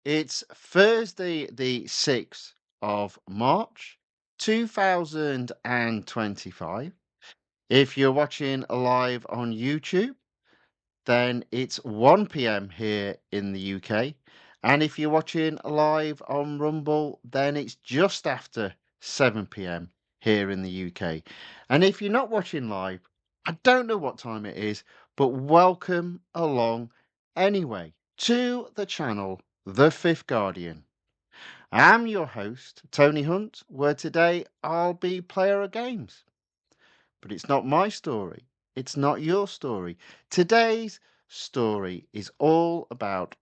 It's Thursday, the 6th of March, 2025. If you're watching live on YouTube, then it's 1 p.m. here in the UK. And if you're watching live on Rumble, then it's just after 7 p.m. here in the UK. And if you're not watching live, I don't know what time it is, but welcome along anyway to the channel, The Fifth Guardian. I'm your host, Tony Hunt, where today I'll be player of games. But it's not my story. It's not your story. Today's story is all about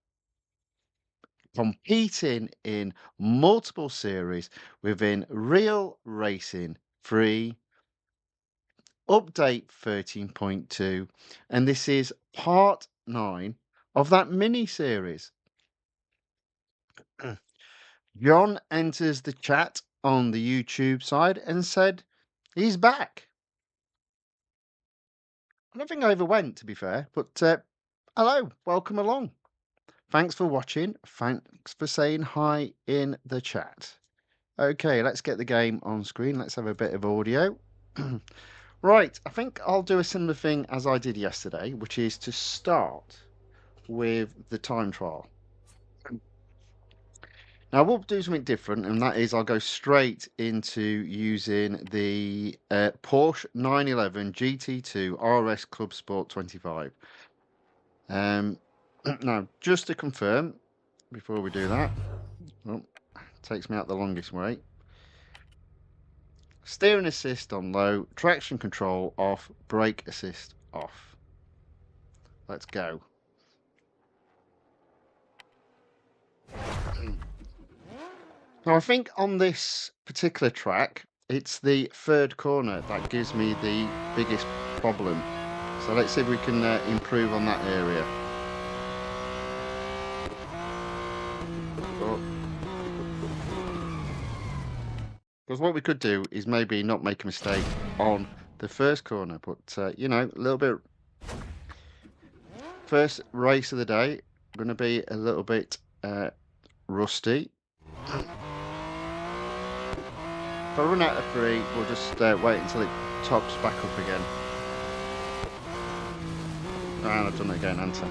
competing in multiple series within Real Racing 3 Update 13.2. And this is part 9 of that mini series. John enters the chat on the YouTube side and said he's back. I don't think I ever went, to be fair, but hello, welcome along. Thanks for watching. Thanks for saying hi in the chat. Okay, let's get the game on screen. Let's have a bit of audio. Right, I think I'll do a similar thing as I did yesterday, which is to start with the time trial. Now, we'll do something different, and that is I'll go straight into using the Porsche 911 GT2 RS Club Sport 25. Now, just to confirm, before we do that, takes me out the longest way. Steering assist on low, traction control off, brake assist off. Let's go. Now, I think on this particular track, it's the third corner that gives me the biggest problem. So let's see if we can improve on that area. Because what we could do is maybe not make a mistake on the first corner, but you know, a little bit. First race of the day, going to be a little bit rusty. If I run out of 3, we'll just wait until it tops back up again. And I've done it again, haven't I?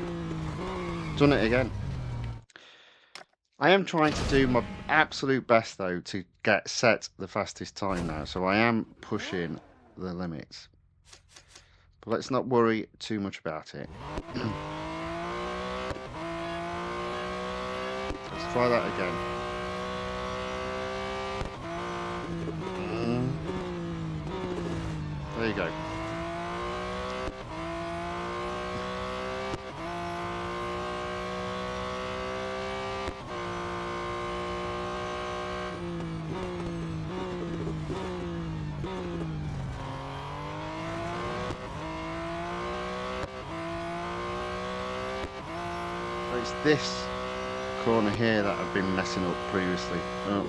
Done it again. I am trying to do my absolute best, though, to get set the fastest time now. So I am pushing the limits. But let's not worry too much about it. Let's try that again. There you go. It's this corner here that I've been messing up previously. Oh,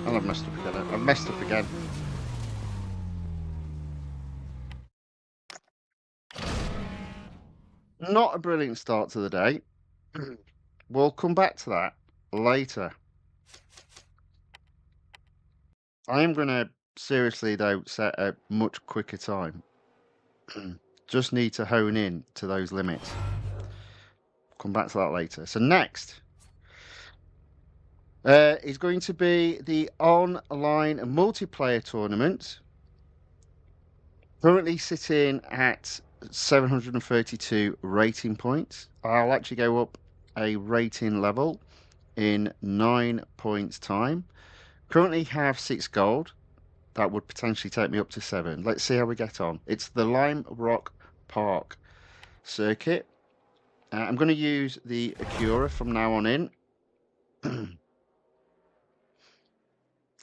and I've messed up again. I've messed up again. Not a brilliant start to the day. We'll come back to that later. I am going to seriously, though, set a much quicker time. Just need to hone in to those limits. Come back to that later. So next is going to be the online multiplayer tournament. Currently sitting at 732 rating points. I'll actually go up a rating level in 9 points time. Currently have 6 gold. That would potentially take me up to 7. Let's see how we get on. It's the Lime Rock Park circuit. I'm going to use the Acura from now on in.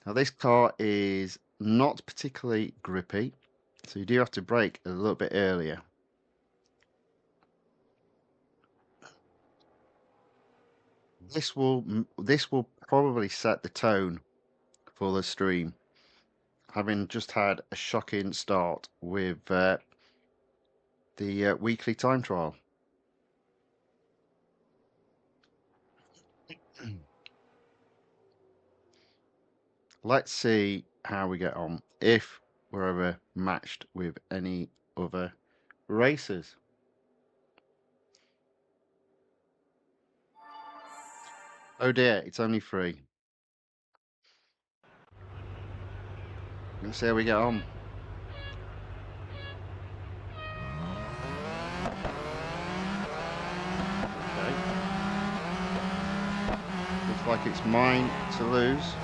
Now this car is not particularly grippy, so you do have to brake a little bit earlier. This will probably set the tone for the stream, having just had a shocking start with the weekly time trial. Let's see how we get on, if we're ever matched with any other racers. Oh dear, it's only 3. Let's see how we get on. Okay. Looks like it's mine to lose.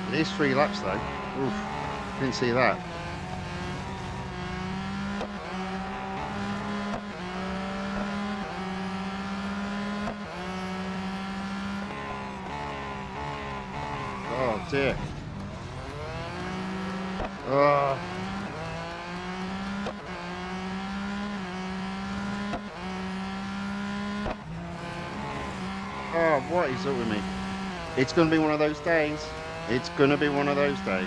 It is 3 laps though. Oof, didn't see that. Oh dear. Oh. Oh, what is up with me? It's going to be one of those days. It's going to be one of those days.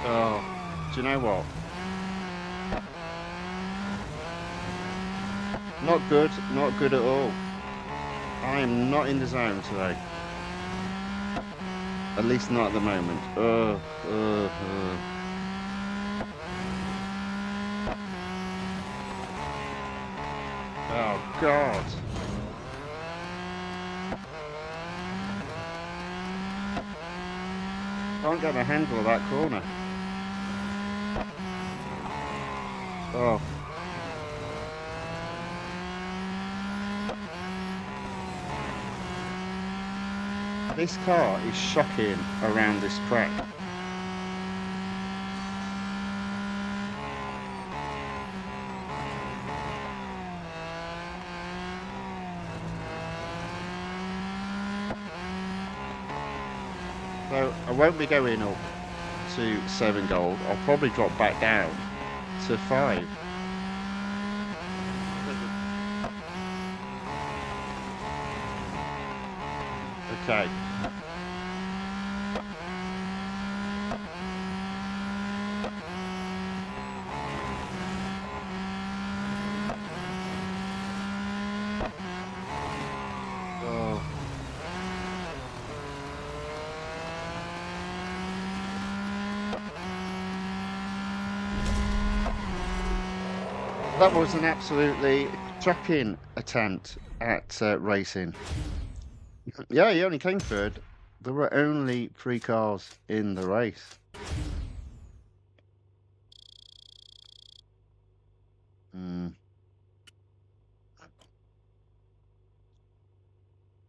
Oh, do you know what? Not good, not good at all. I am not in the zone today. At least not at the moment. Oh God. Can't get the handle of that corner. Oh. This car is shocking around this track. So I won't be going up to 7 gold. I'll probably drop back down to 5. Okay. Oh. That was an absolutely cracking attempt at racing. Yeah, he only came third. There were only 3 cars in the race. Mm.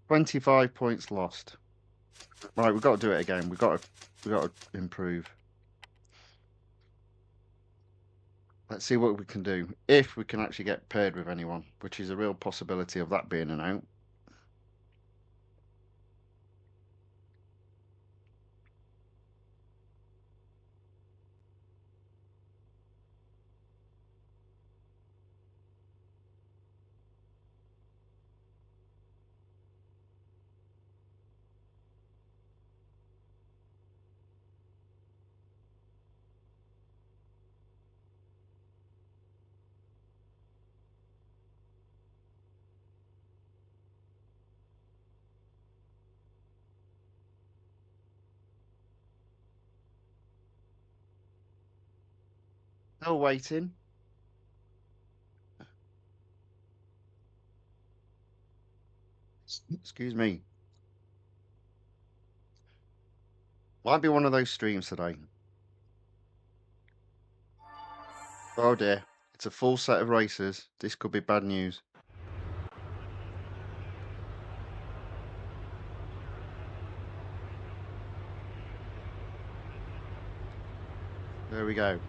25 points lost. Right, we've got to do it again. We've got to improve. Let's see what we can do. If we can actually get paired with anyone, which is a real possibility of that being an out. Still waiting. Excuse me. Might be one of those streams today. Oh dear. It's a full set of racers. This could be bad news. There we go.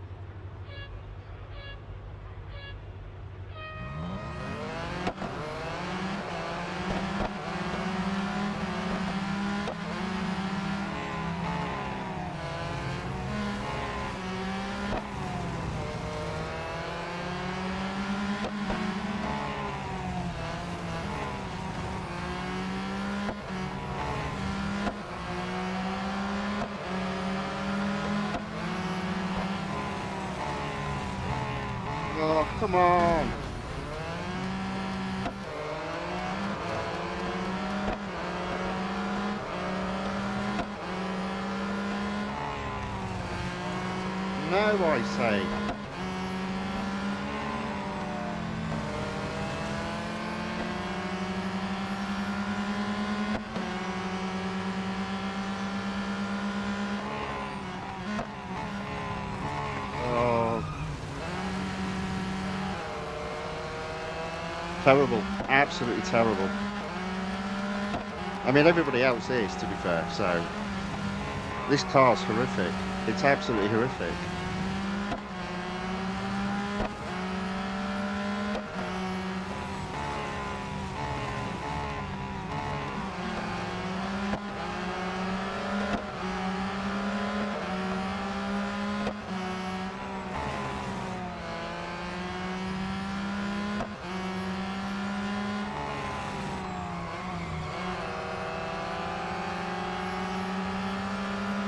Oh, come on. No, I say. Oh, terrible. Absolutely terrible. I mean, everybody else is, to be fair, so this car's horrific. It's absolutely horrific.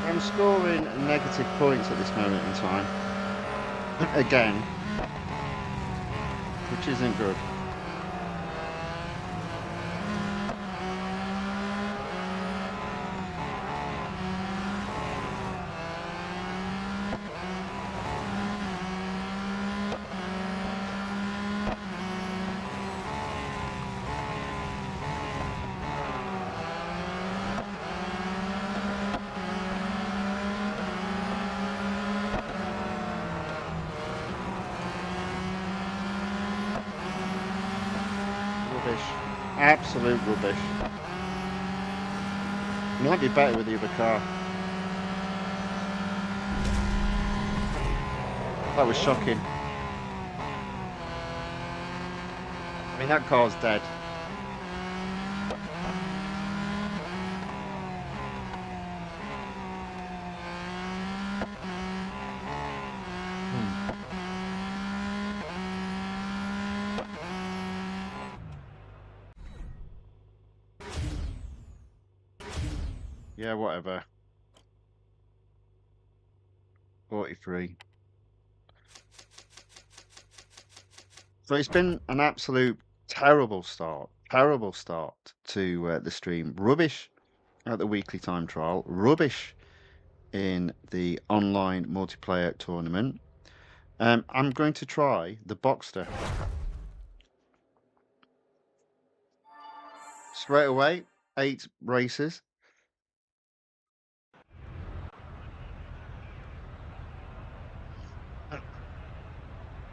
I'm scoring negative points at this moment in time. Again. Which isn't good. Absolute rubbish. Might be better with the other car. That was shocking. I mean, that car's dead. Yeah, whatever. 43. So it's been an absolute terrible start to the stream. Rubbish at the weekly time trial. Rubbish in the online multiplayer tournament. I'm going to try the Boxster. Straight away, 8 races.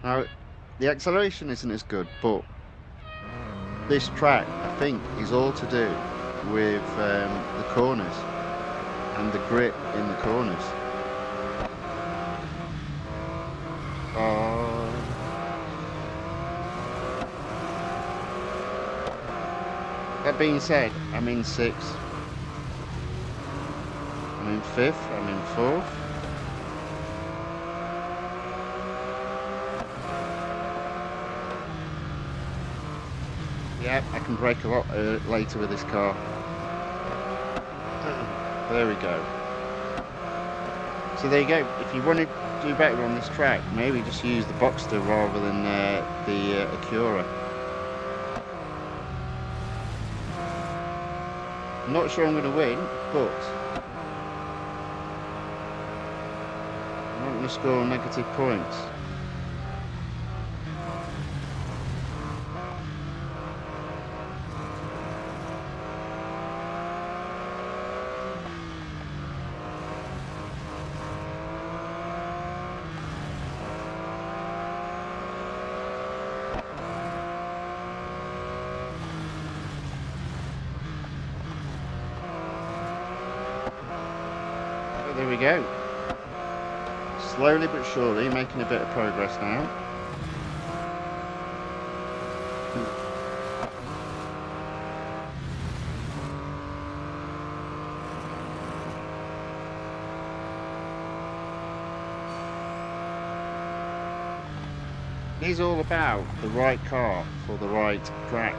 Now, the acceleration isn't as good, but this track, I think, is all to do with the corners and the grip in the corners. That being said, I'm in 6th. I'm in 5th. I'm in 4th. Yeah, I can brake a lot later with this car. There we go. So there you go. If you want to do better on this track, maybe just use the Boxster rather than the Acura. I'm not sure I'm going to win, but I'm not going to score negative points. There we go. Slowly but surely making a bit of progress now. It is all about the right car for the right track.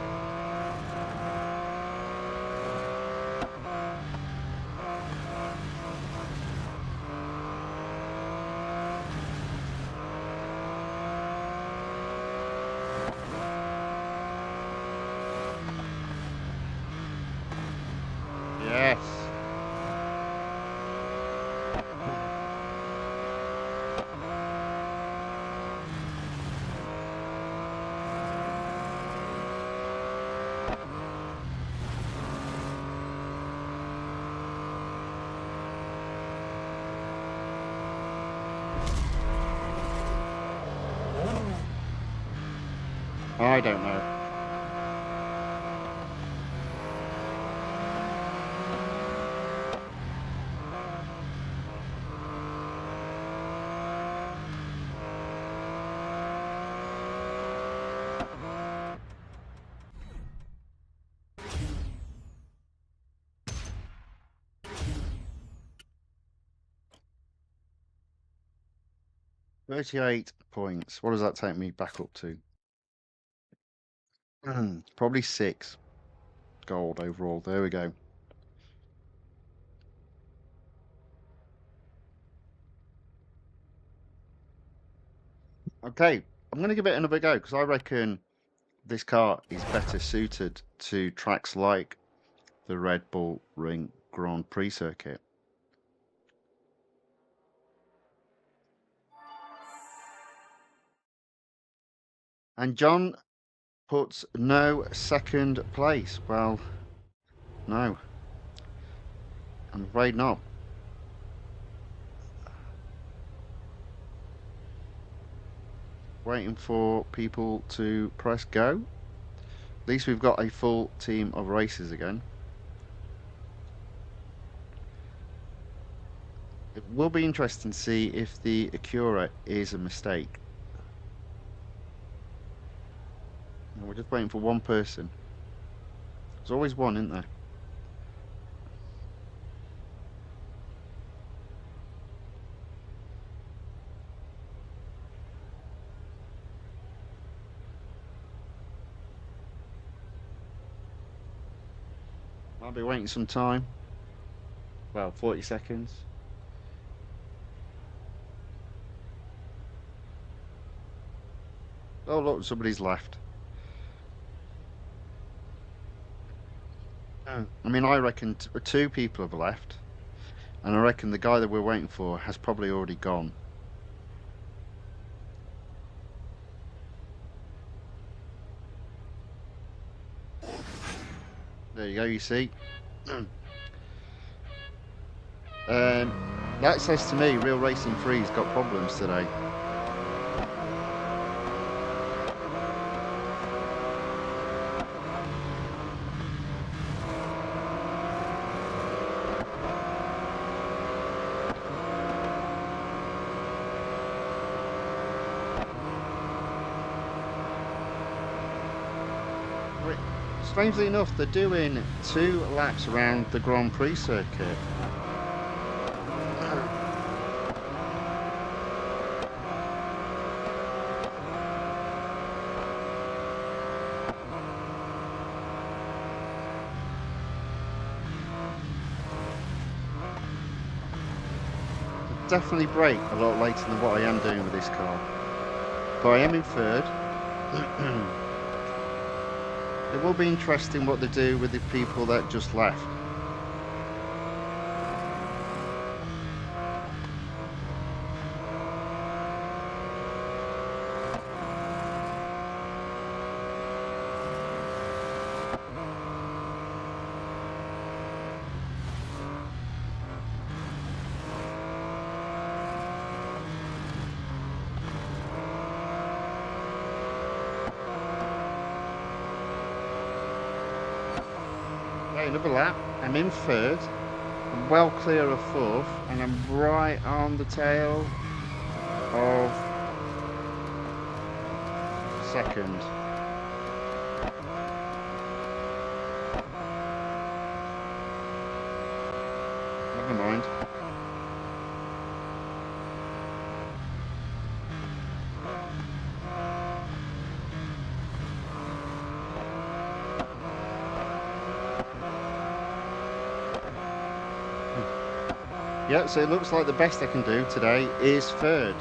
I don't know. $38 points. What does that take me back up to? Probably 6 gold overall. There we go. Okay, I'm going to give it another go because I reckon this car is better suited to tracks like the Red Bull Ring Grand Prix circuit. And John puts no second place. Well, no, I'm afraid not. Waiting for people to press go. At least we've got a full team of racers again. It will be interesting to see if the Acura is a mistake. And we're just waiting for one person. There's always one, isn't there? I'll be waiting some time. Well, 40 seconds. Oh, look, somebody's left. Oh. I mean, I reckon 2 people have left. And I reckon the guy that we're waiting for has probably already gone. There you go, you see. That says to me, Real Racing 3's got problems today. Strangely enough, they're doing 2 laps around the Grand Prix circuit. Definitely brake a lot later than what I am doing with this car. But I am in 3rd. It will be interesting what they do with the people that just left. Another lap. I'm in 3rd. I'm well clear of 4th, and I'm right on the tail of 2nd. Never mind. Yeah, so it looks like the best I can do today is 3rd.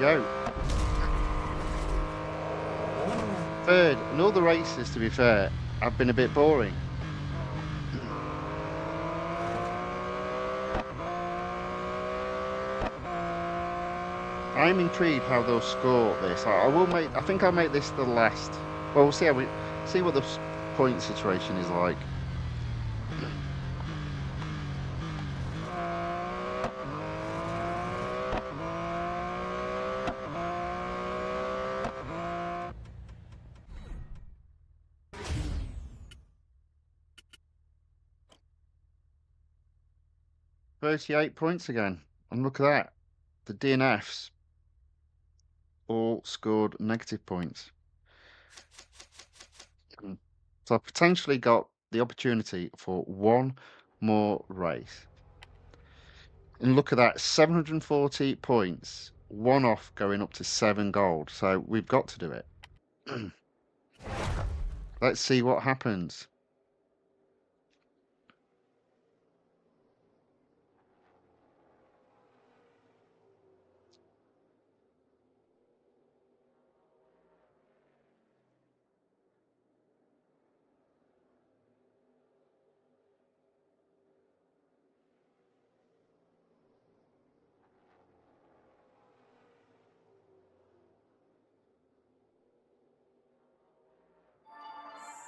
go. Third, and all the races, to be fair, have been a bit boring. I'm intrigued how they'll score this. I think I'll make this the last. Well, we'll see see what the point situation is like. $38 points again. And look at that. The DNFs all scored negative points. So I've potentially got the opportunity for one more race. And look at that, 740 points, one off going up to 7 gold. So we've got to do it. Let's see what happens.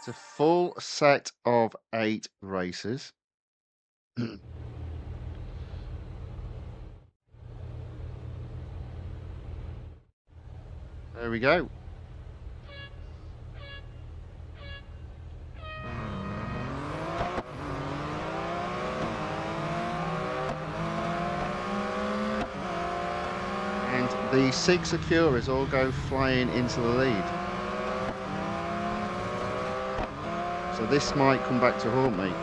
It's a full set of 8 races. There we go. And the 6 Acuras all go flying into the lead. So this might come back to haunt me.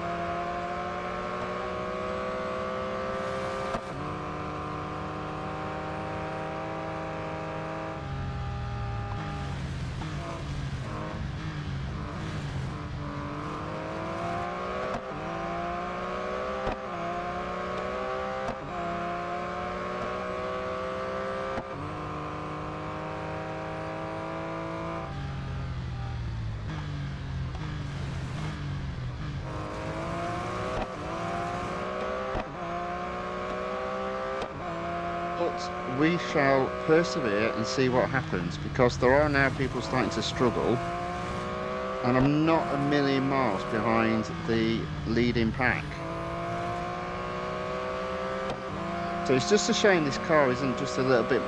But we shall persevere and see what happens, because there are now people starting to struggle, and I'm not a million miles behind the leading pack. So it's just a shame this car isn't just a little bit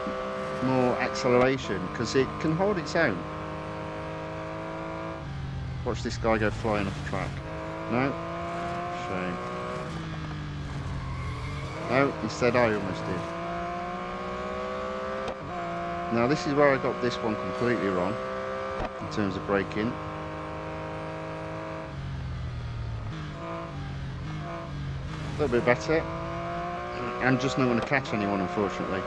more acceleration, because it can hold its own. Watch this guy go flying off the track. No? Shame. No, instead I almost did. Now this is where I got this one completely wrong in terms of braking. A little bit better. I'm just not going to catch anyone, unfortunately.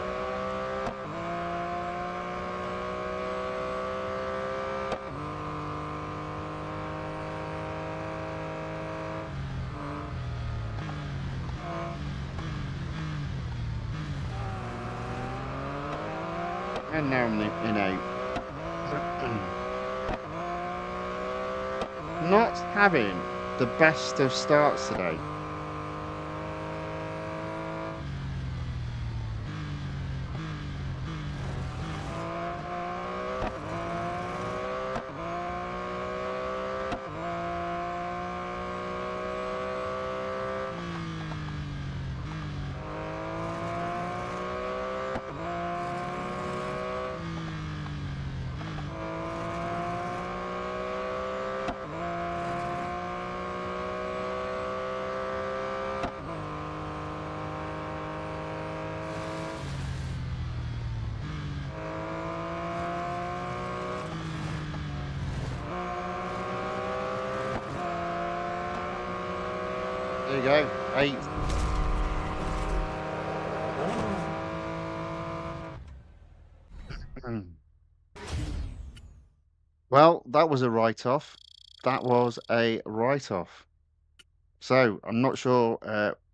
And now I'm in 8. Not having the best of starts today. There you go, 8. Well, that was a write-off. That was a write-off. So, I'm not sure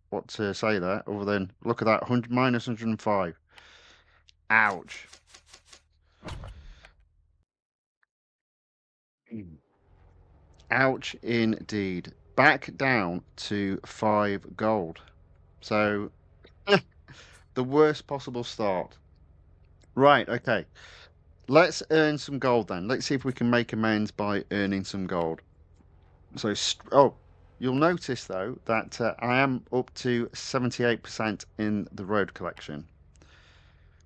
what to say there, other than, look at that, minus 105. Ouch. Ouch indeed. Back down to 5 gold. So the worst possible start. Right, okay. Let's earn some gold then. Let's see if we can make amends by earning some gold. So, oh, you'll notice though that I am up to 78% in the road collection.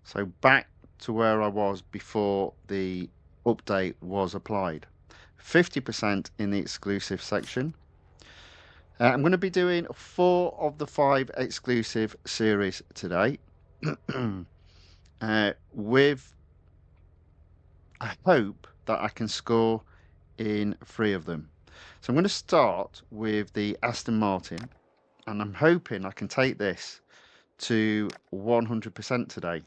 So back to where I was before the update was applied. 50% in the exclusive section. I'm going to be doing 4 of the 5 exclusive series today. With I hope that I can score in 3 of them. So I'm going to start with the Aston Martin, and I'm hoping I can take this to 100% today.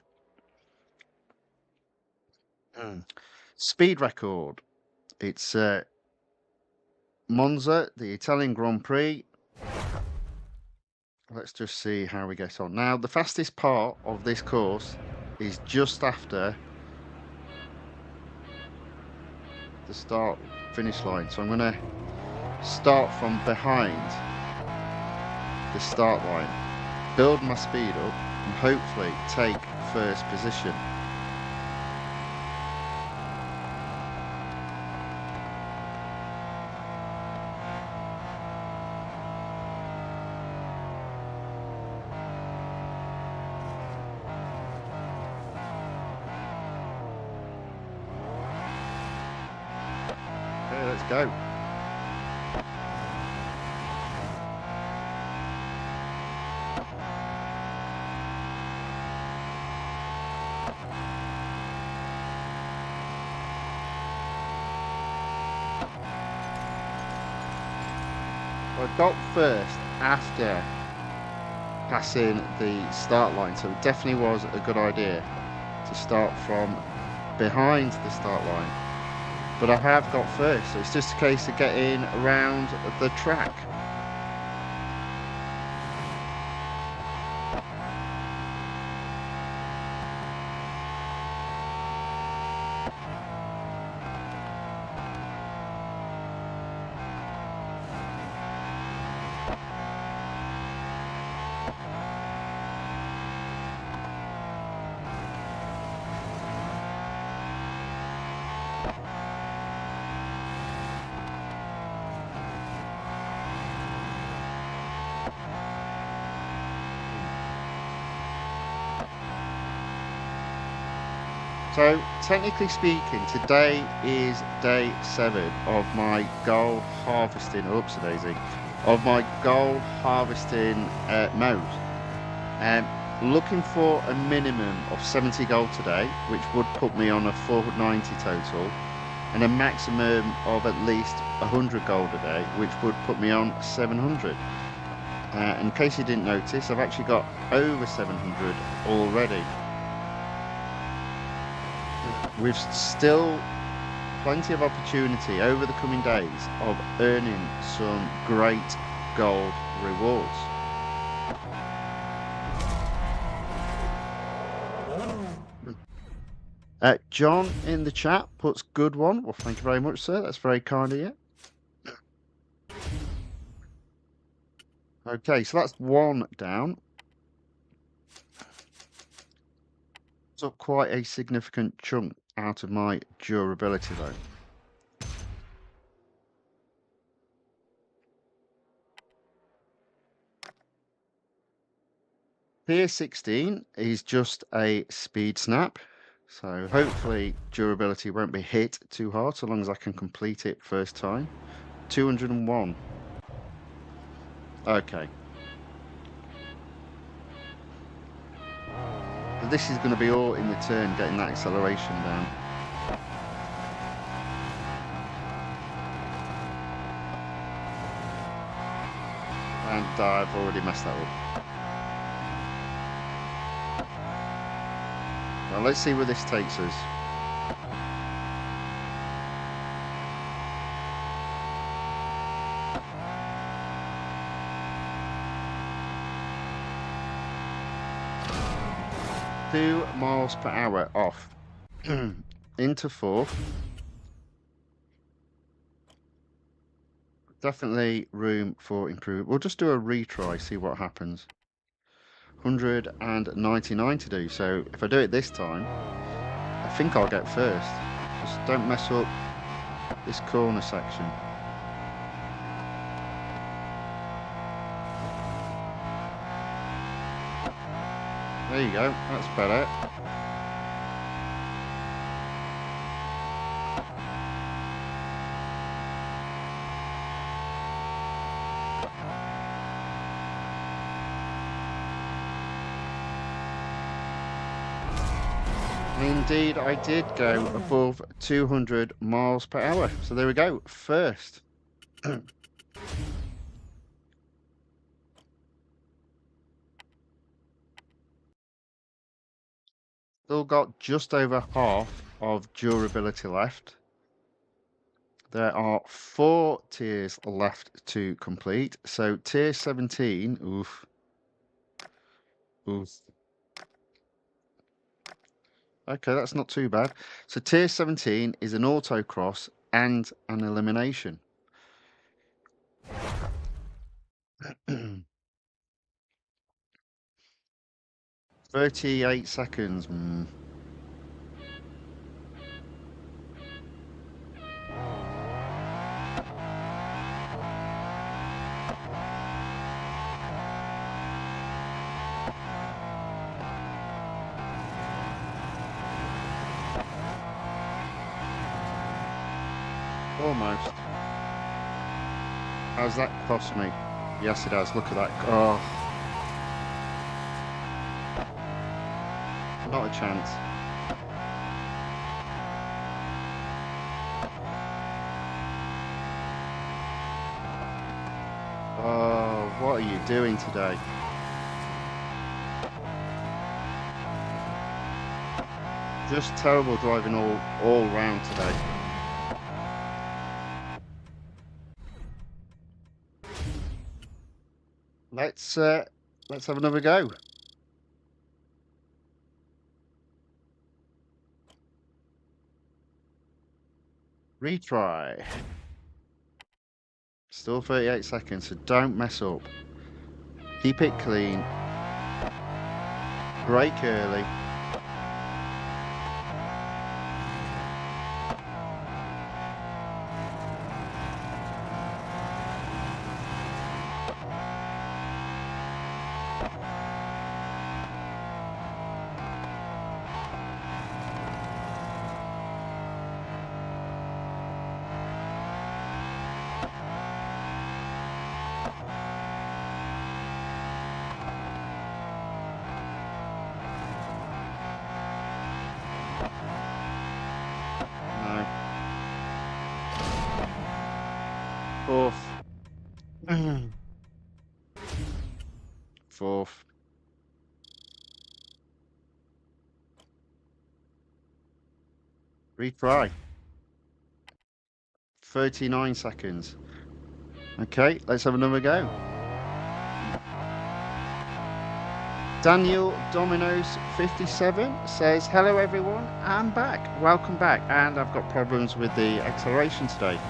Speed record. It's Monza, the Italian Grand Prix. Let's just see how we get on. Now, the fastest part of this course is just after the start finish line. So I'm going to start from behind the start line, build my speed up, and hopefully take first position. Okay, let's go. I got first after passing the start line, so it definitely was a good idea to start from behind the start line. But I have got first, so it's just a case of getting around the track. So, technically speaking, today is day 7 of my gold harvesting, oopsie daisy, of my gold harvesting mode. Looking for a minimum of 70 gold today, which would put me on a 490 total, and a maximum of at least 100 gold a day, which would put me on 700. In case you didn't notice, I've actually got over 700 already. We've still plenty of opportunity over the coming days of earning some great gold rewards. John in the chat puts good one. Well, thank you very much, sir. That's very kind of you. Okay, so that's 1 down. Took quite a significant chunk out of my durability though. Tier 16 is just a speed snap, so hopefully durability won't be hit too hard so long as I can complete it first time. 201. Okay. This is going to be all in the turn, getting that acceleration down. And I've already messed that up. Now let's see where this takes us. Two miles per hour off. Into 4th. Definitely room for improvement. We'll just do a retry, see what happens. 199 to do. So if I do it this time, I think I'll get first. Just don't mess up this corner section. There you go. That's better. Indeed, I did go above 200 miles per hour. So there we go, first. Still got just over half of durability left. There are 4 tiers left to complete. So tier 17, oof. Okay, that's not too bad. So tier 17 is an autocross and an elimination. 38 seconds. Almost. How's that cost me? Yes, it has. Look at that. Oh, not a chance. Oh, what are you doing today? Just terrible driving all round today. Let's have another go. Retry. Still 38 seconds, so don't mess up. Keep it clean. Brake early. Fourth. Fourth. Retry. 39 seconds. Okay, let's have another go. Daniel Domino's 57 says, hello everyone, I'm back. Welcome back. And I've got problems with the acceleration today.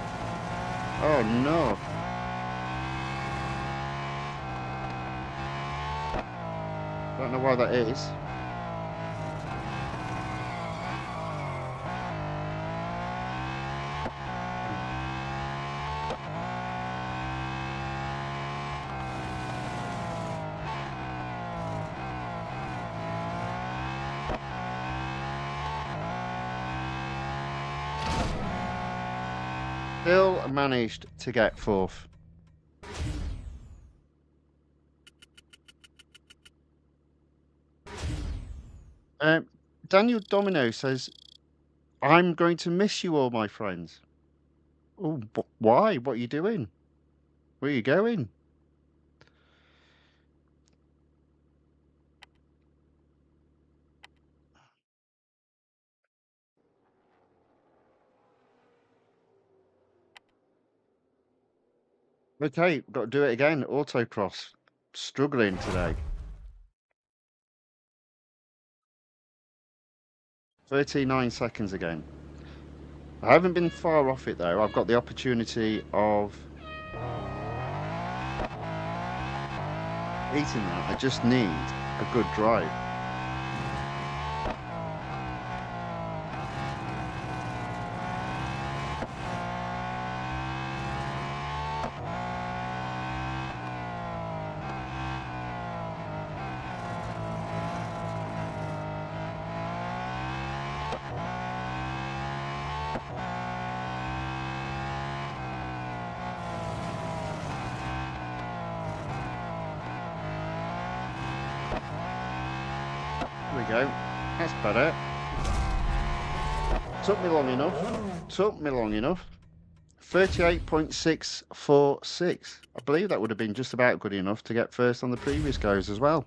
Oh no. Don't know why that is. Still managed to get fourth. Daniel Domino says, I'm going to miss you all, my friends. Oh, why? What are you doing? Where are you going? Okay, got to do it again. Autocross. Struggling today. 39 seconds again. I haven't been far off it though. I've got the opportunity of Eating that, I just need a good drive. There we go. That's better. Took me long enough. Took me long enough. 38.646. I believe that would have been just about good enough to get first on the previous goes as well.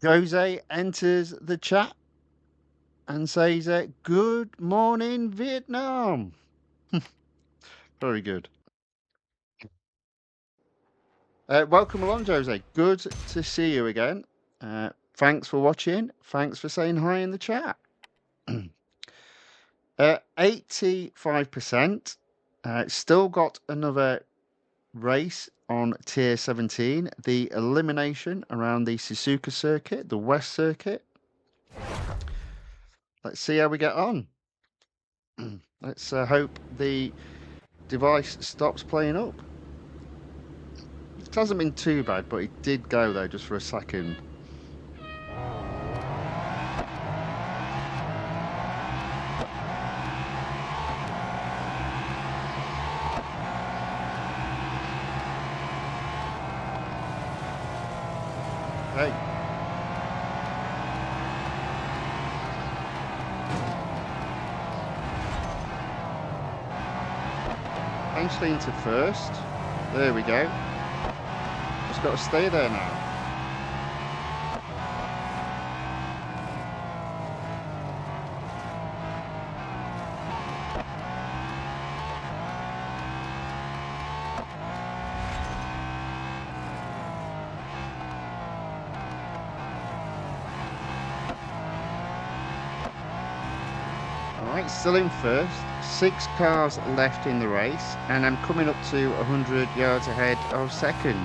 Jose enters the chat and says, good morning, Vietnam. Very good. Welcome along, Jose. Good to see you again. Thanks for watching. Thanks for saying hi in the chat. 85%. Still got another race on tier 17, the elimination around the Suzuka circuit, the West circuit. Let's see how we get on. Let's hope the device stops playing up. It hasn't been too bad, but it did go though just for a second. Hey. Potentially into first. There we go. Just got to stay there now. Alright, still in first. 6 cars left in the race, and I'm coming up to 100 yards ahead of second.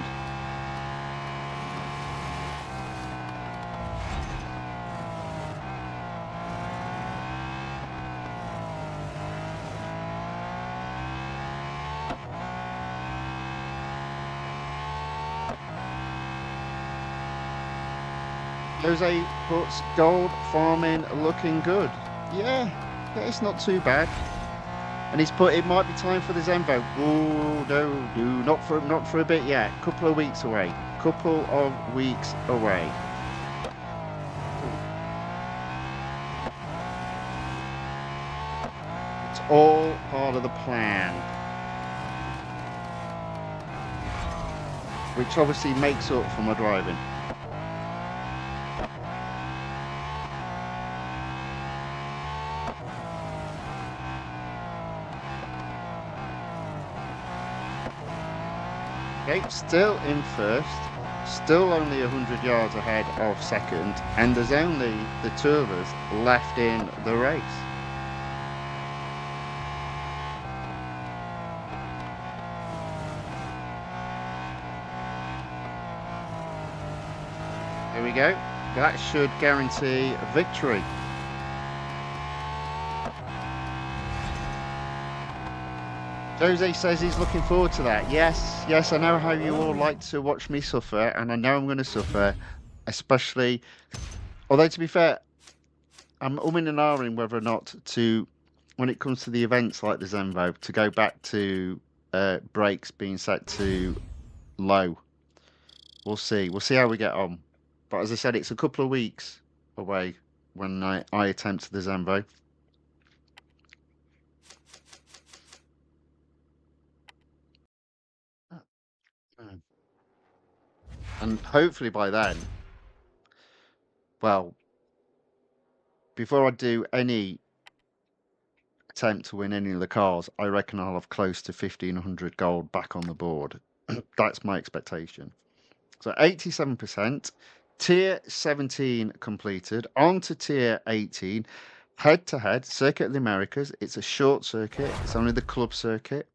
Jose puts gold farming looking good. Yeah, it's not too bad. And he's put, it might be time for the Zenvo. Oh, no, not for a bit yet. Couple of weeks away. Couple of weeks away. It's all part of the plan. Which obviously makes up for my driving. Okay, still in first, still only 100 yards ahead of second, and there's only the two of us left in the race. There we go. That should guarantee victory. Jose says he's looking forward to that. Yes, I know how you all like to watch me suffer, and I know I'm going to suffer, especially, although to be fair, I'm umming and ahhing whether or not to, when it comes to the events like the Zenvo, to go back to brakes being set to low. We'll see how we get on. But as I said, it's a couple of weeks away when I attempt the Zenvo. And hopefully by then, well, before I do any attempt to win any of the cars, I reckon I'll have close to 1,500 gold back on the board. That's my expectation. So 87%, tier 17 completed, on to tier 18. head-to-head, Circuit of the Americas. It's a short circuit. It's only the club circuit.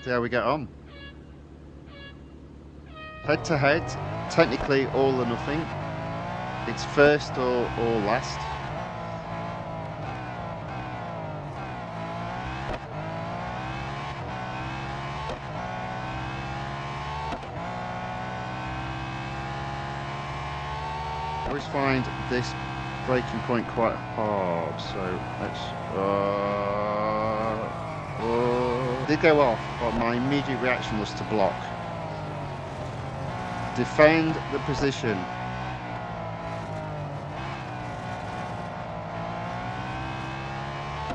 See how we get on. Head-to-head, technically all or nothing. It's first or last. I always find this braking point quite hard, so let's did go off, but my immediate reaction was to block. Defend the position.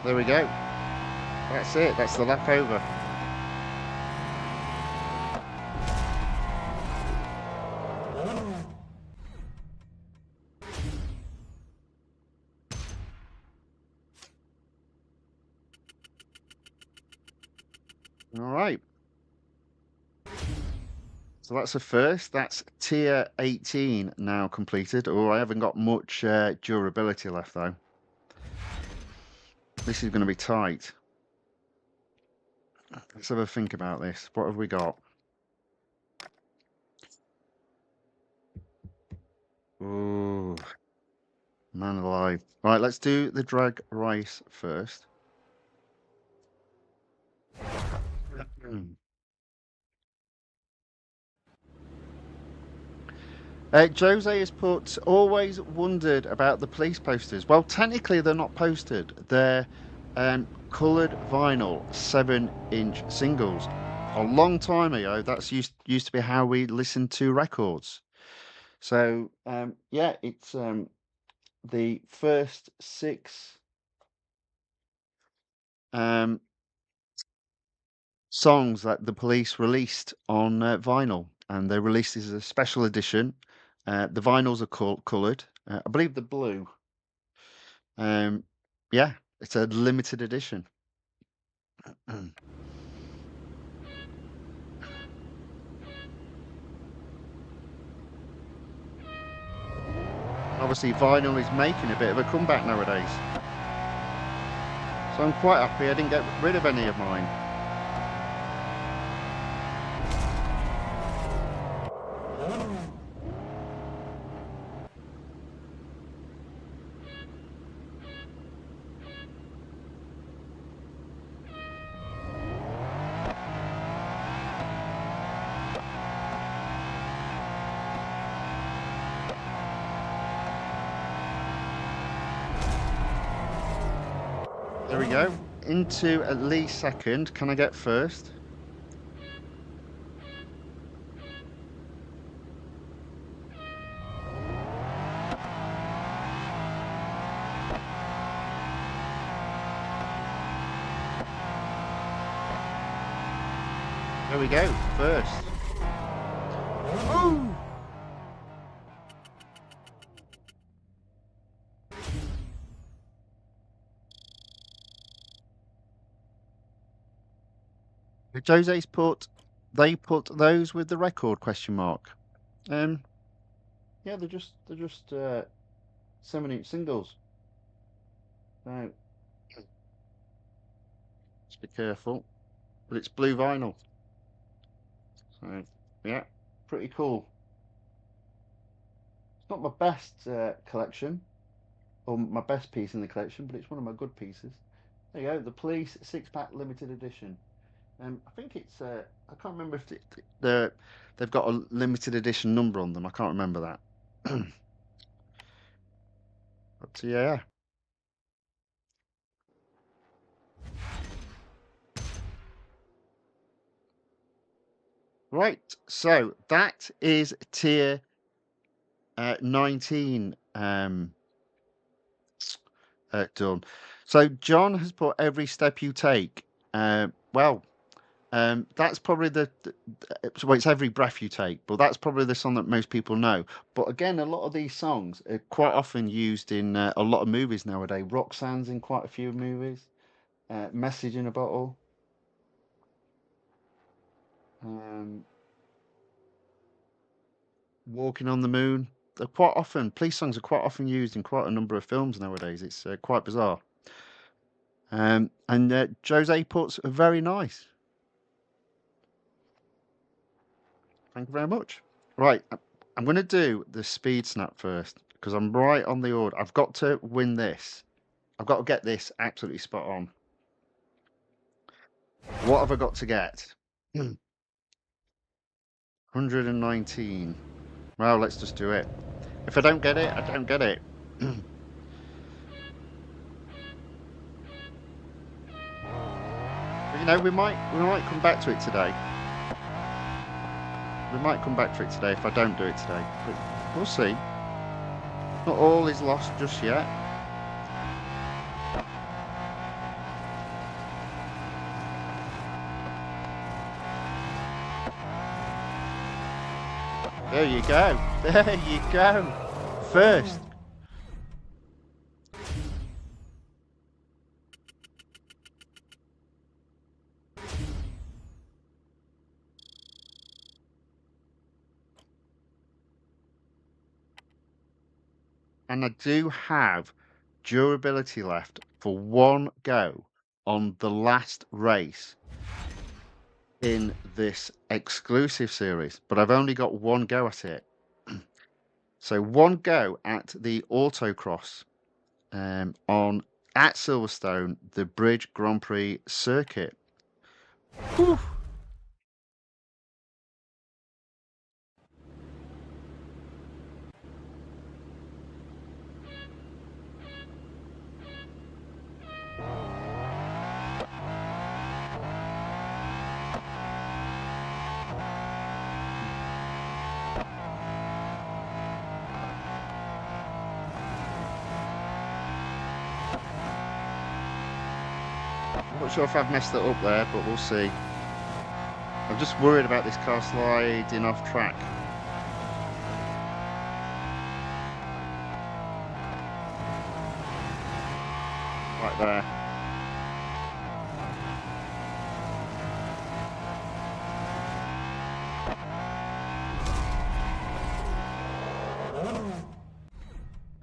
There we go. That's it. That's the lap over. All right. So that's a first. That's tier 18 now completed. Oh, I haven't got much durability left though. This is going to be tight. Let's have a think about this. What have we got? Oh, man alive. Right, let's do the drag race first. Jose has put, always wondered about the police posters. Well, technically they're not posted. They're coloured vinyl 7-inch singles. A long time ago, that's used to be how we listened to records. So, yeah, it's the first 6 songs that the police released on vinyl, and they released this as a special edition. The vinyls are coloured. I believe the blue. Yeah, it's a limited edition. Obviously, vinyl is making a bit of a comeback nowadays. So I'm quite happy I didn't get rid of any of mine. There we go. Into at least second. Can I get first? There we go. First. Ooh! Jose's they put those with the record question mark. Yeah, they're just 7-inch singles. So just be careful. But it's blue vinyl. So yeah, pretty cool. It's not my best collection or my best piece in the collection, but it's one of my good pieces. There you go, the Police 6-pack limited edition. I think it's I can't remember if they've got a limited edition number on them. I can't remember that. But yeah. Right, so that is tier 19 done. So John has put every step you take. Well, that's probably well, it's every breath you take, but that's probably the song that most people know. But again, a lot of these songs are quite often used in a lot of movies nowadays. Roxanne's in quite a few movies. Message in a Bottle. Um, Walking on the Moon. They're quite often, police songs are quite often used in quite a number of films nowadays. It's quite bizarre. And Jose puts very nice. Thank you very much. Right, I'm going to do the speed snap first because I'm right on the order. I've got to win this. I've got to get this absolutely spot on. What have I got to get? 119. Well, let's just do it. If I don't get it, I don't get it. But, you know, we might come back to it today. We might come back to it today if I don't do it today. But we'll see. Not all is lost just yet. There you go. There you go. First. And I do have durability left for one go on the last race in this exclusive series, but I've only got one go at it. So one go at the autocross on at Silverstone, the Bridge Grand Prix circuit. Whew. I'm not sure if I've messed it up there, but we'll see. I'm just worried about this car sliding off track. Right there.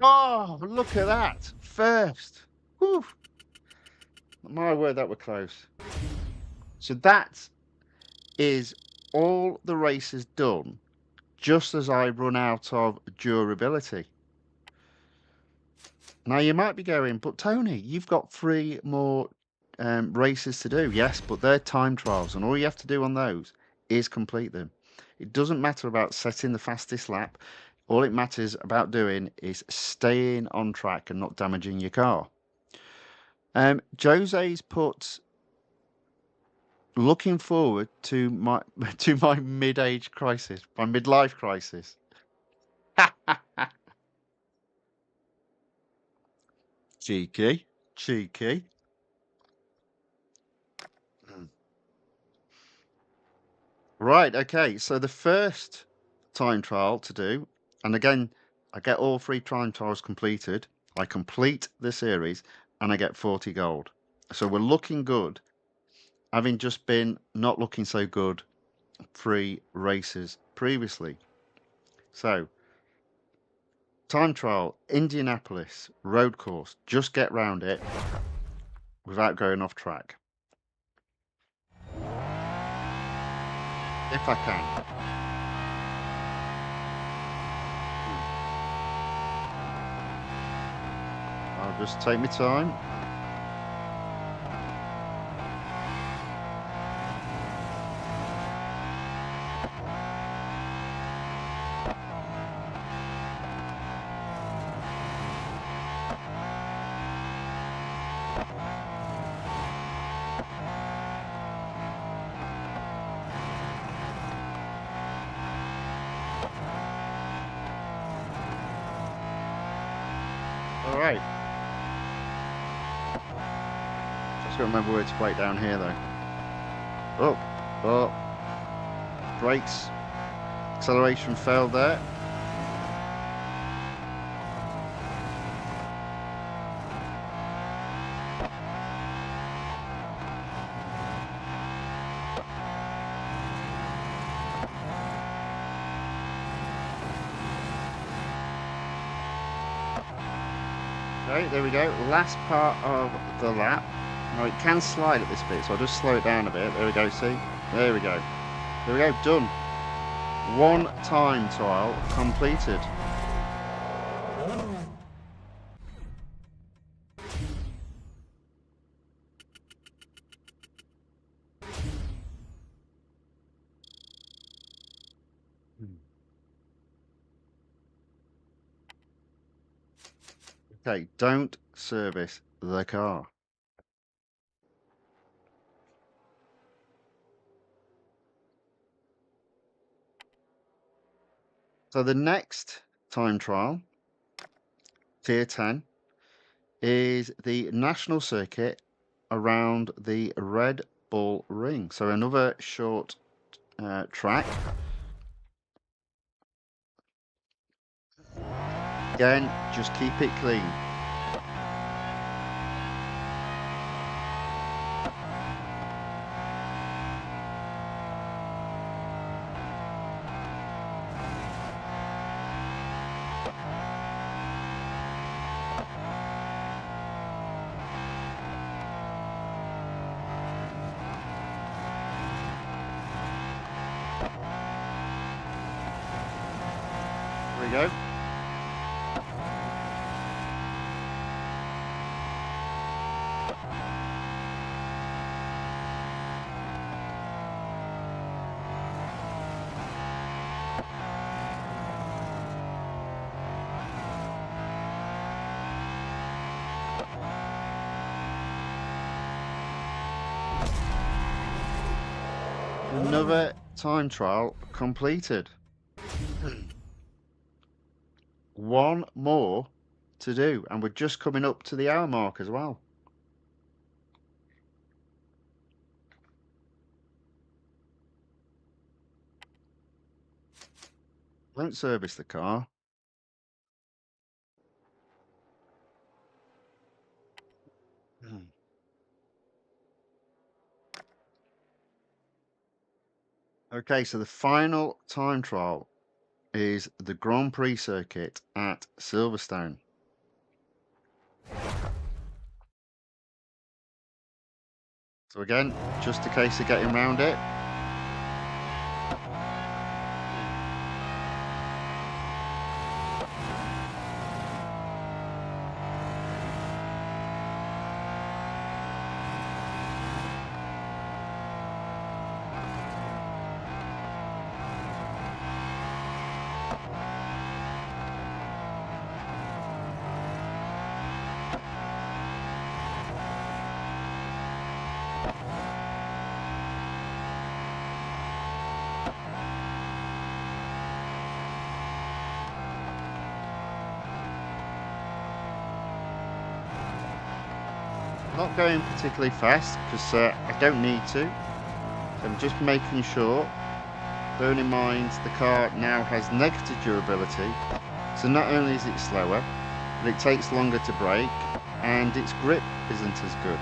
Oh, look at that. First. Whew. My word, that were close. So that is all the races done just as I run out of durability. Now you might be going, but Tony, you've got 3 more races to do. Yes, but they're time trials, and all you have to do on those is complete them. It doesn't matter about setting the fastest lap. All it matters about doing is staying on track and not damaging your car. Jose's put looking forward to my mid-age crisis, my midlife crisis. Cheeky, cheeky. Right, okay. So the first time trial to do, and again, I get all 3 time trials completed. I complete the series, and I get 40 gold. So we're looking good, having just been not looking so good 3 races previously. So, time trial, Indianapolis, road course. Just get round it without going off track. If I can. I'll just take my time. All right. Just got to remember where to brake down here, though. Oh, brakes, acceleration failed there. Okay, there we go. Last part of the lap. Now it can slide at this bit, so I'll just slow it down a bit. There we go, see? There we go. There we go, done. One time trial completed. Okay, don't service the car. So the next time trial, Tier 10, is the national circuit around the Red Bull Ring. So another short track. Again, just keep it clean. There we go. Another time trial completed. One more to do, and we're just coming up to the hour mark as well. Don't service the car. Okay, so the final time trial is the Grand Prix circuit at Silverstone. So again, just a case of getting around it. Not going particularly fast because I don't need to. So I'm just making sure, bearing in mind the car now has negative durability. So not only is it slower, but it takes longer to brake and its grip isn't as good.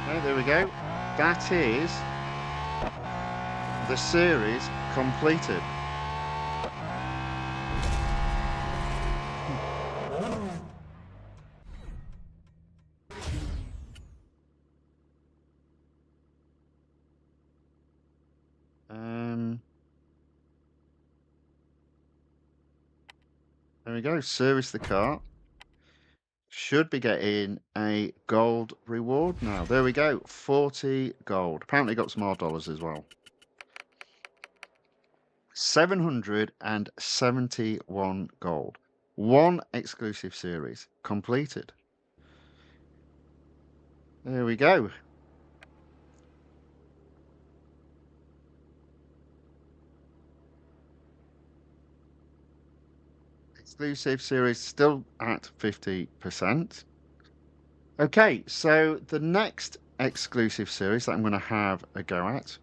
Okay, there we go. That is the series completed. There we go. Service the car. Should be getting a gold reward now. There we go. 40 gold. Apparently got some more dollars as well. 771 gold. One exclusive series completed. There we go. Exclusive series still at 50%. Okay, so the next exclusive series that I'm going to have a go at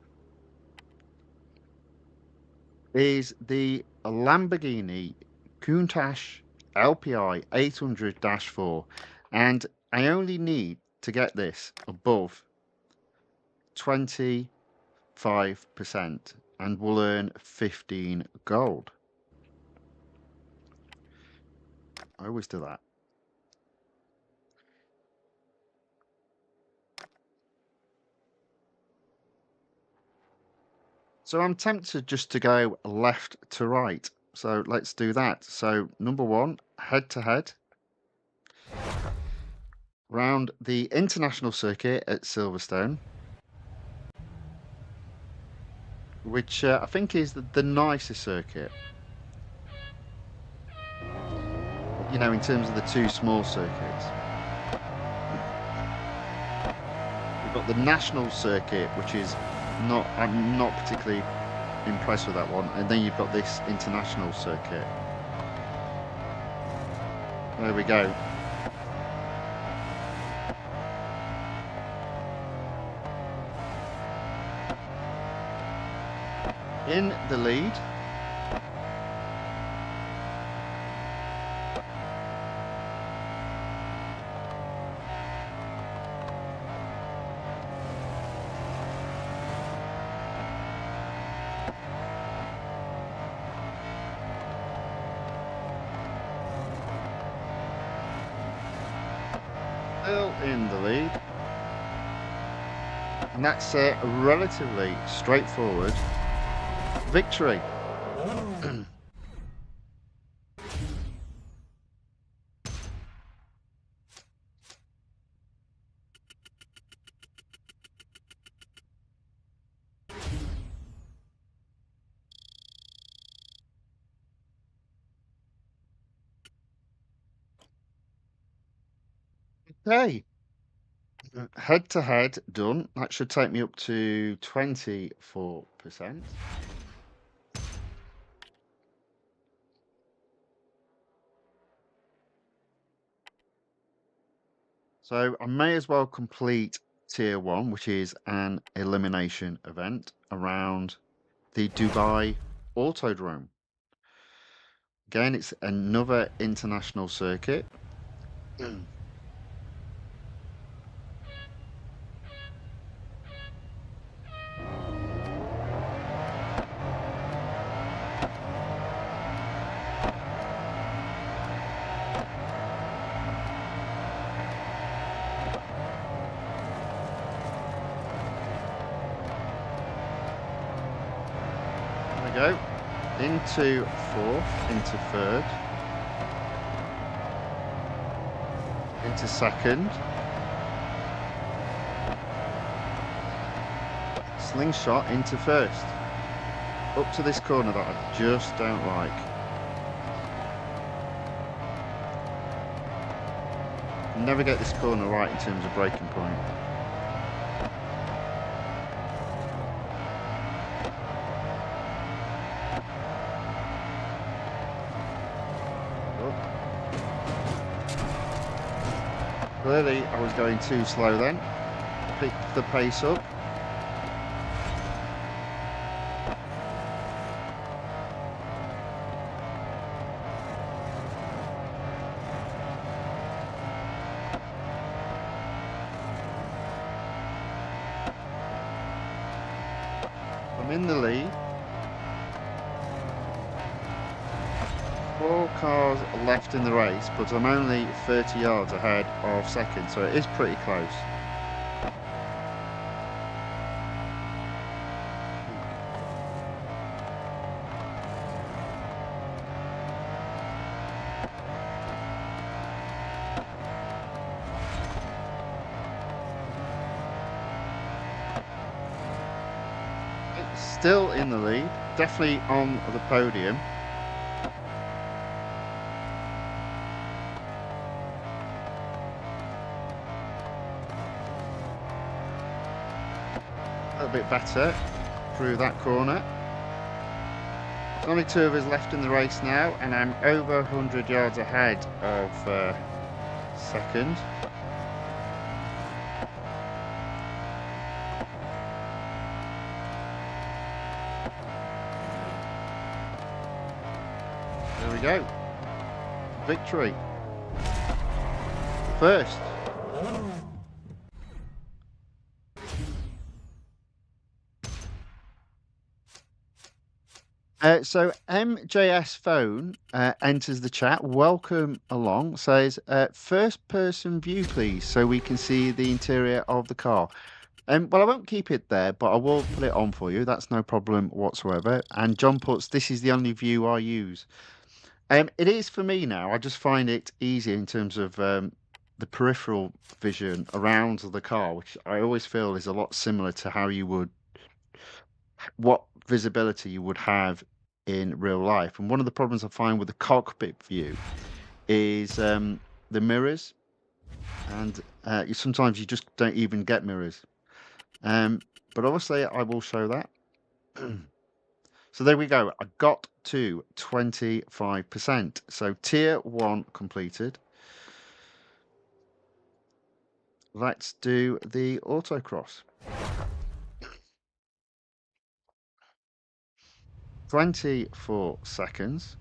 is the Lamborghini Countach LPI 800-4, and I only need to get this above 25%, and we'll earn 15 gold. I always do that. So I'm tempted just to go left to right. So let's do that. So number one, head to head, round the international circuit at Silverstone, which I think is the nicest circuit. You know, in terms of the two small circuits. We've got the national circuit, which is I'm not particularly impressed with that one. And then you've got this international circuit. There we go. In the lead. Still in the lead. And that's a relatively straightforward victory. Okay. Head to head done. That should take me up to 24%. So I may as well complete tier one, which is an elimination event around the Dubai Autodrome. Again, it's another international circuit. Go into fourth, into third, into second, slingshot into first, up to this corner that I just don't like. Never get this corner right in terms of braking point. Clearly, I was going too slow then. Picked the pace up. I'm in the lead. 4 cars left in the race, but I'm only 30 yards ahead of second, so it is pretty close. It's still in the lead, definitely on the podium. A little bit better through that corner. Only 2 of us left in the race now, and I'm over 100 yards ahead of second. There we go. Victory. First. So MJS Phone enters the chat. Welcome along. Says first person view, please, so we can see the interior of the car. Well, I won't keep it there, but I will put it on for you. That's no problem whatsoever. And John puts, this is the only view I use. It is for me now. I just find it easier in terms of the peripheral vision around the car, which I always feel is a lot similar to how you would, what visibility you would have in real life. And one of the problems I find with the cockpit view is the mirrors, and sometimes you just don't even get mirrors. But obviously, I will show that. So there we go. I got to 25%. So tier 1 completed. Let's do the autocross. 24 seconds.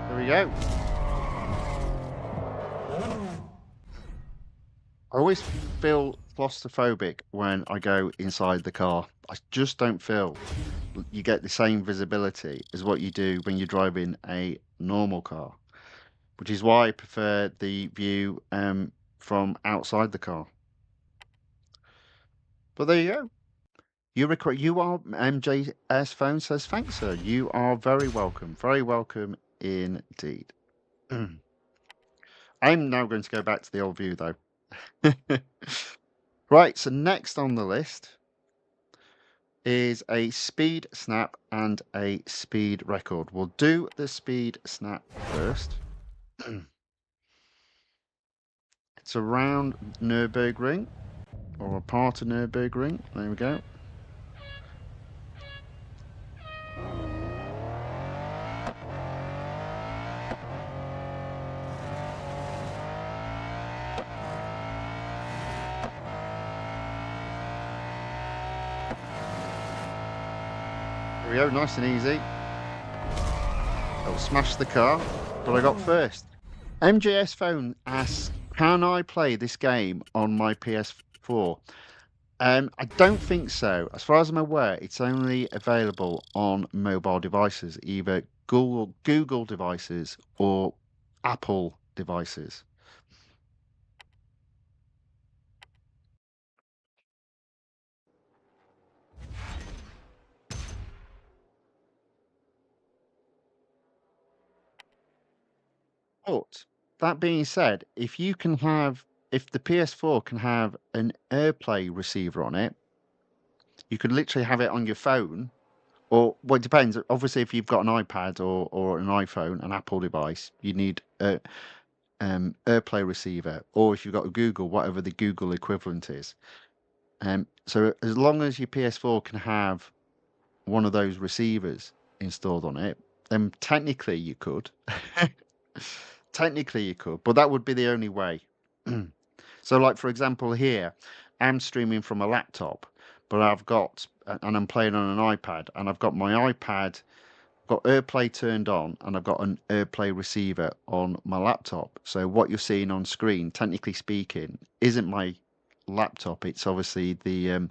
There we go. I always feel claustrophobic when I go inside the car. I just don't feel you get the same visibility as what you do when you're driving a normal car, which is why I prefer the view from outside the car. But there you go. You are MJS Phone says, thanks, sir. You are very welcome. Very welcome indeed. I'm now going to go back to the old view, though. Right, so next on the list is a speed snap and a speed record. We'll do the speed snap first. It's around Nürburgring, or a part of Nürburgring. There we go. There we go, nice and easy. I'll smash the car, but I got first. MJS Phone asks, can I play this game on my PS4? I don't think so. As far as I'm aware, it's only available on mobile devices, either Google devices or Apple devices. But that being said, if the PS4 can have an AirPlay receiver on it, you could literally have it on your phone. Or, well, it depends. Obviously, if you've got an iPad or an iPhone, an Apple device, you need a AirPlay receiver. Or if you've got a Google, whatever the Google equivalent is. So as long as your PS4 can have one of those receivers installed on it, then technically you could. Technically you could, but that would be the only way. So, like for example, here, I'm streaming from a laptop, but and I'm playing on an iPad, and I've got my iPad, got AirPlay turned on, and I've got an AirPlay receiver on my laptop. So what you're seeing on screen, technically speaking, isn't my laptop. It's obviously the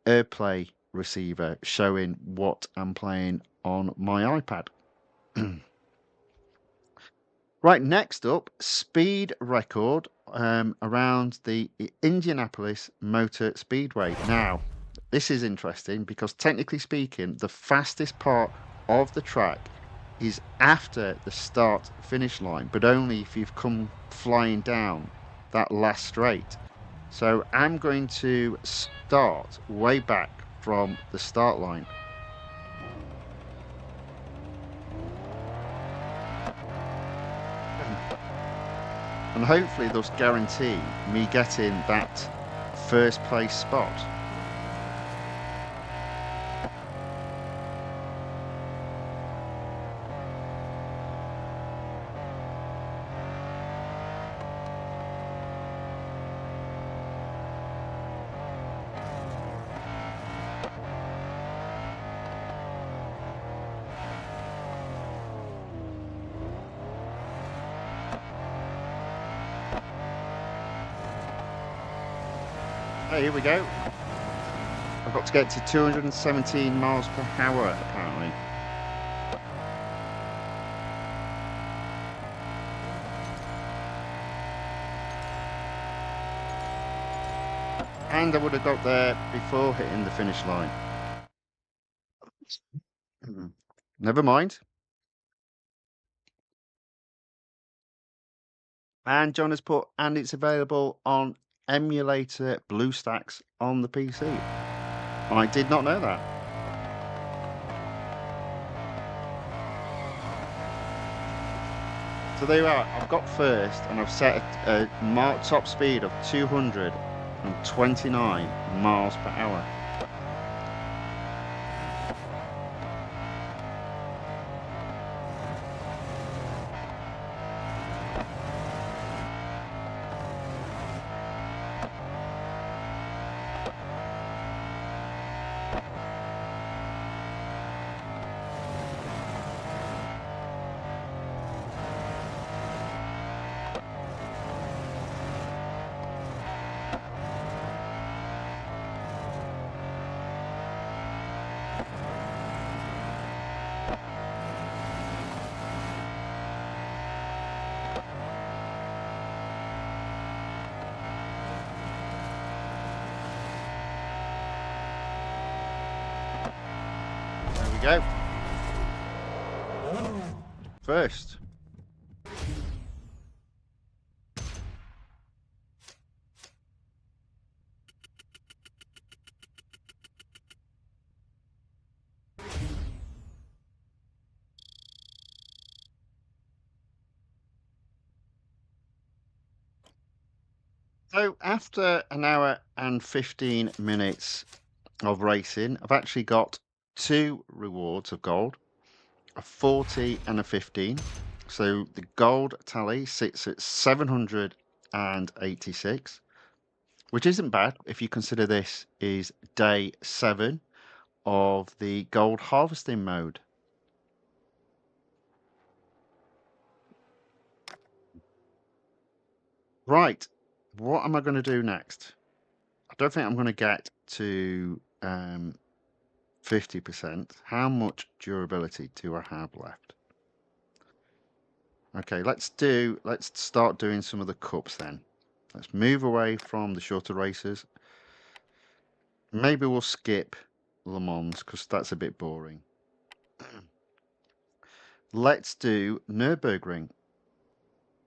AirPlay receiver showing what I'm playing on my iPad. Right, next up, speed record around the Indianapolis Motor Speedway. Now, this is interesting because technically speaking, the fastest part of the track is after the start finish line, but only if you've come flying down that last straight. So I'm going to start way back from the start line. And hopefully thus guarantee me getting that first place spot. Hey, here we go. I've got to get to 217 miles per hour, apparently. And I would have got there before hitting the finish line. Never mind. And John has put, and it's available on emulator BlueStacks on the PC. I did not know that. So there you are. I've got first, and I've set a top speed of 229 miles per hour. There we go. First. So after an hour and 15 minutes of racing, I've actually got two rewards of gold, a 40 and a 15. So the gold tally sits at 786, which isn't bad if you consider this is day 7 of the gold harvesting mode. Right, what am I going to do next? I don't think I'm going to get to 50%. How much durability do I have left? Okay, let's start doing some of the cups then. Let's move away from the shorter races. Maybe we'll skip Le Mans because that's a bit boring. Let's do Nürburgring.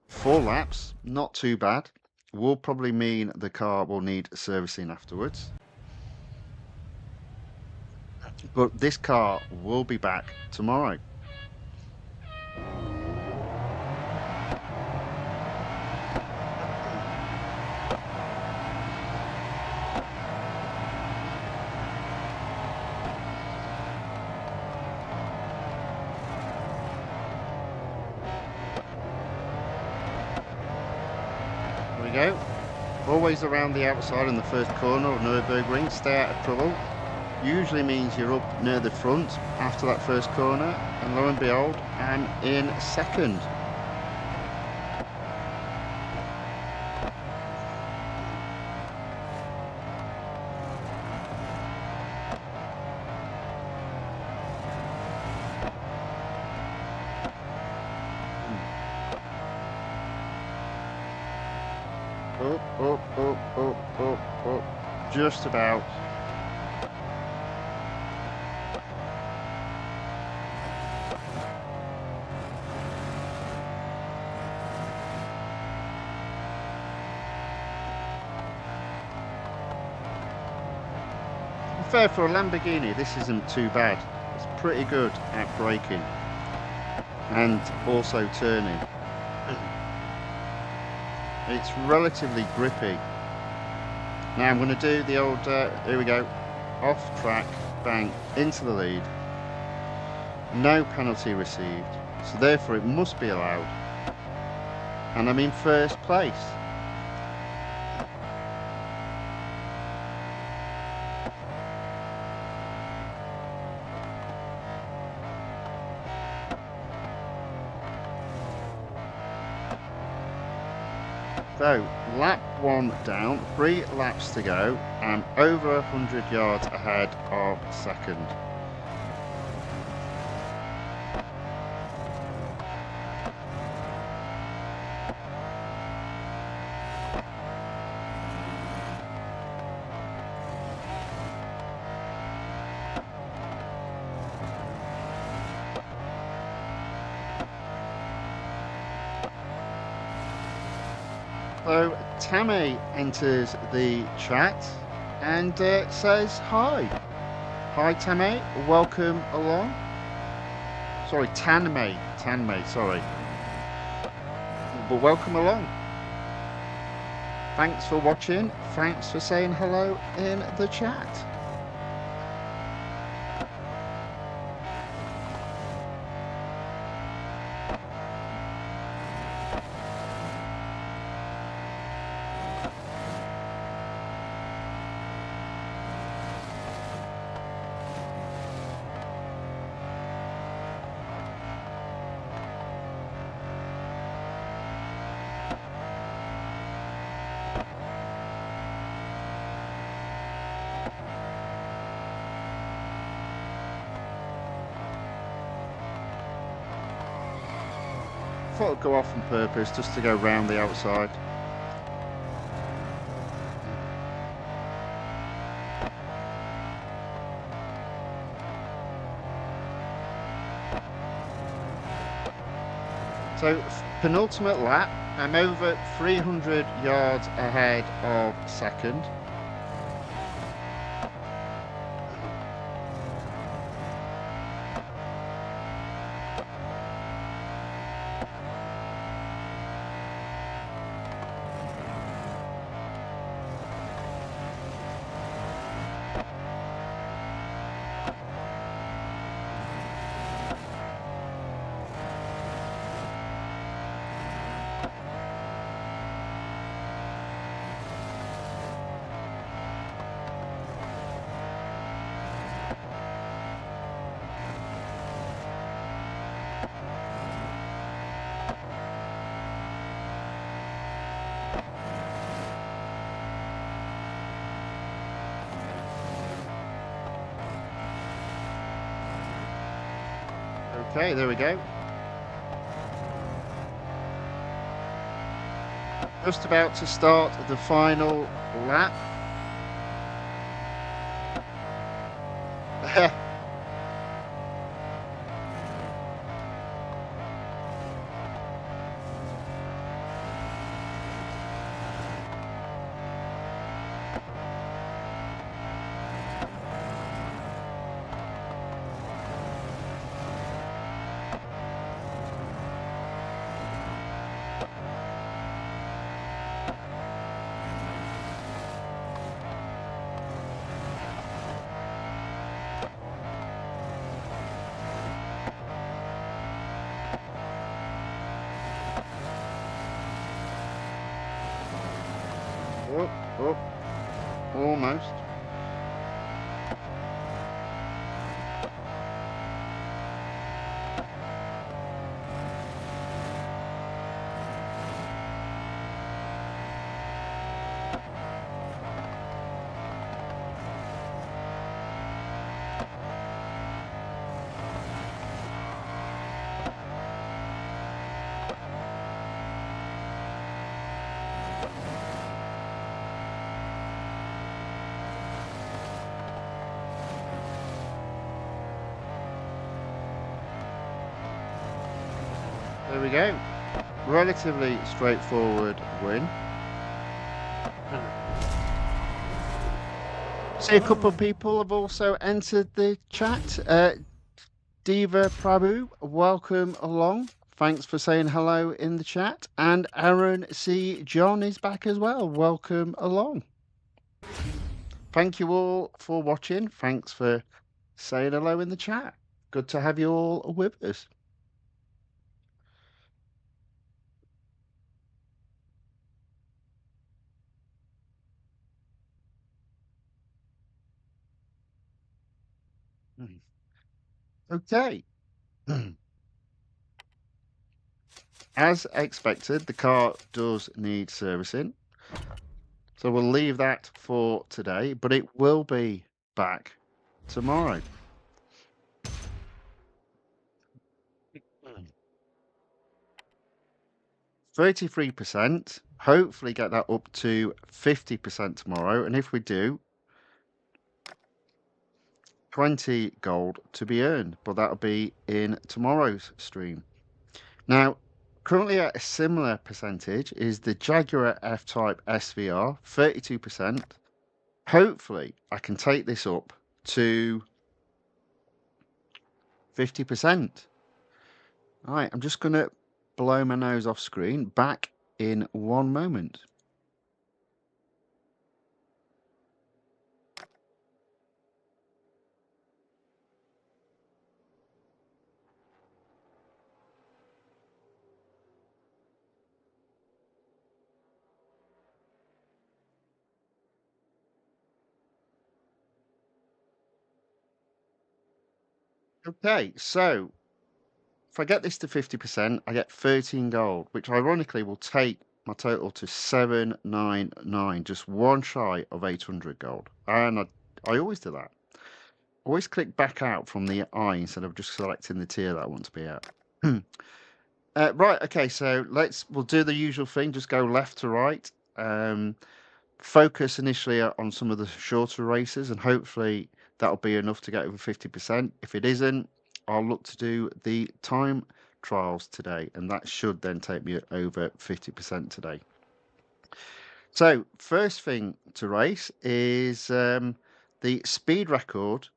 4 laps, not too bad. Will probably mean the car will need servicing afterwards. But this car will be back tomorrow. There we go. Always around the outside in the first corner of Nürburgring. Stay out of trouble. Usually means you're up near the front after that first corner, and lo and behold, I'm in second. Up, up, up, up, up, up. Just about. Fair for a Lamborghini, this isn't too bad. It's pretty good at braking and also turning. It's relatively grippy. Now I'm going to do the old, here we go, off track, bang, into the lead. No penalty received, so therefore it must be allowed. And I'm in first place. So, lap 1 down, 3 laps to go, and over 100 yards ahead of second. So Tame enters the chat and says hi. Hi Tame, welcome along. Sorry, Tanmay, sorry. But welcome along. Thanks for watching, thanks for saying hello in the chat. I thought I'd go off on purpose just to go round the outside. So penultimate lap, I'm over 300 yards ahead of second. Okay, there we go. Just about to start the final lap. Oh, almost. There we go. Relatively straightforward win. See, a couple of people have also entered the chat. Diva Prabhu, welcome along. Thanks for saying hello in the chat. And Aaron C. John is back as well. Welcome along. Thank you all for watching. Thanks for saying hello in the chat. Good to have you all with us. Okay. As expected, the car does need servicing. So we'll leave that for today, but it will be back tomorrow. 33%. Hopefully get that up to 50% tomorrow. And if we do, 20 gold to be earned, but that'll be in tomorrow's stream. Now, currently at a similar percentage is the Jaguar F-Type SVR, 32%. Hopefully, I can take this up to 50%. All right, I'm just going to blow my nose off screen. Back in one moment. Okay, so if I get this to 50%, I get 13 gold, which ironically will take my total to 799, just one shy of 800 gold. And I always do that. Always click back out from the eye instead of just selecting the tier that I want to be at. Right, okay, so we'll do the usual thing, just go left to right. Focus initially on some of the shorter races, and hopefully that'll be enough to get over 50%. If it isn't, I'll look to do the time trials today, and that should then take me over 50% today. So, first thing to race is the speed record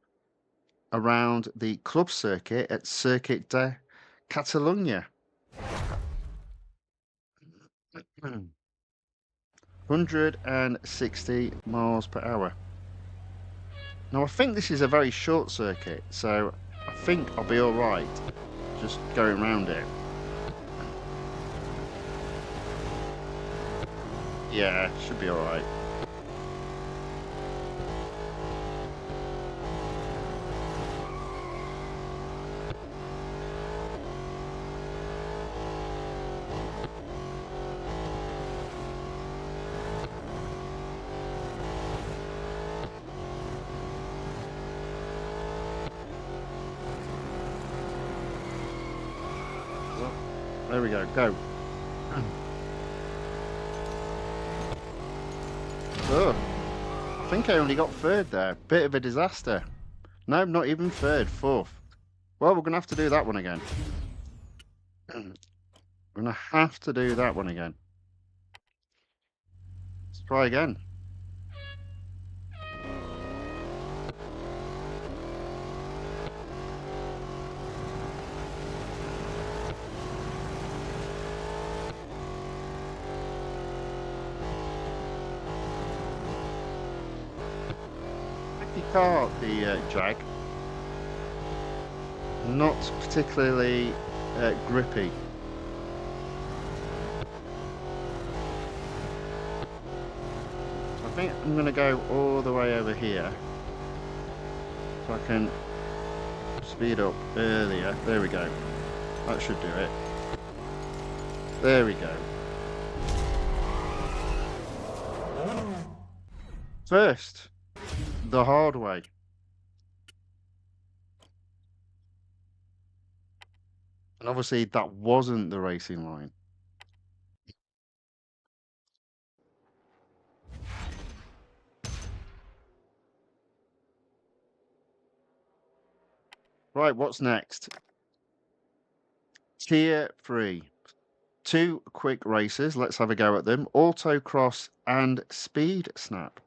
around the club circuit at Circuit de Catalunya. 160 miles per hour. Now, I think this is a very short circuit, so I think I'll be all right just going around it. Yeah, should be all right. There we go, go. Oh, I think I only got third there. Bit of a disaster. No, not even third, fourth. Well, we're going to have to do that one again. We're going to have to do that one again. Let's try again. Car, the Jag, not particularly grippy. So I think I'm going to go all the way over here so I can speed up earlier. There we go. That should do it. There we go. First, the hard way. And obviously that wasn't the racing line. Right, what's next? Tier 3. Two quick races. Let's have a go at them. Autocross and Speed Snap.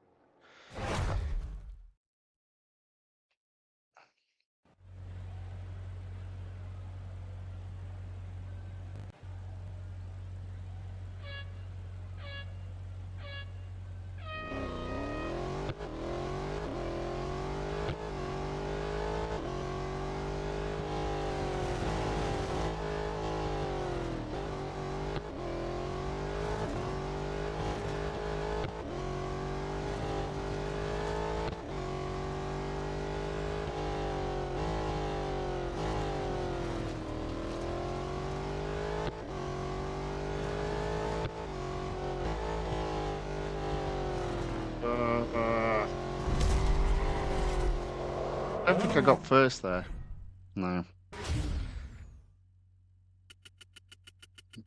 I don't think I got first there. No.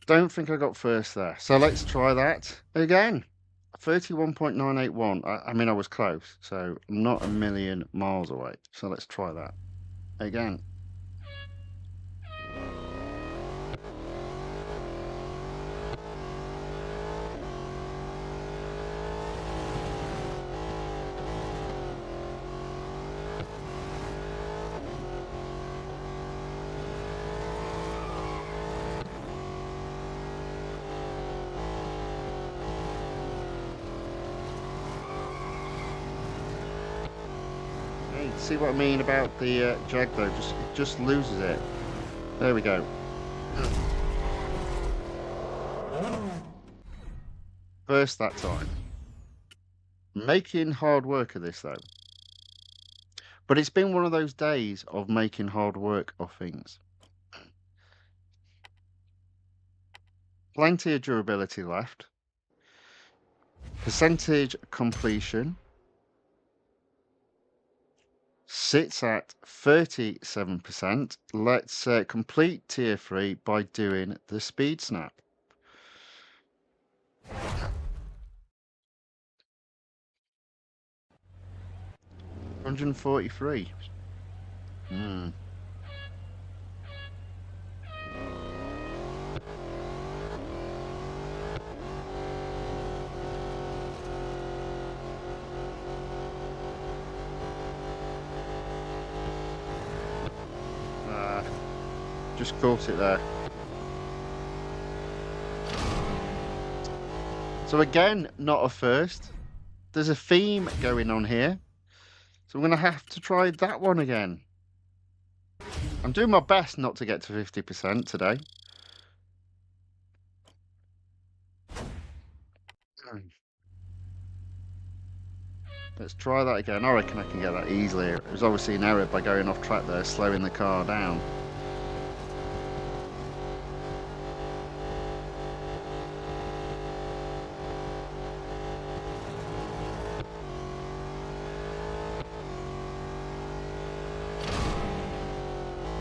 Don't think I got first there. So let's try that again. 31.981. I mean, I was close, so I'm not a million miles away. So let's try that again. Hey, see what I mean about the Jag though? It just loses it. There we go. First that time. Making hard work of this though. But it's been one of those days of making hard work of things. Plenty of durability left. Percentage completion sits at 37%. Let's complete tier 3 by doing the speed snap. $143. Just caught it there. So again, not a first. There's a theme going on here. So I'm going to have to try that one again. I'm doing my best not to get to 50% today. Let's try that again. I reckon I can get that easily. It was obviously an error by going off track there, slowing the car down.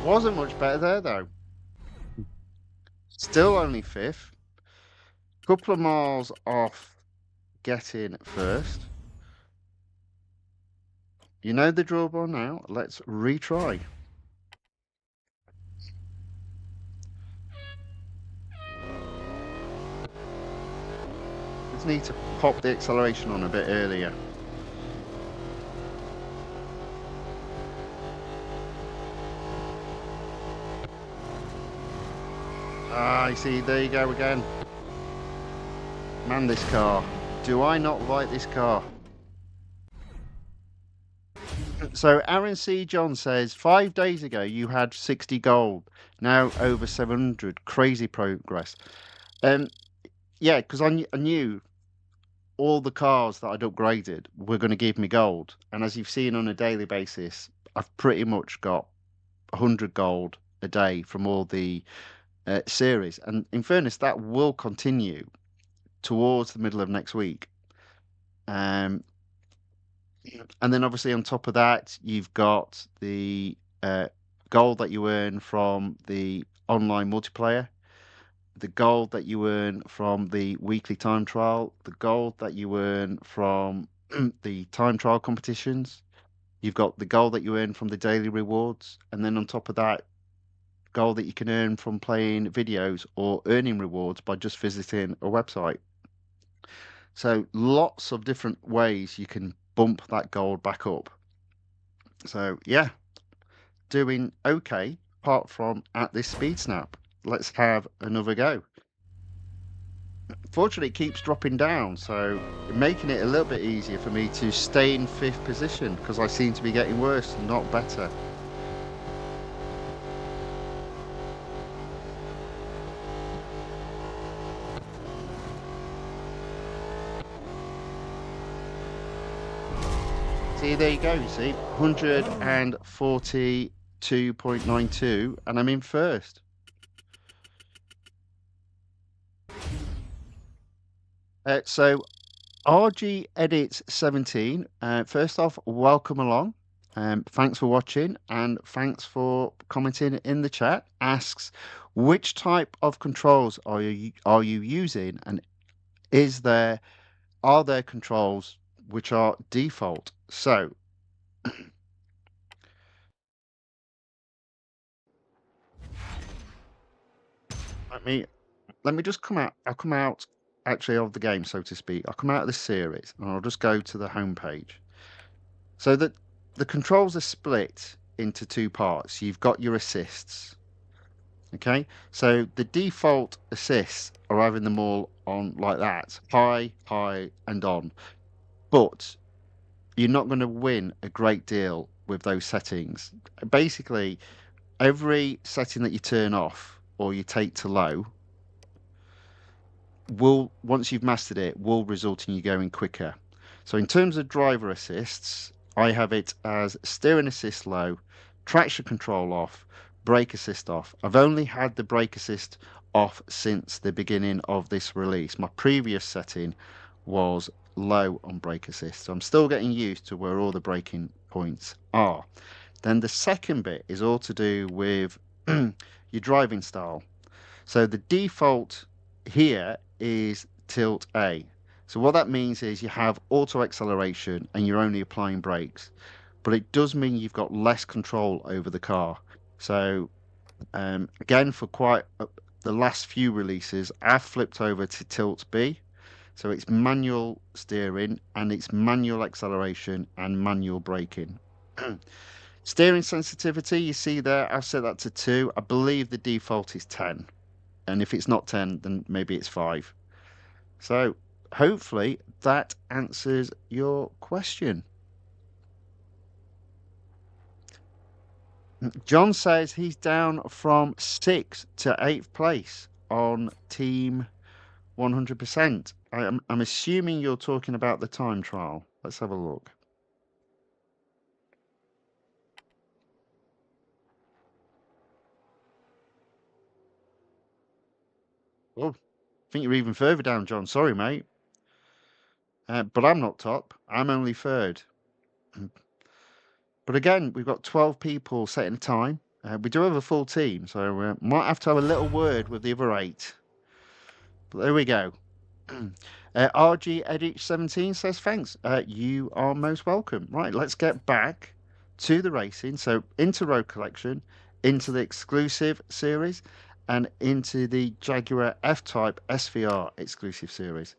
Wasn't much better there though. Still only 5th. Couple of miles off getting first. You know the drill by now. Let's retry. Just need to pop the acceleration on a bit earlier. Ah, you see, there you go again. Man, this car. Do I not like this car? So Aaron C. John says, 5 days ago you had 60 gold, now over 700. Crazy progress. Yeah, because I knew all the cars that I'd upgraded were going to give me gold. And as you've seen on a daily basis, I've pretty much got 100 gold a day from all the series. And in fairness, that will continue towards the middle of next week. And then obviously on top of that, you've got the gold that you earn from the online multiplayer, the gold that you earn from the weekly time trial, the gold that you earn from the time trial competitions. You've got the gold that you earn from the daily rewards, and then on top of that, gold that you can earn from playing videos or earning rewards by just visiting a website. So lots of different ways you can bump that gold back up. So yeah, doing okay apart from at this speed snap. Let's have another go. Fortunately, it keeps dropping down, so making it a little bit easier for me to stay in 5th position because I seem to be getting worse, not better. See, there you go, you see, 142.92, and I'm in 1st. So RG Edits 17, first off, welcome along. Thanks for watching and thanks for commenting in the chat. Asks, which type of controls are you using, and are there controls which are default? So let me just come out. I'll come out actually of the game, so to speak. I'll come out of the series and I'll just go to the home page. So that the controls are split into 2 parts. You've got your assists. Okay, so the default assists are having them all on like that, high, high, and on. But you're not going to win a great deal with those settings. Basically, every setting that you turn off or you take to low will, once you've mastered it, will result in you going quicker. So in terms of driver assists, I have it as steering assist low, traction control off, brake assist off. I've only had the brake assist off since the beginning of this release. My previous setting was low on brake assist, so I'm still getting used to where all the braking points are. Then the second bit is all to do with your driving style. So the default here is tilt A. So what that means is you have auto acceleration and you're only applying brakes, but it does mean you've got less control over the car. So again, for quite the last few releases, I've flipped over to tilt B. So it's manual steering and it's manual acceleration and manual braking. Steering sensitivity, you see there, I've set that to 2. I believe the default is 10. And if it's not 10, then maybe it's 5. So hopefully that answers your question. John says he's down from 6th to 8th place on team 100%. I'm assuming you're talking about the time trial. Let's have a look. Oh, I think you're even further down, John. Sorry, mate. But I'm not top. I'm only 3rd. But again, we've got 12 people setting a time. We do have a full team, so we might have to have a little word with the other 8. But there we go. RG Edit 17 says thanks. You are most welcome. Right, let's get back to the racing. So into Road Collection, into the exclusive series, and into the Jaguar F-Type SVR exclusive series.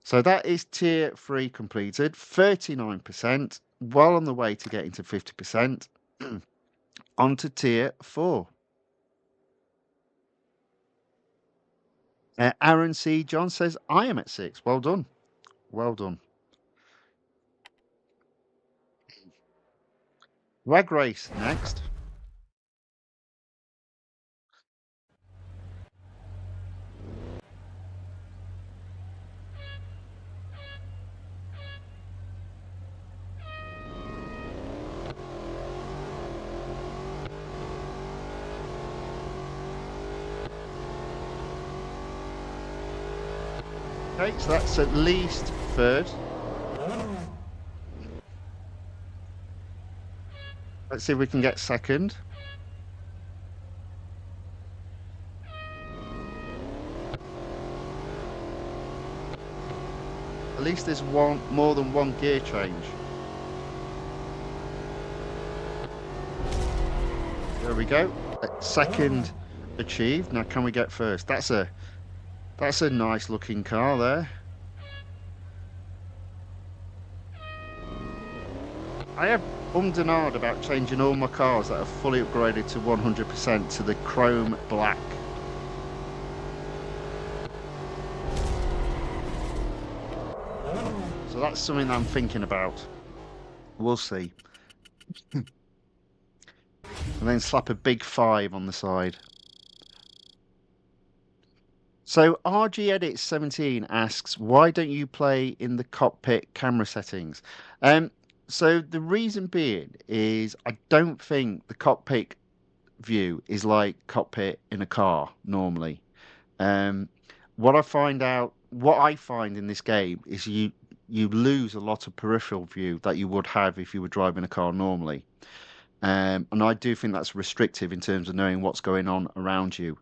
So that is tier 3 completed, 39%, well on the way to getting to 50%. Onto tier 4. Aaron C. John says, I am at 6. Well done. Well done. Rag Race next. Okay, so that's at least 3rd. Let's see if we can get 2nd. At least there's more than one gear change. There we go. Second achieved. Now can we get first? That's a nice looking car there. I have ummed and ahed about changing all my cars that are fully upgraded to 100% to the chrome black. So that's something that I'm thinking about. We'll see. And then slap a big 5 on the side. So RG Edit 17 asks, why don't you play in the cockpit camera settings? So the reason being is I don't think the cockpit view is like cockpit in a car normally. What I find in this game is you lose a lot of peripheral view that you would have if you were driving a car normally. And I do think that's restrictive in terms of knowing what's going on around you.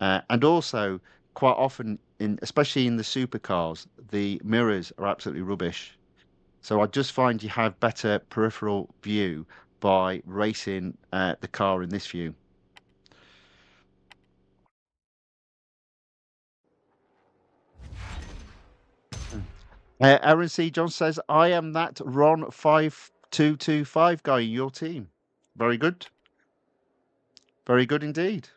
And also, quite often, especially in the supercars, the mirrors are absolutely rubbish. So I just find you have better peripheral view by racing the car in this view. Aaron C. John says, I am that Ron 5225 guy in your team. Very good. Very good indeed.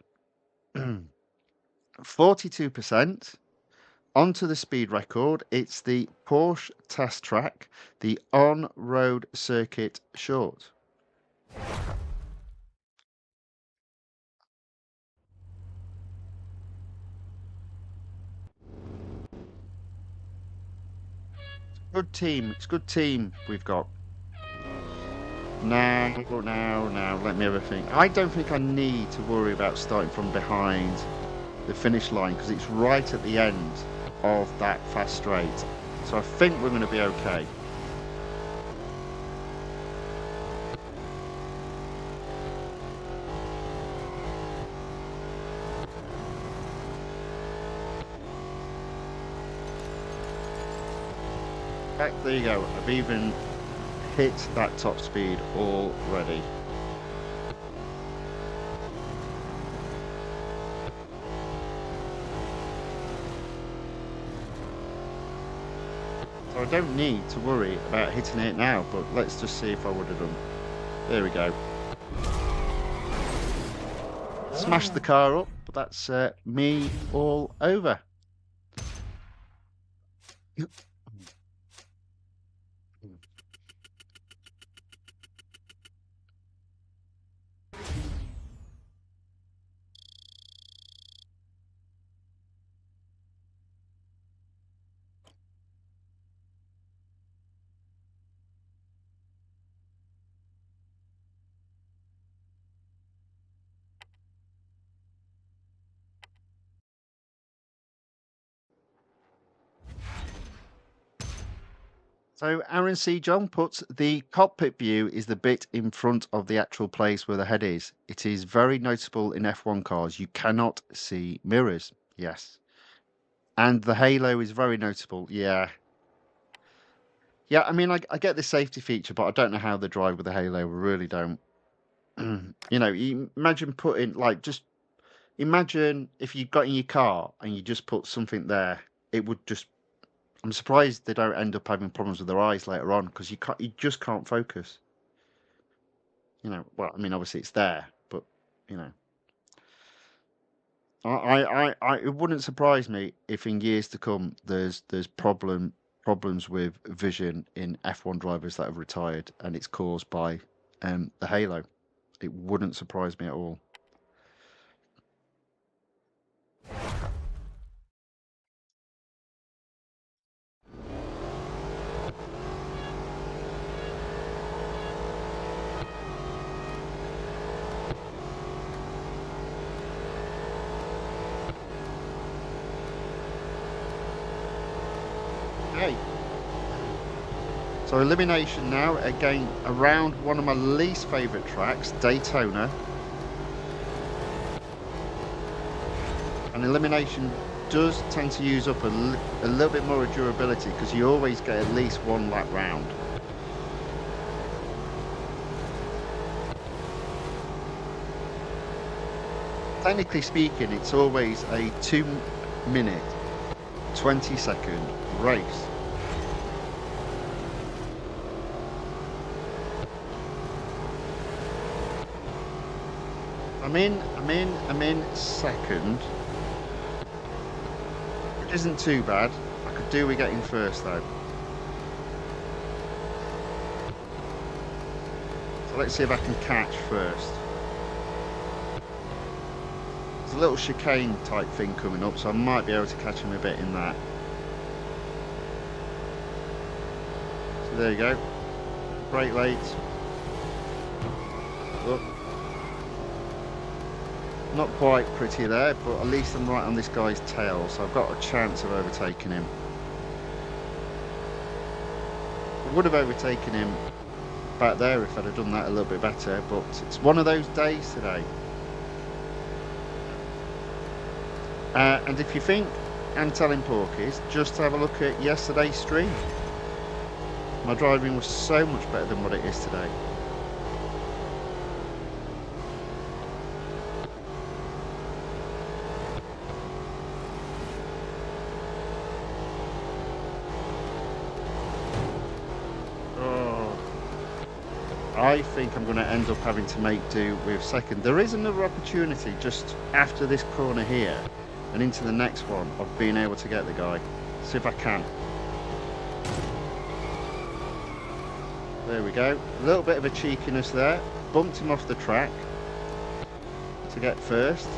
42%. Onto the speed record. It's the Porsche Test Track, the on-road circuit short. Good team. It's a good team we've got. Now, let me have a think. I don't think I need to worry about starting from behind the finish line because it's right at the end of that fast straight. So I think we're going to be okay. There you go. I've even hit that top speed already. So I don't need to worry about hitting it now, but let's just see if I would have done. There we go. Smashed the car up, but that's me all over. So Aaron C. John puts the cockpit view is the bit in front of the actual place where the head is. It is very noticeable in F1 cars. You cannot see mirrors. Yes. And the halo is very notable. Yeah. Yeah, I mean, I get the safety feature, but I don't know how they drive with the halo. I really don't. Imagine putting, just imagine if you got in your car and you just put something there. It would just I'm surprised they don't end up having problems with their eyes later on because you just can't focus. Well, I mean, obviously it's there, but you know, it wouldn't surprise me if in years to come there's problems with vision in F1 drivers that have retired, and it's caused by the halo. It wouldn't surprise me at all. Okay. So elimination now, again, around one of my least favourite tracks, Daytona. And elimination does tend to use up a little bit more of durability because you always get at least one lap round. technically speaking, it's always a 2-minute, 20-second race. I'm in second. It isn't too bad. I could do with getting first though. So let's see if I can catch first. There's a little chicane type thing coming up, so I might be able to catch him a bit in that. So there you go. Brake late. Look. Not quite pretty there, but at least I'm right on this guy's tail, so I've got a chance of overtaking him. I would have overtaken him back there if I'd have done that a little bit better, but it's one of those days today. And if you think I'm telling porkies, just have a look at yesterday's stream. My driving was so much better than what it is today. I think I'm going to end up having to make do with second. There is another opportunity just after this corner here and into the next one of being able to get the guy. See if I can. There we go. A little bit of a cheekiness there. Bumped him off the track to get first.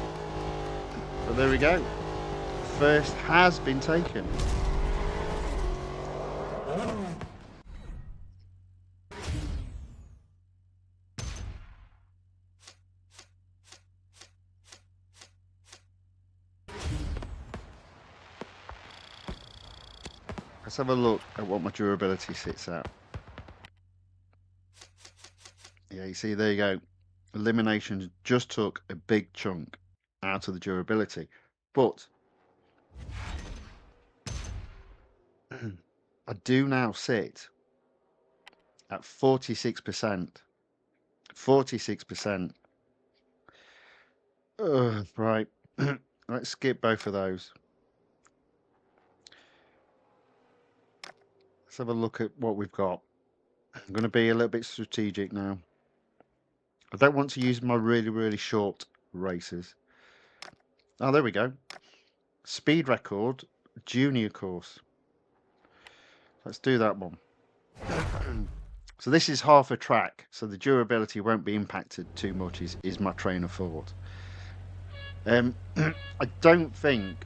But there we go. First has been taken. Let's have a look at what my durability sits at. Yeah, you see, there you go. Elimination just took a big chunk out of the durability. But I do now sit at 46%. 46%. Right. Let's skip both of those. Let's have a look at what we've got. I'm going to be a little bit strategic now. I don't want to use my really, really short races. Oh, there we go. Speed record, junior course. Let's do that one. So this is half a track, so the durability won't be impacted too much, is my train of thought. I don't think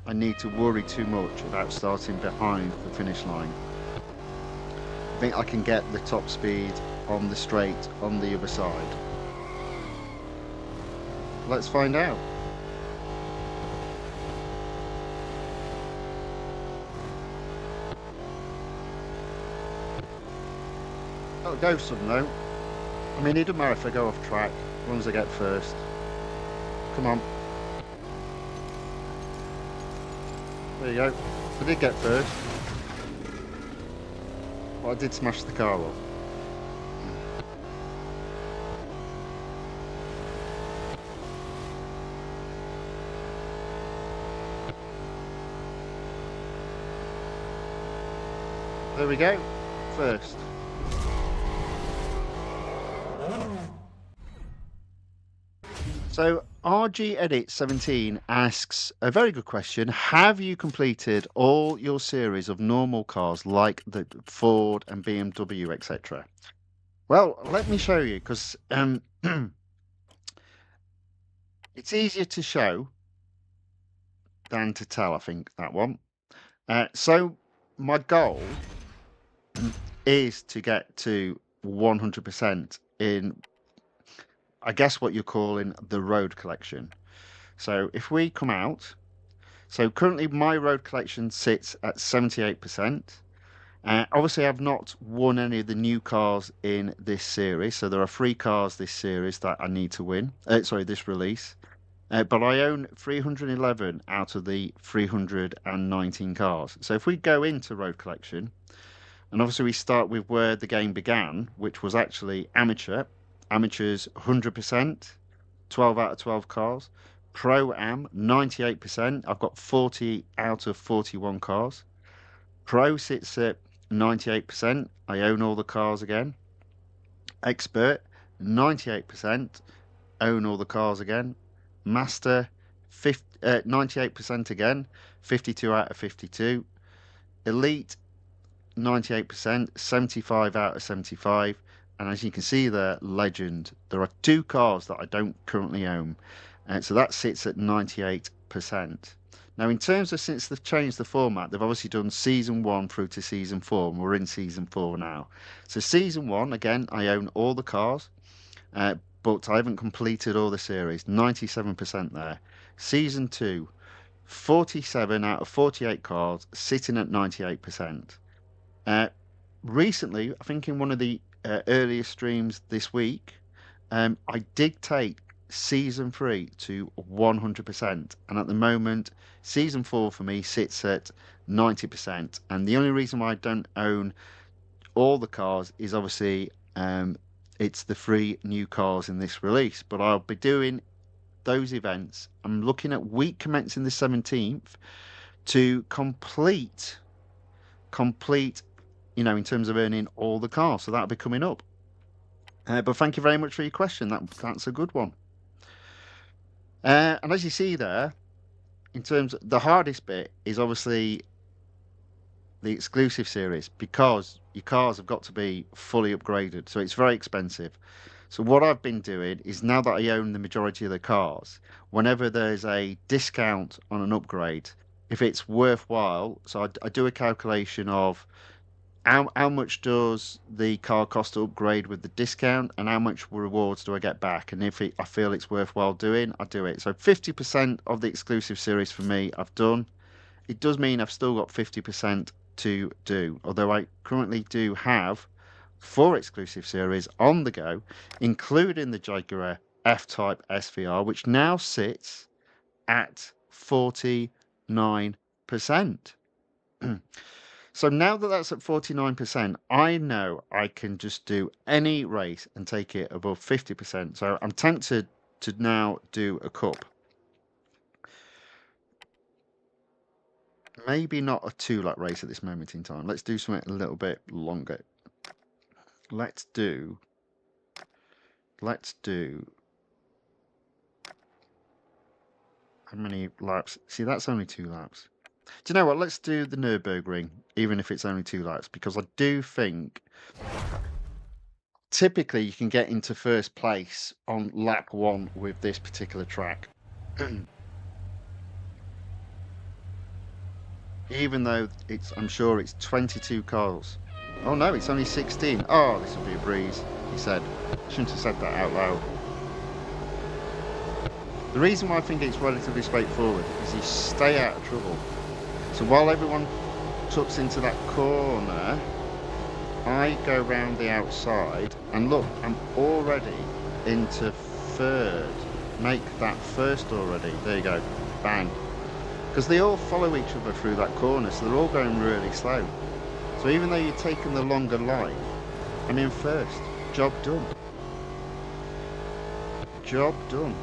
I need to worry too much about starting behind the finish line. I think I can get the top speed on the straight on the other side. Let's find out. I'll go some though. I mean, it doesn't matter if I go off track, as long as I get first. Come on. There you go. I did get first. But I did smash the car up. There we go. First. So RG Edit 17 asks a very good question. Have you completed all your series of normal cars like the Ford and BMW, etc.? Well, let me show you, because it's easier to show than to tell, I think, that one. So my goal is to get to 100% in, I guess, what you're calling the road collection. So if we come out, so currently my road collection sits at 78%. Obviously, I've not won any of the new cars in this series, so there are 3 cars this series that I need to win. This release. But I own 311 out of the 319 cars. So if we go into road collection, and obviously we start with where the game began, which was actually amateur. Amateurs 100%, 12 out of 12 cars. Pro-Am, 98%. I've got 40 out of 41 cars. Pro sits at 98%. I own all the cars again. Expert, 98%. Own all the cars again. Master, 98% again. 52 out of 52. Elite, 98%, 75 out of 75. And as you can see there, Legend, there are 2 cars that I don't currently own. So that sits at 98%. Now, in terms of since they've changed the format, they've obviously done Season 1 through to Season 4, and we're in Season 4 now. So Season 1, again, I own all the cars, but I haven't completed all the series, 97% there. Season 2, 47 out of 48 cars, sitting at 98%. Recently, I think in one of the earlier streams this week, I did take Season 3 to 100%, and at the moment, Season 4 for me sits at 90%. And the only reason why I don't own all the cars is obviously it's the 3 new cars in this release, but I'll be doing those events. I'm looking at week commencing the 17th to complete, in terms of earning all the cars. So that'll be coming up. But thank you very much for your question. That's a good one. And as you see there, in terms of the hardest bit is obviously the exclusive series, because your cars have got to be fully upgraded. So it's very expensive. So what I've been doing is, now that I own the majority of the cars, whenever there's a discount on an upgrade, if it's worthwhile, so I do a calculation of how much does the car cost to upgrade with the discount, and how much rewards do I get back? And if I feel it's worthwhile doing, I do it. So 50% of the exclusive series for me, I've done. It does mean I've still got 50% to do, although I currently do have 4 exclusive series on the go, including the Jaguar F-Type SVR, which now sits at 49%. So now that that's at 49%, I know I can just do any race and take it above 50%. So I'm tempted to now do a cup. Maybe not a 2-lap race at this moment in time. Let's do something a little bit longer. Let's do how many laps? See, that's only 2 laps. Do you know what? Let's do the Nürburgring, even if it's only 2 laps, because I do think typically you can get into first place on lap 1 with this particular track. Even though I'm sure it's 22 cars. Oh no, it's only 16. Oh, this will be a breeze, he said. Shouldn't have said that out loud. The reason why I think it's relatively straightforward is you stay out of trouble. So while everyone tucks into that corner, I go round the outside, and look, I'm already into 3rd. Make that 1st already. There you go. Bang. Because they all follow each other through that corner, so they're all going really slow. So even though you're taking the longer line, I'm in 1st. Job done. Job done.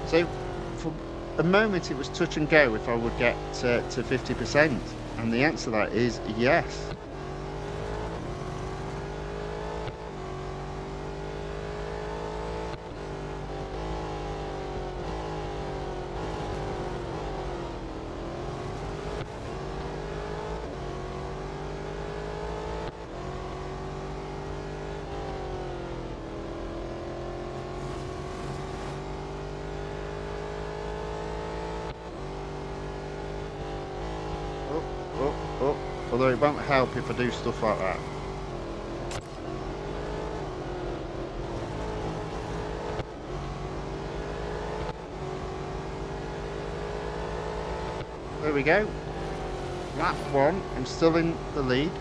So for a moment it was touch and go if I would get to 50%, and the answer to that is yes. Although it won't help if I do stuff like that. There we go. Lap 1, I'm still in the lead.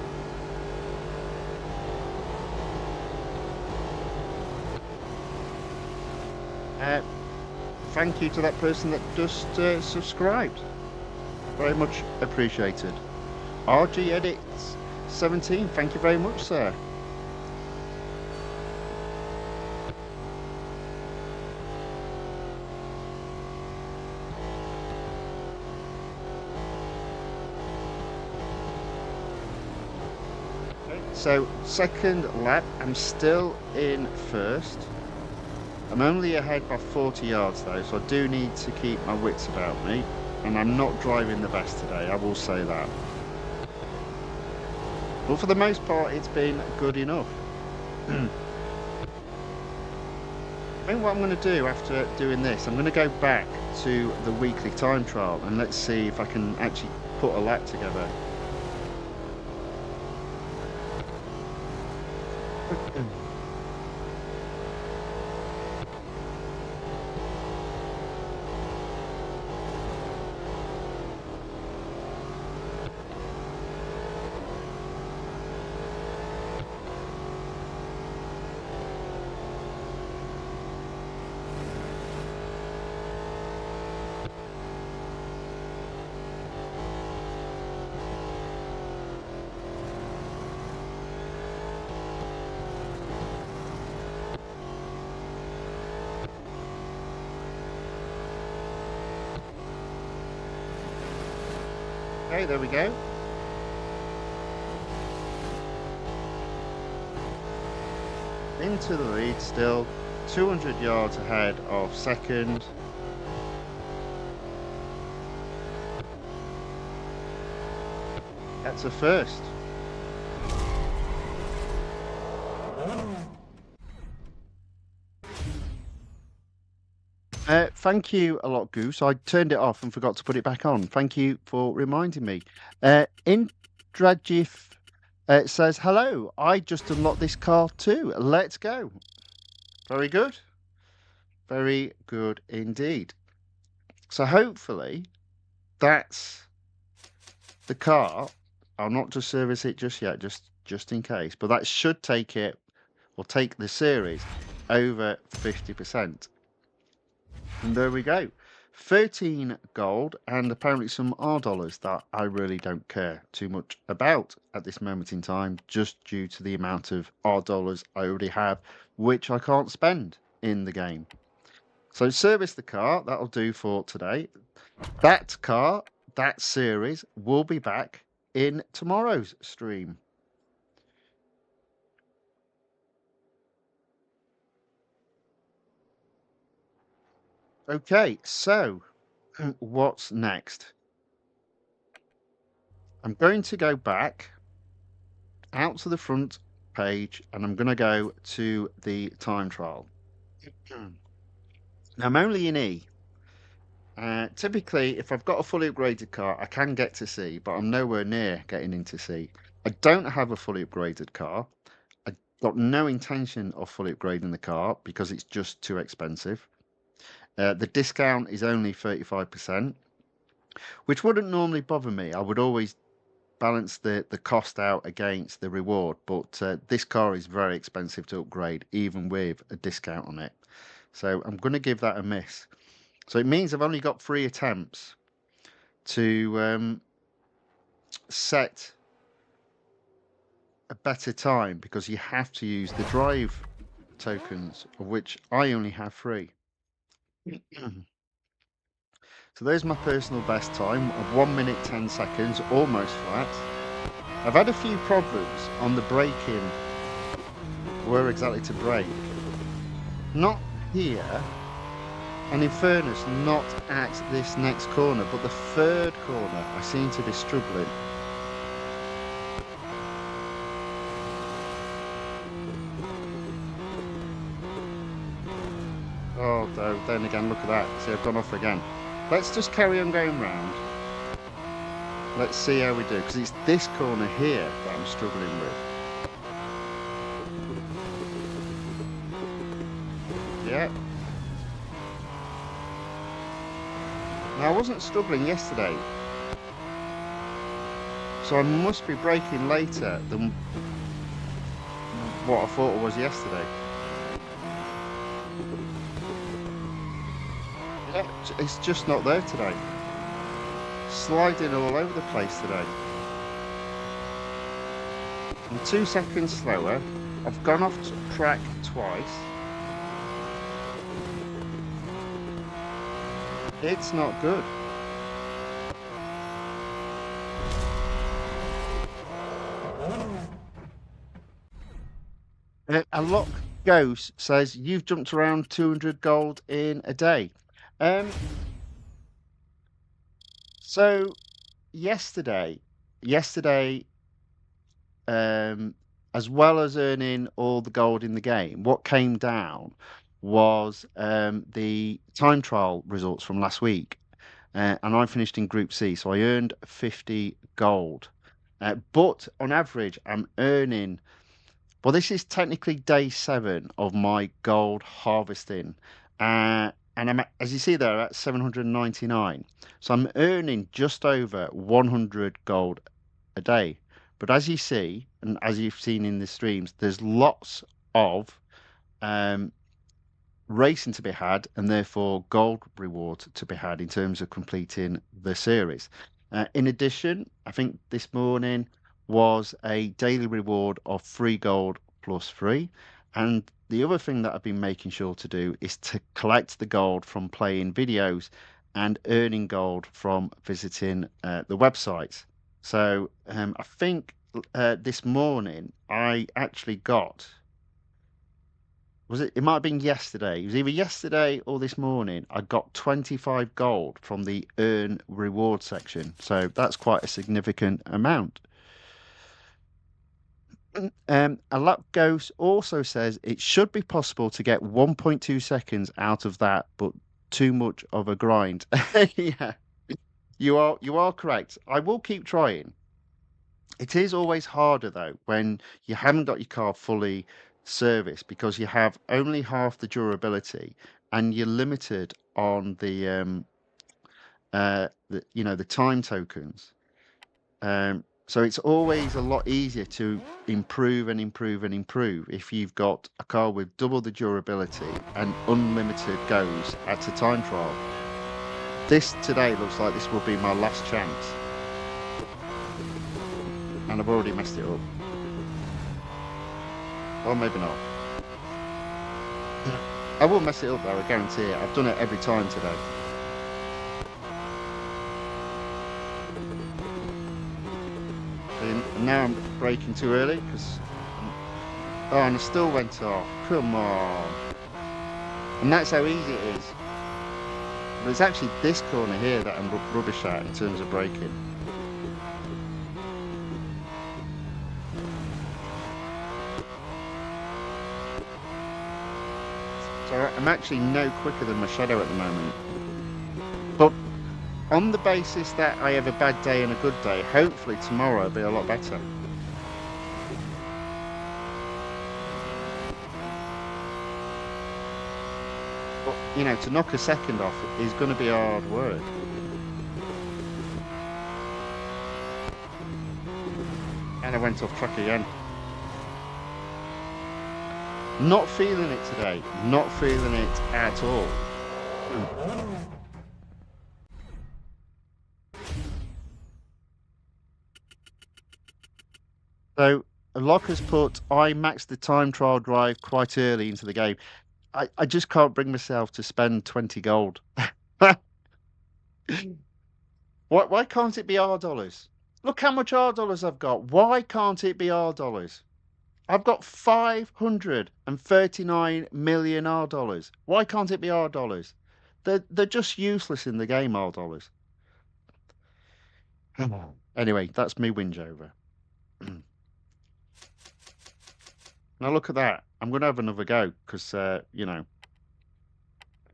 Thank you to that person that just subscribed. Very much appreciated. RG Edits 17, thank you very much, sir. So, second lap, I'm still in first. I'm only ahead by 40 yards though, so I do need to keep my wits about me. And I'm not driving the best today, I will say that. But for the most part, it's been good enough. I think what I'm going to do after doing this, I'm going to go back to the weekly time trial and let's see if I can actually put a lap together. Okay, there we go. Into the lead still, 200 yards ahead of second. That's a first. Thank you a lot, Goose. I turned it off and forgot to put it back on. Thank you for reminding me. Indragif says, hello, I just unlocked this car too. Let's go. Very good. Very good indeed. So hopefully that's the car. I'll not just service it just yet, just in case. But that should take it, or take the series, over 50%. And there we go. 13 gold and apparently some R dollars that I really don't care too much about at this moment in time, just due to the amount of R dollars I already have, which I can't spend in the game. So service the car, that'll do for today. That car, that series, will be back in tomorrow's stream. Okay, so what's next? I'm going to go back out to the front page and I'm going to go to the time trial. Now I'm only in E. Typically, if I've got a fully upgraded car, I can get to C, but I'm nowhere near getting into C. I don't have a fully upgraded car. I've got no intention of fully upgrading the car because it's just too expensive. The discount is only 35%, which wouldn't normally bother me. I would always balance the cost out against the reward, but this car is very expensive to upgrade, even with a discount on it. So I'm going to give that a miss. So it means I've only got 3 attempts to set a better time, because you have to use the drive tokens, of which I only have 3. So there's my personal best time of 1 minute 10 seconds, almost flat. I've had a few problems on the braking, where exactly to brake. Not here, and in fairness, not at this next corner, but the third corner I seem to be struggling. Oh, then again, look at that. See, I've gone off again. Let's just carry on going round. Let's see how we do, because it's this corner here that I'm struggling with. Yeah. Now, I wasn't struggling yesterday, so I must be braking later than what I thought it was yesterday. Yeah, it's just not there today. Sliding all over the place today. I'm 2 seconds slower. I've gone off track twice. It's not good. A Lock Ghost says you've jumped around 200 gold in a day. Um, so yesterday, um, as well as earning all the gold in the game, what came down was the time trial results from last week. And I finished in Group C, so I earned 50 gold. But on average, I'm earning. Well, this is technically day 7 of my gold harvesting. And as you see there, at 799. So I'm earning just over 100 gold a day. But as you see, and as you've seen in the streams, there's lots of um, racing to be had and therefore gold reward to be had in terms of completing the series. In addition, I think this morning was a daily reward of 3 gold plus 3. And the other thing that I've been making sure to do is to collect the gold from playing videos and earning gold from visiting the websites. So I think this morning I actually got, was it? It might have been yesterday. It was either yesterday or this morning. I got 25 gold from the earn reward section. So that's quite a significant amount. A Lap Ghost also says it should be possible to get 1.2 seconds out of that, but too much of a grind. Yeah, you are correct. I will keep trying. It is always harder though when you haven't got your car fully serviced because you have only half the durability and you're limited on the time tokens. So it's always a lot easier to improve and improve and improve if you've got a car with double the durability and unlimited goes at a time trial. This today looks like this will be my last chance. And I've already messed it up. Or maybe not. I will mess it up though, I guarantee it. I've done it every time today. And now I'm braking too early because... Oh, and I still went off. Come on. And that's how easy it is. But it's actually this corner here that I'm rubbish at in terms of braking. So I'm actually no quicker than my shadow at the moment. But on the basis that I have a bad day and a good day, hopefully tomorrow will be a lot better. But, you know, to knock a second off is going to be hard work. And I went off track again. Not feeling it today. Not feeling it at all. So, Locke has put, I maxed the time trial drive quite early into the game. I just can't bring myself to spend 20 gold. Why can't it be our dollars? Look how much our dollars I've got. Why can't it be our dollars? I've got 539 million R dollars. Why can't it be R dollars? They're just useless in the game, R dollars. Anyway, that's me whinge over. Now look at that. I'm going to have another go because, you know,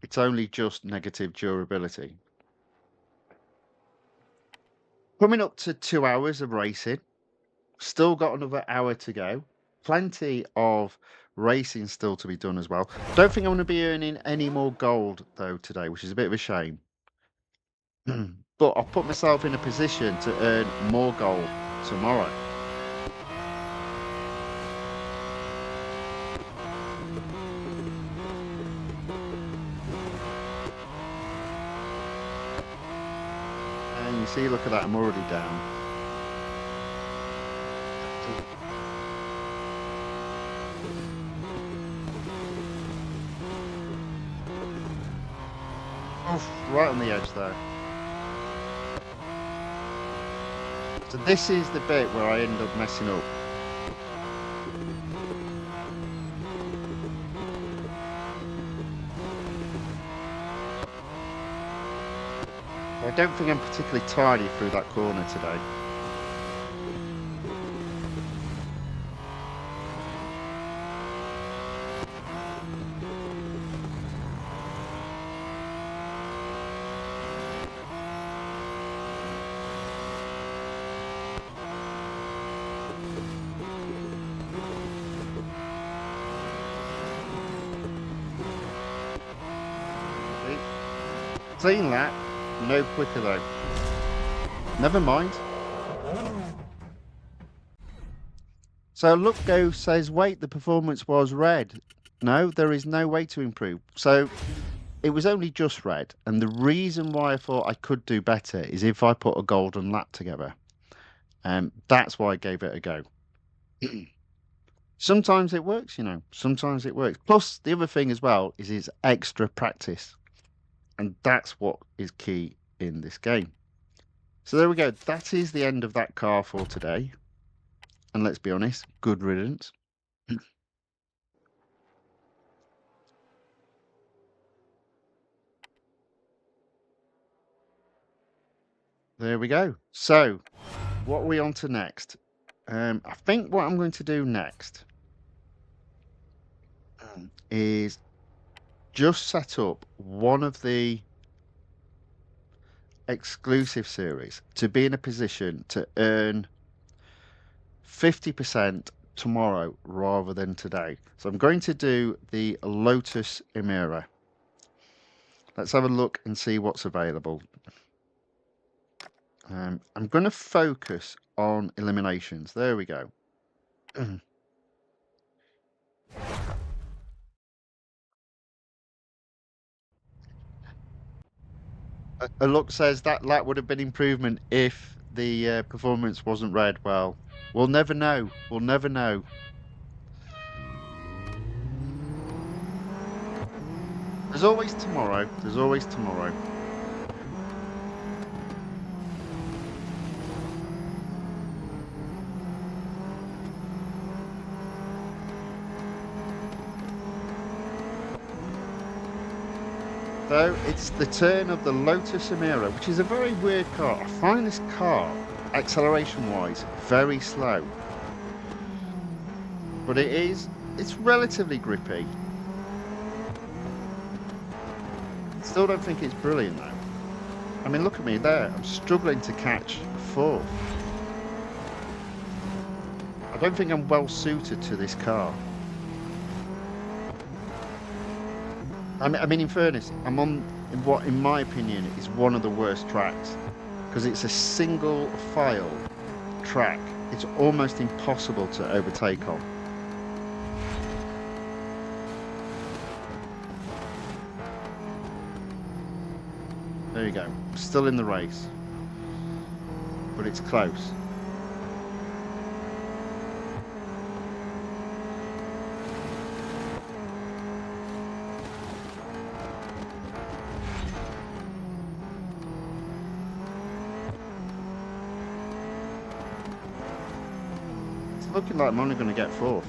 it's only just negative durability. Coming up to 2 hours of racing. Still got another hour to go. Plenty of racing still to be done as well. Don't think I'm going to be earning any more gold though today, which is a bit of a shame. But I'll put myself in a position to earn more gold tomorrow. And you see, look at that, I'm already down. Oof, right on the edge there. So this is the bit where I end up messing up. I don't think I'm particularly tidy through that corner today. Clean lap, no quicker though. Never mind. So look, Go says, wait, the performance was red. No, there is no way to improve. So it was only just red. And the reason why I thought I could do better is if I put a golden lap together. That's why I gave it a go. Sometimes it works, you know, sometimes it works. Plus, the other thing as well is it's extra practice. And that's what is key in this game. So there we go. That is the end of that car for today. And let's be honest, good riddance. There we go. So, what are we on to next? I think what I'm going to do next is just set up one of the exclusive series to be in a position to earn 50% tomorrow rather than today. So I'm going to do the Lotus Emira. Let's have a look and see what's available. I'm going to focus on eliminations. There we go. A look says that would have been improvement if the performance wasn't red. Well, we'll never know. We'll never know. There's always tomorrow. There's always tomorrow. So it's the turn of the Lotus Emira, which is a very weird car. I find this car, acceleration-wise, very slow. But it's relatively grippy. Still don't think it's brilliant though. I mean, look at me there. I'm struggling to catch fourth. I don't think I'm well suited to this car. I mean, in fairness, I'm on what, in my opinion, is one of the worst tracks because it's a single file track. It's almost impossible to overtake on. There you go. Still in the race, but it's close. Looking like I'm only going to get fourth.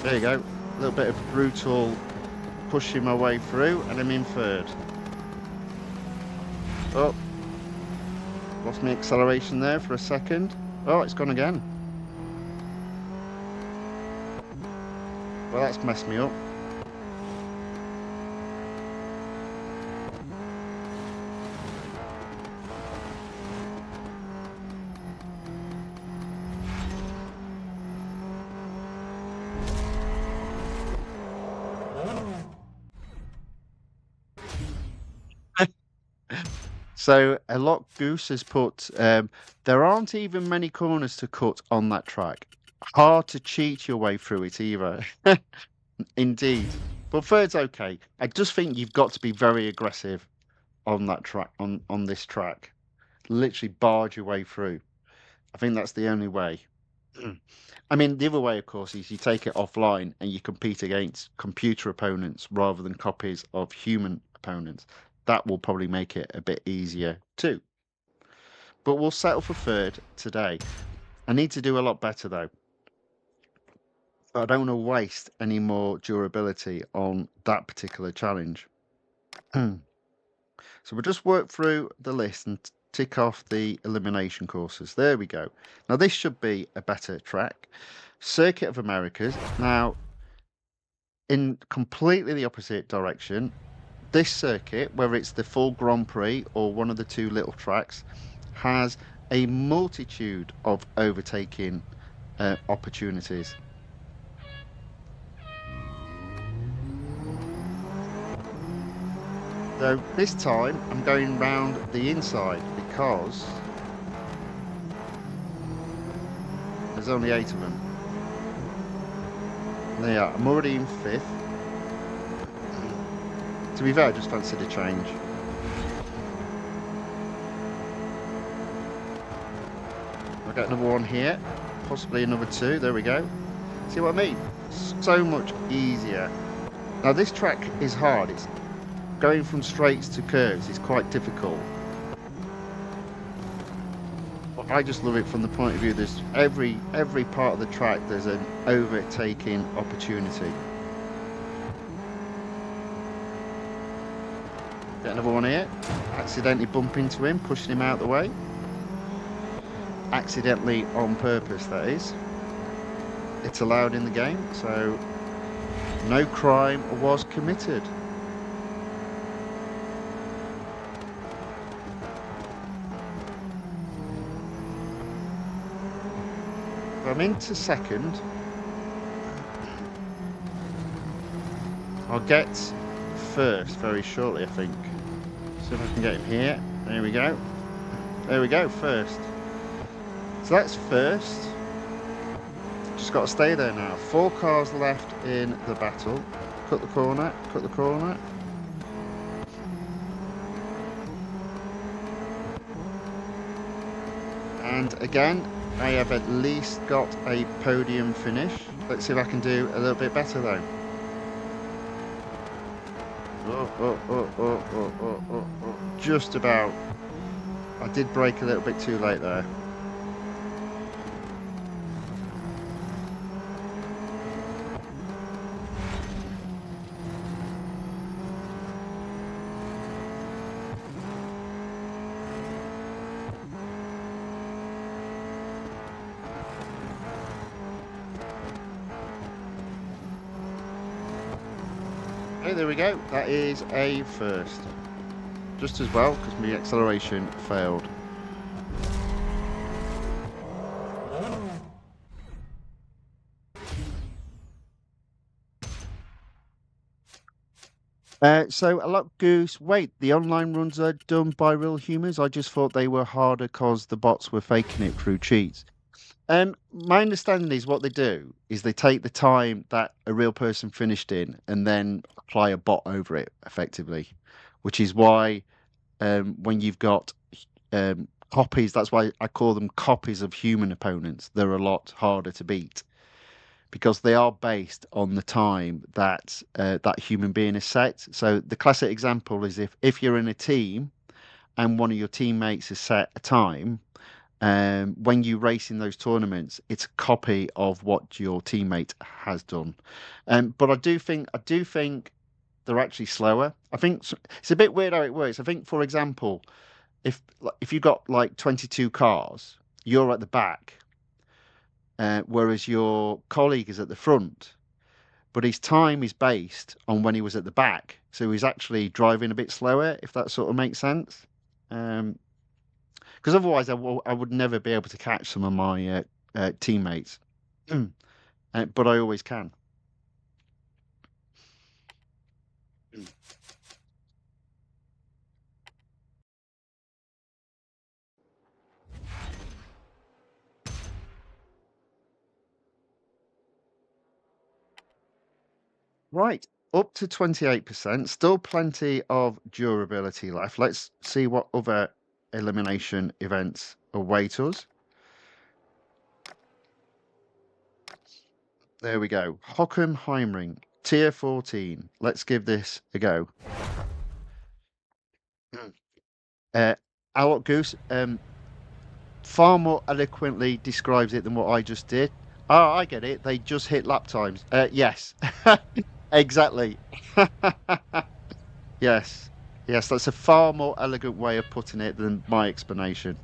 There you go. A little bit of brutal pushing my way through, and I'm in third. Oh, lost my acceleration there for a second. Oh, it's gone again. Well, that's messed me up. So a lot Goose has put, there aren't even many corners to cut on that track. Hard to cheat your way through it either. Indeed. But third's okay. I just think you've got to be very aggressive on that track, on this track. Literally barge your way through. I think that's the only way. I mean, the other way, of course, is you take it offline and you compete against computer opponents rather than copies of human opponents. That will probably make it a bit easier too. But we'll settle for third today. I need to do a lot better though. I don't want to waste any more durability on that particular challenge. So we'll just work through the list and tick off the elimination courses. There we go. Now this should be a better track. Circuit of Americas. Now, in completely the opposite direction, this circuit, whether it's the full Grand Prix or one of the two little tracks, has a multitude of overtaking opportunities. So this time I'm going round the inside because there's only 8 of them. There you are. I'm already in 5th. To be fair, I just fancied a change. I'll get another one here, possibly another 2. There we go. See what I mean? So much easier. Now this track is hard. It's going from straights to curves is quite difficult. But I just love it from the point of view there's every part of the track there's an overtaking opportunity. Get another one here. Accidentally bump into him, pushing him out of the way. Accidentally on purpose, that is. It's allowed in the game, so no crime was committed. I'm into 2nd. I'll get 1st very shortly, I think. See if I can get him here. There we go. There we go, 1st. So that's 1st. Just got to stay there now. 4 cars left in the battle. Cut the corner, cut the corner. And again, I have at least got a podium finish. Let's see if I can do a little bit better though. Oh. Just about. I did brake a little bit too late there. Okay, there we go. That is a 1st. Just as well, because my acceleration failed. So a lot Goose. Wait, the online runs are done by real humans. I just thought they were harder because the bots were faking it through cheats. My understanding is what they do is they take the time that a real person finished in and then apply a bot over it effectively, which is why when you've got copies, that's why I call them copies of human opponents. They're a lot harder to beat because they are based on the time that that human being is set. So the classic example is if you're in a team and one of your teammates has set a time. When you race in those tournaments, it's a copy of what your teammate has done. But I do think they're actually slower. I think it's a bit weird how it works. I think, for example, if you've got like 22 cars, you're at the back, whereas your colleague is at the front. But his time is based on when he was at the back, so he's actually driving a bit slower. If that sort of makes sense. Because otherwise I would never be able to catch some of my teammates. But I always can. Right, up to 28%. Still plenty of durability left. Let's see what other elimination events await us. There we go. Hockenheimring, tier 14. Let's give this a go. Alok Goose far more eloquently describes it than what I just did. Oh, I get it. They just hit lap times. Yes, exactly. Yes. Yes, that's a far more elegant way of putting it than my explanation.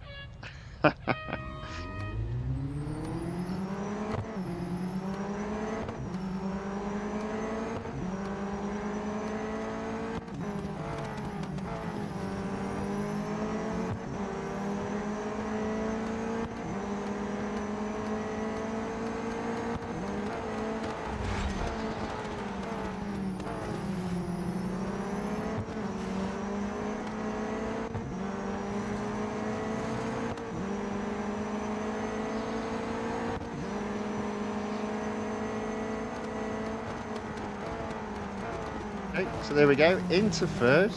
Okay, so there we go, into third.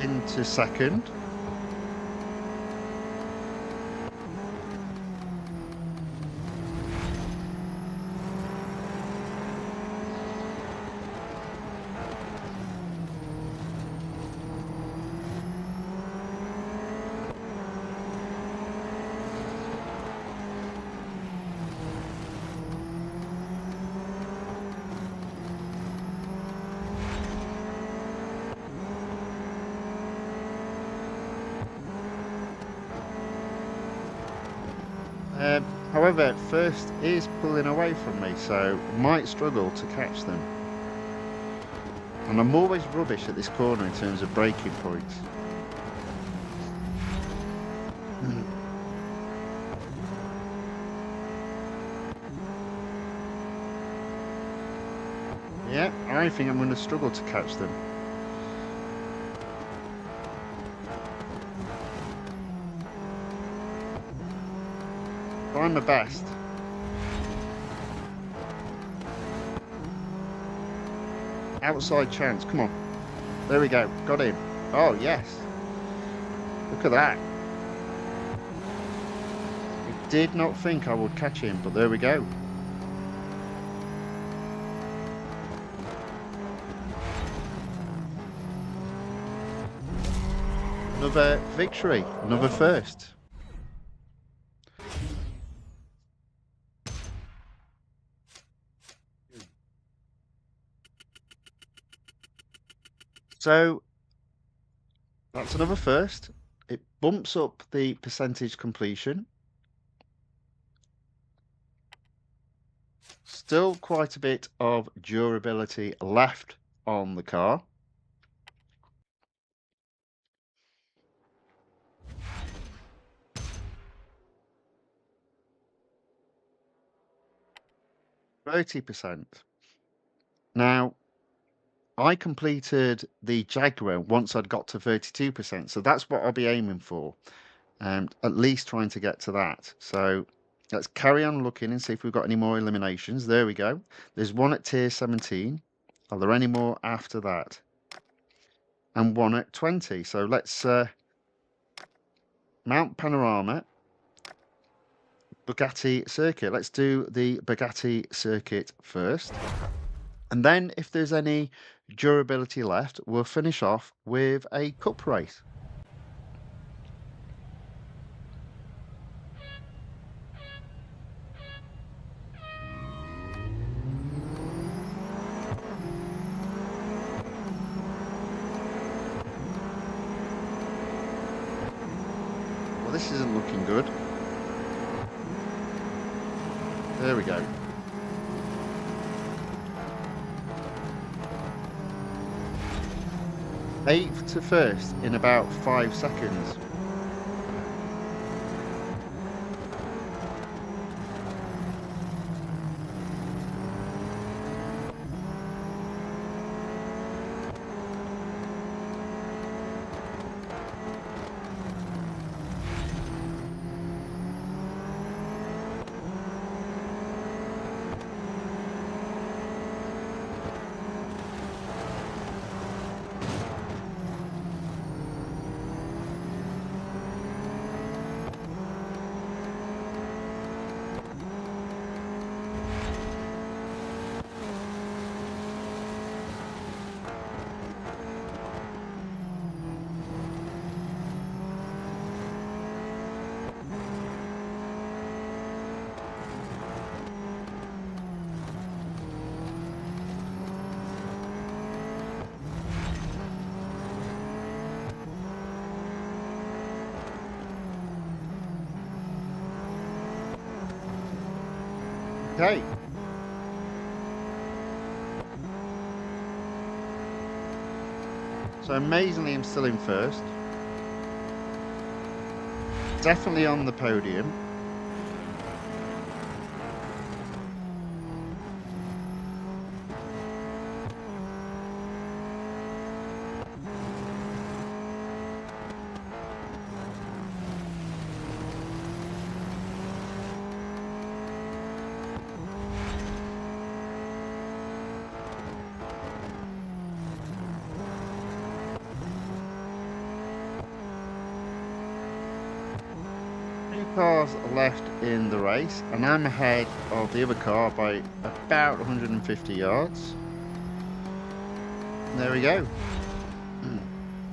Into second. However, first is pulling away from me, so might struggle to catch them. And I'm always rubbish at this corner in terms of braking points. Yeah, I think I'm going to struggle to catch them. Trying my best. Outside chance, come on. There we go, got him. Oh, yes. Look at that. I did not think I would catch him, but there we go. Another victory, another first. So that's another first. It bumps up the percentage completion. Still quite a bit of durability left on the car. %30. Now, I completed the Jaguar once I'd got to 32%, so that's what I'll be aiming for, at least trying to get to that. So let's carry on looking and see if we've got any more eliminations. There we go. There's one at tier 17. Are there any more after that? And one at 20. So let's Mount Panorama, Bugatti circuit. Let's do the Bugatti circuit first. And then if there's any durability left, we'll finish off with a cup race. Well, this isn't looking good. There we go. Eighth to first in about 5 seconds. Okay. So amazingly, I'm still in first. Definitely on the podium. Cars left in the race, and I'm ahead of the other car by about 150 yards. There we go.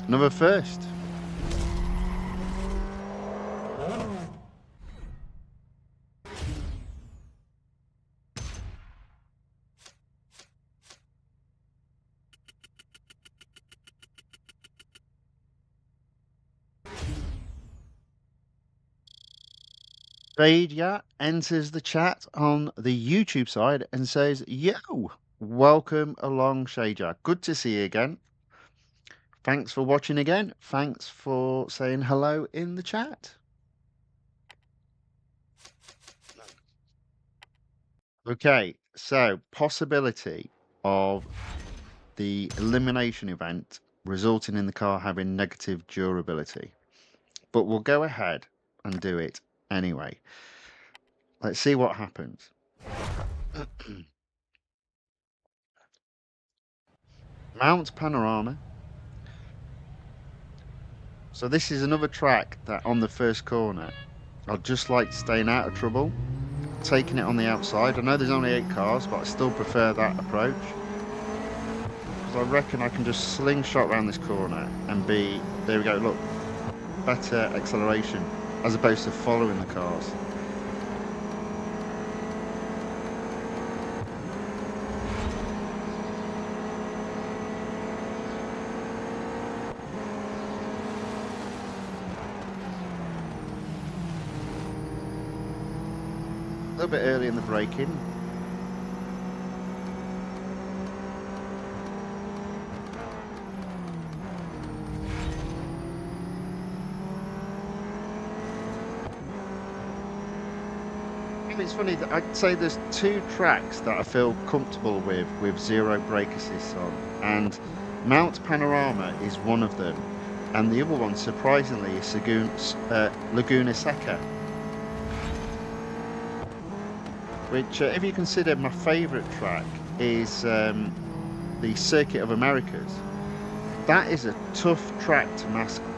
Another first. Fadia enters the chat on the YouTube side and says, "Yo, welcome along, Shadia. Good to see you again. Thanks for watching again. Thanks for saying hello in the chat." Okay, so possibility of the elimination event resulting in the car having negative durability. But we'll go ahead and do it anyway. Let's see what happens. Mount Panorama. So this is another track that on the first corner, I'd just like staying out of trouble, taking it on the outside. I know there's only 8 cars, but I still prefer that approach. Because I reckon I can just slingshot around this corner and be, there we go, look, better acceleration as opposed to following the cars. A little bit early in the braking. It's funny that I'd say there's 2 tracks that I feel comfortable with 0 brake assists on, and Mount Panorama is one of them, and the other one, surprisingly, is Laguna Seca, which, if you consider my favourite track is the Circuit of Americas, that is a tough track to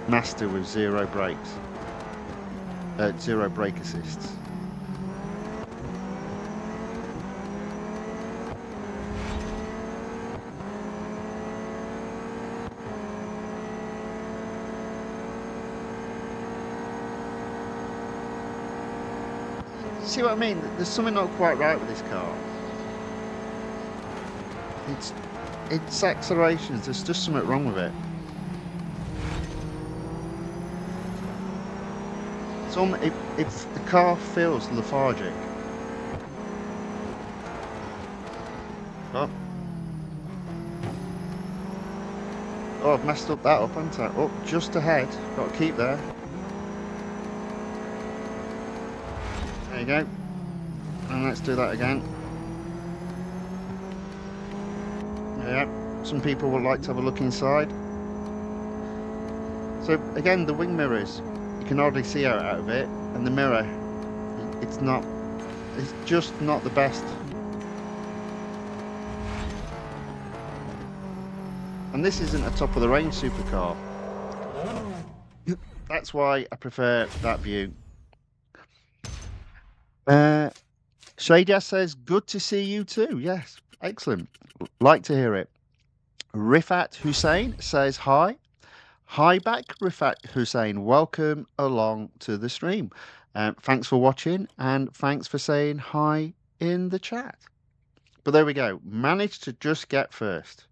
master with 0 brakes, 0 brake assists. See what I mean? There's something not quite right with this car. It's accelerations. There's just something wrong with it. If the car feels lethargic. Oh. Oh, I've messed up that up, haven't I? Oh, just ahead. Got to keep there. There you go. And let's do that again. Yeah, some people would like to have a look inside. So again, the wing mirrors, you can hardly see out of it, and the mirror, it's just not the best. And this isn't a top of the range supercar. That's why I prefer that view. Shadia says, good to see you too. Yes, excellent. Like to hear it. Rifat Hussein says hi. Hi back, Rifat Hussein. Welcome along to the stream. Thanks for watching and thanks for saying hi in the chat. But there we go. Managed to just get first.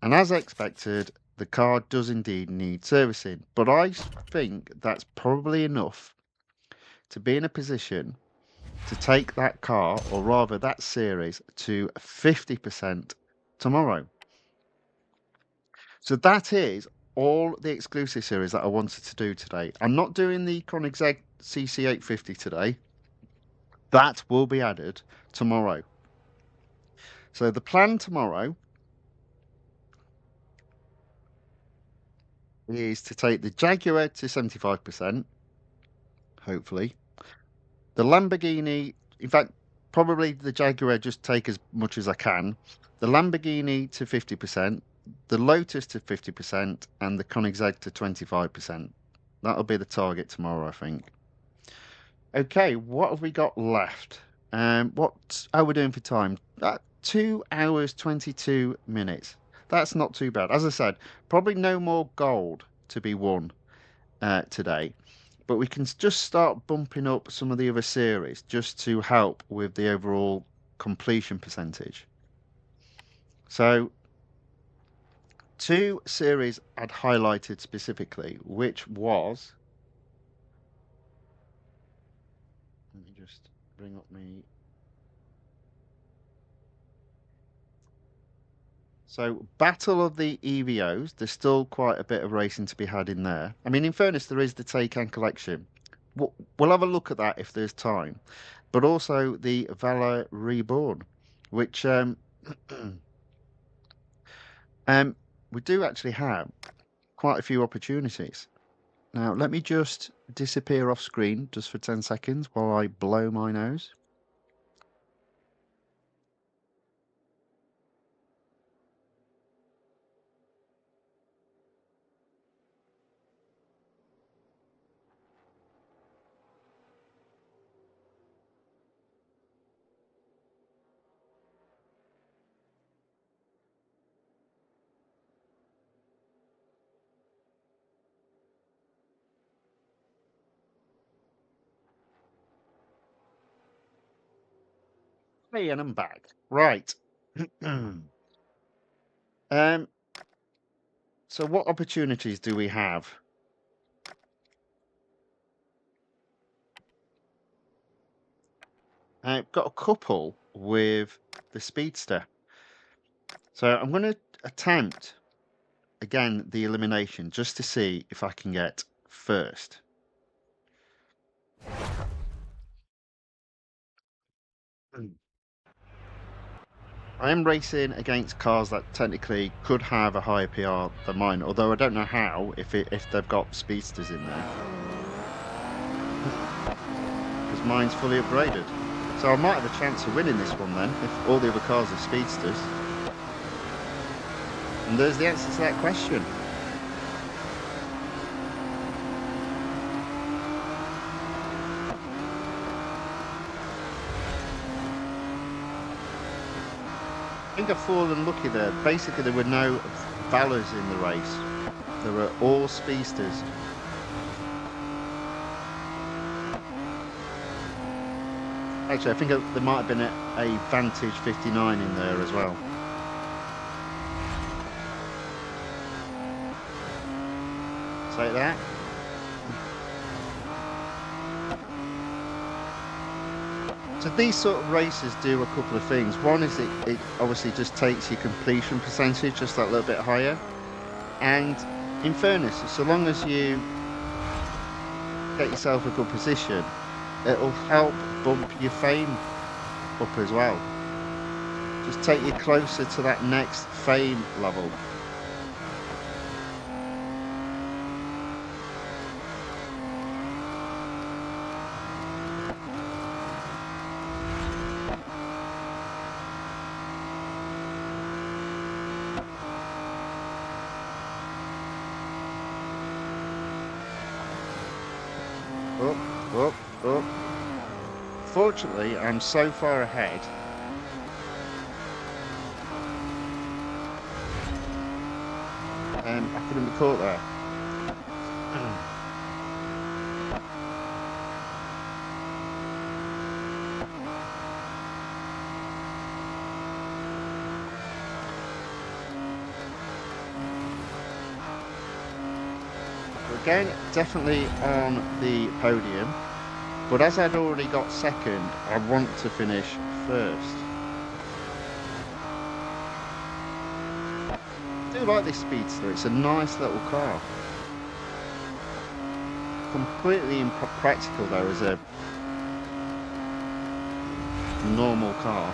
And as expected, the car does indeed need servicing. But I think that's probably enough to be in a position to take that car, or rather that series, to 50% tomorrow. So that is all the exclusive series that I wanted to do today. I'm not doing the Koenigsegg CC850 today. That will be added tomorrow. So the plan tomorrow is to take the Jaguar to 75%, hopefully. The Lamborghini, in fact, probably the Jaguar just take as much as I can. The Lamborghini to 50%, the Lotus to 50%, and the Koenigsegg to 25%. That'll be the target tomorrow, I think. Okay, what have we got left? What are we doing for time? 2 hours 22 minutes. That's not too bad. As I said, probably no more gold to be won today, but we can just start bumping up some of the other series just to help with the overall completion percentage. So, two series I'd highlighted specifically, which was, let me just bring up me. So, Battle of the EVOs, there's still quite a bit of racing to be had in there. I mean, in fairness, there is the Taycan collection. We'll have a look at that if there's time. But also the Valour Reborn, which um, we do actually have quite a few opportunities. Now, let me just disappear off screen just for 10 seconds while I blow my nose. Hey, and I'm back. Right. um, so what opportunities do we have? I've got a couple with the Speedster. So I'm going to attempt, again, the elimination just to see if I can get first. I am racing against cars that technically could have a higher PR than mine, although I don't know how, if they've got Speedsters in there. Because mine's fully upgraded. So I might have a chance of winning this one then, if all the other cars are Speedsters. And there's the answer to that question. I think I've fallen lucky there. Basically, there were no Valours in the race. There were all Speedsters. Actually, I think there might have been a Vantage 59 in there as well. Take that. So these sort of races do a couple of things. One is it obviously just takes your completion percentage just that little bit higher. And in fairness, so long as you get yourself a good position, it'll help bump your fame up as well. Just take you closer to that next fame level. Up. Fortunately, I'm so far ahead. I couldn't be caught there. Again, definitely on the podium. But as I'd already got second, I want to finish first. I do like this Speedster. It's a nice little car. Completely impractical though as a normal car.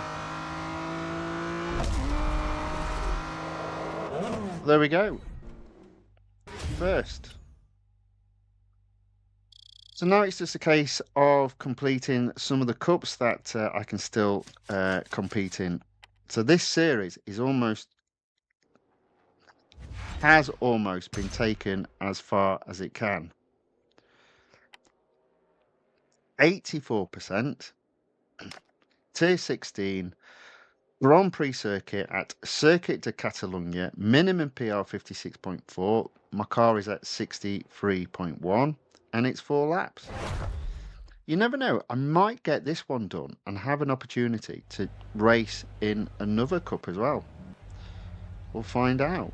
There we go. First. So now it's just a case of completing some of the cups that I can still compete in. So this series is has almost been taken as far as it can. 84%, Tier 16, Grand Prix circuit at Circuit de Catalunya, minimum PR 56.4. My car is at 63.1 and it's 4 laps. You never know, I might get this one done and have an opportunity to race in another cup as well. We'll find out.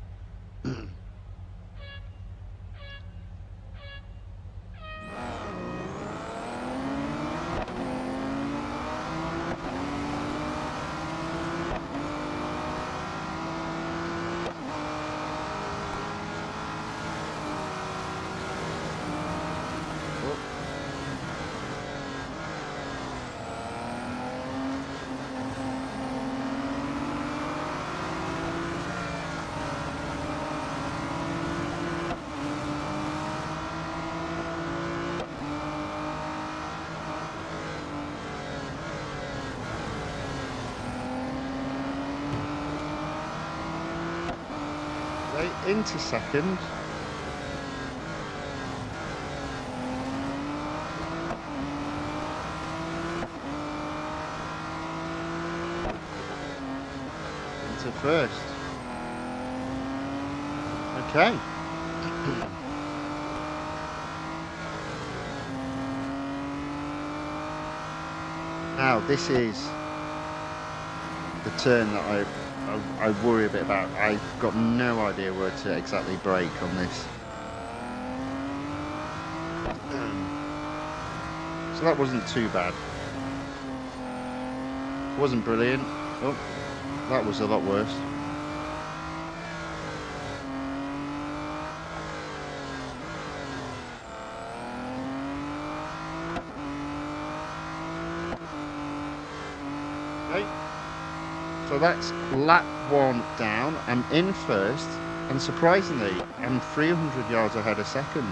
Into second. Into first. Okay. Now this is the turn that I worry a bit about. I've got no idea where to exactly brake on this. So that wasn't too bad. Wasn't brilliant. Oh, that was a lot worse. Okay. So that's lap 1 down. I'm in first, and surprisingly, I'm 300 yards ahead of second.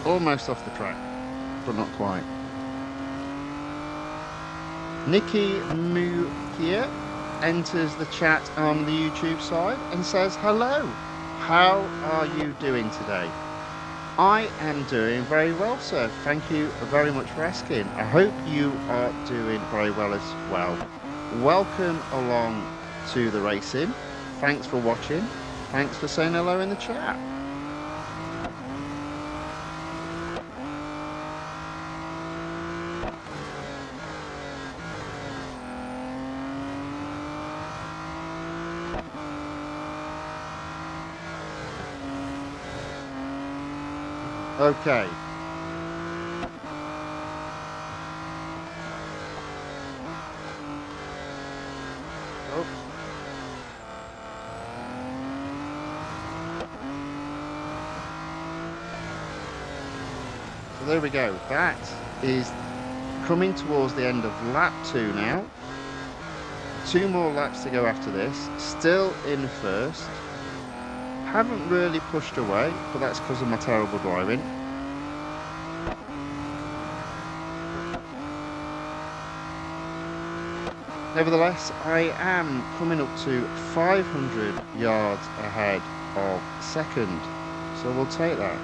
Almost off the track, but not quite. Nikki Mukia enters the chat on the YouTube side and says, hello, how are you doing today? I am doing very well, sir. Thank you very much for asking. I hope you are doing very well as well. Welcome along to the racing. Thanks for watching. Thanks for saying hello in the chat. Okay. Oh. So there we go. That is coming towards the end of lap 2 now. 2 more laps to go after this. Still in first. Haven't really pushed away, but that's because of my terrible driving. Nevertheless, I am coming up to 500 yards ahead of second, so we'll take that.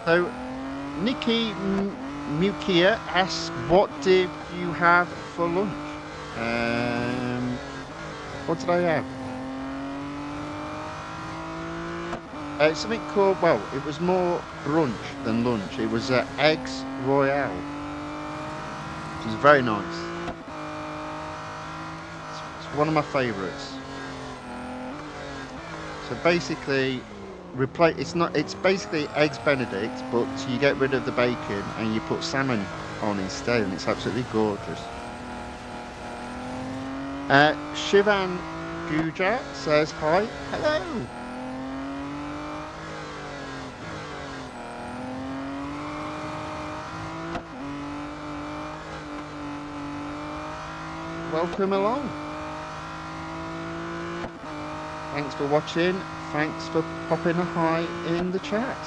So Nikki Mukia asks, what did you have for lunch? What did I have? Something called, well, it was more brunch than lunch. It was eggs royale. It was very nice. It's one of my favourites. So basically, it's basically eggs Benedict, but you get rid of the bacon and you put salmon on instead, and it's absolutely gorgeous. Shivan Guja says hi. Hello. Welcome along. Thanks for watching. Thanks for popping a hi in the chat.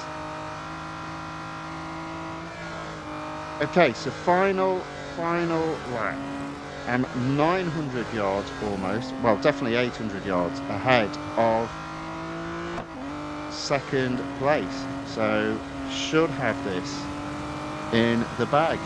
Okay, so final lap. 900 yards almost. Well, definitely 800 yards ahead of second place. So should have this in the bag.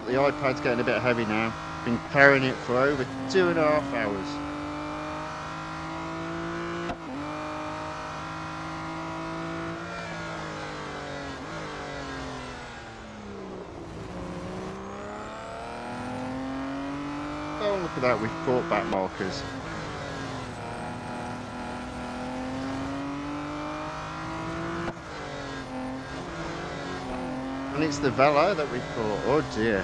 The iPad's getting a bit heavy now. Been carrying it for over 2.5 hours. Oh, look at that, we've caught back markers. And it's the Valour that we've caught. Oh dear.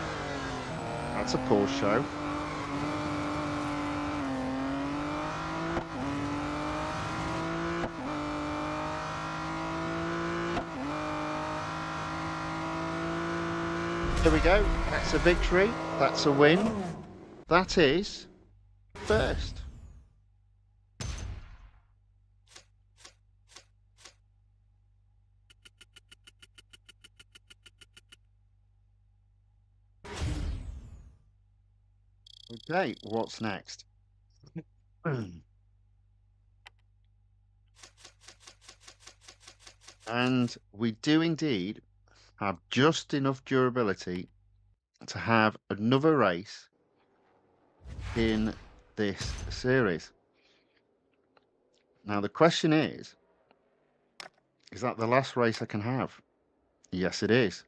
That's a poor show. There we go. That's a victory. That's a win. That is first. Okay, what's next? And we do indeed have just enough durability to have another race in this series. Now the question is that the last race I can have? Yes, it is.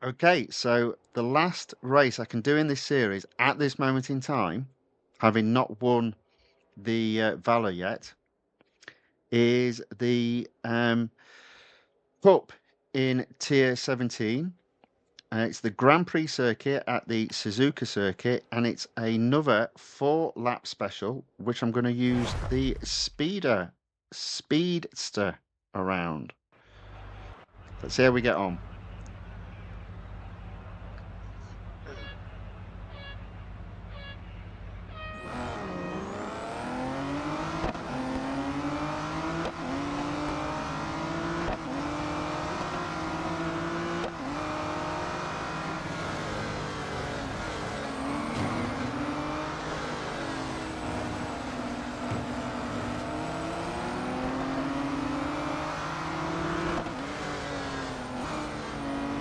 Okay, so the last race I can do in this series at this moment in time, having not won the Valour yet, is the Cup in Tier 17. It's the Grand Prix circuit at the Suzuka circuit, and it's another 4-lap special, which I'm going to use the Speedster around. Let's see how we get on.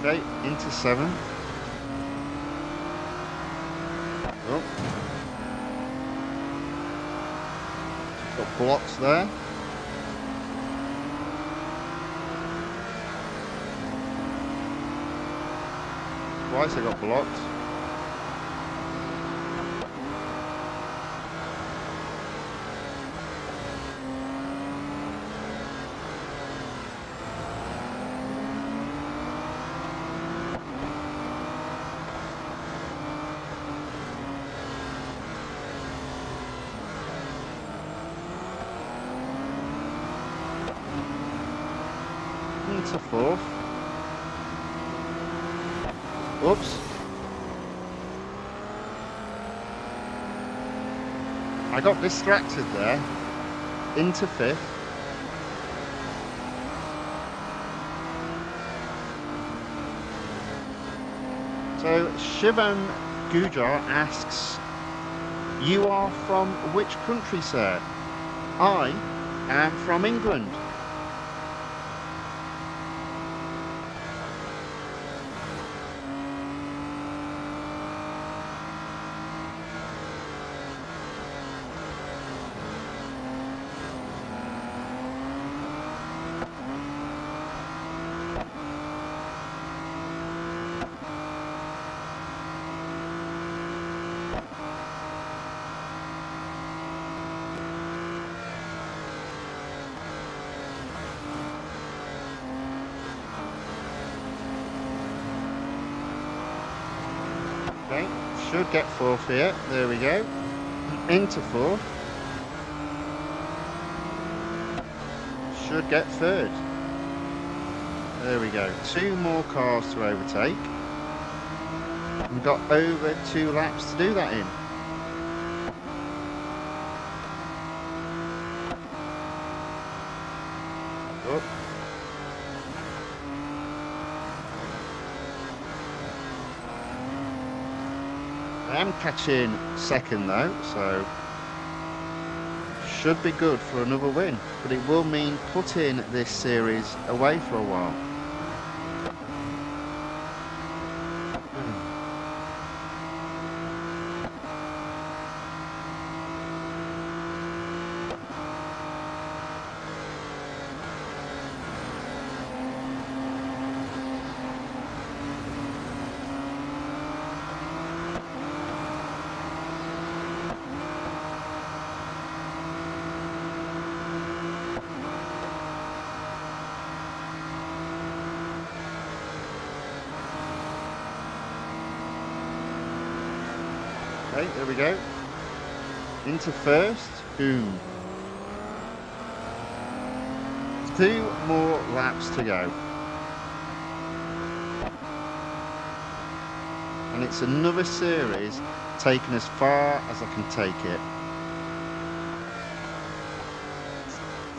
Okay, into 7. Oh. Got blocks there. Twice I got blocked. into fourth. Oops. I got distracted there. Into fifth. So Shivan Gujar asks, you are from which country, sir? I am from England. Okay, should get fourth here. There we go. Into fourth. Should get third. There we go. Two more cars to overtake. We've got over 2 laps to do that in. Oh. I am catching second though, so should be good for another win, but it will mean putting this series away for a while. Okay, there we go. Into first. Boom. 2 more laps to go. And it's another series taken as far as I can take it.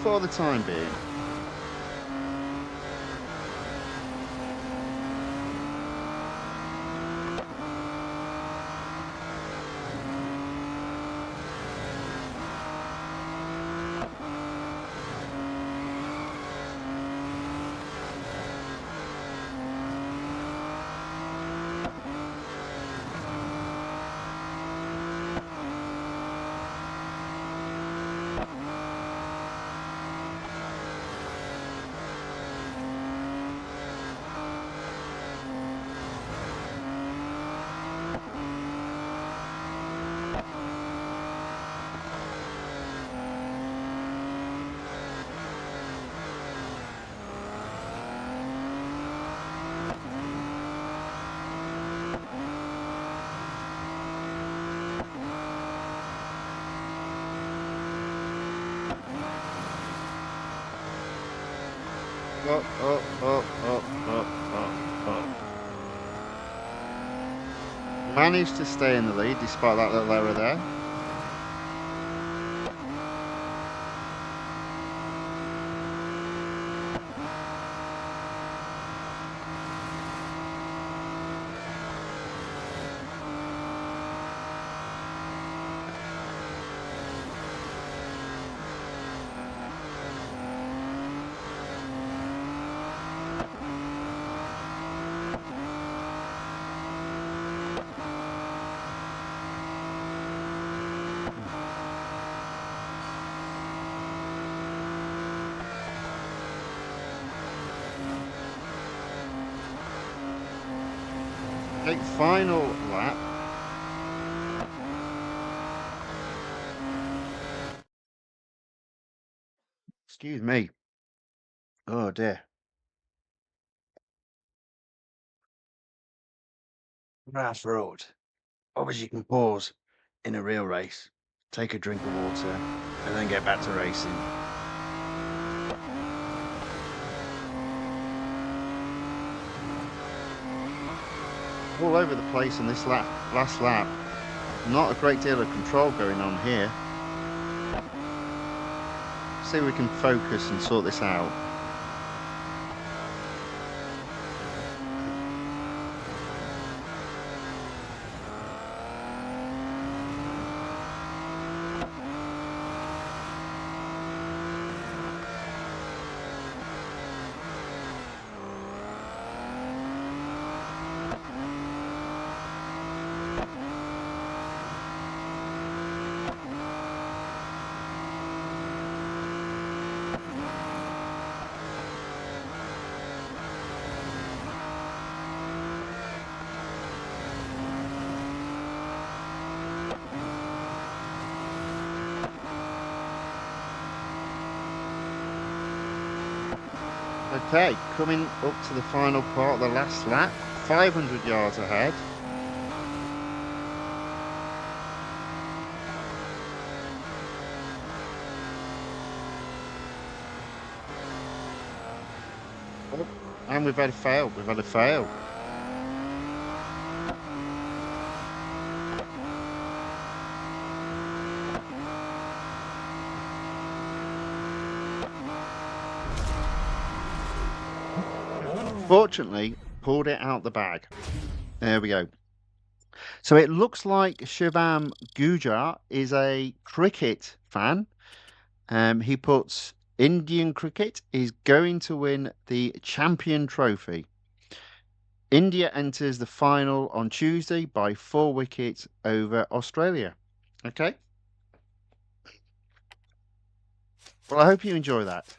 For the time being. Managed to stay in the lead despite that little error there. Okay, final lap. Excuse me. Oh dear. Dry throat. Obviously you can pause in a real race, take a drink of water, and then get back to racing. all over the place on this last lap. Not a great deal of control going on here. See if we can focus and sort this out. Okay, coming up to the final part of the last lap, 500 yards ahead. Oh, and we've had a fail, Fortunately, pulled it out the bag. There we go. So it looks like Shivam Gujar is a cricket fan. He puts Indian cricket is going to win the champion trophy. India enters the final on Tuesday by 4 wickets over Australia. Okay. Well, I hope you enjoy that.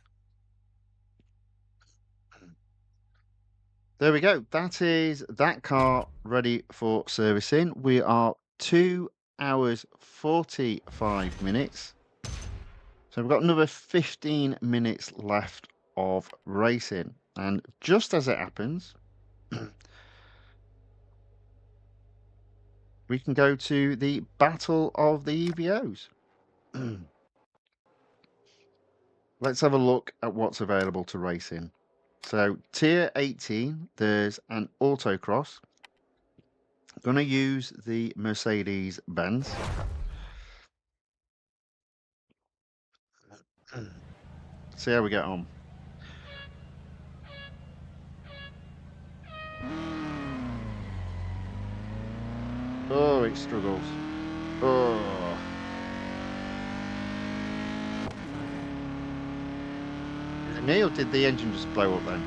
There we go. That is that car ready for servicing. We are 2 hours 45 minutes. So we've got another 15 minutes left of racing. And just as it happens, we can go to the Battle of the EVOs. Let's have a look at what's available to race in. So tier 18, there's an autocross. I'm going to use the Mercedes-Benz. See how we get on. Oh, it struggles. Oh. Is it me or did the engine just blow up then?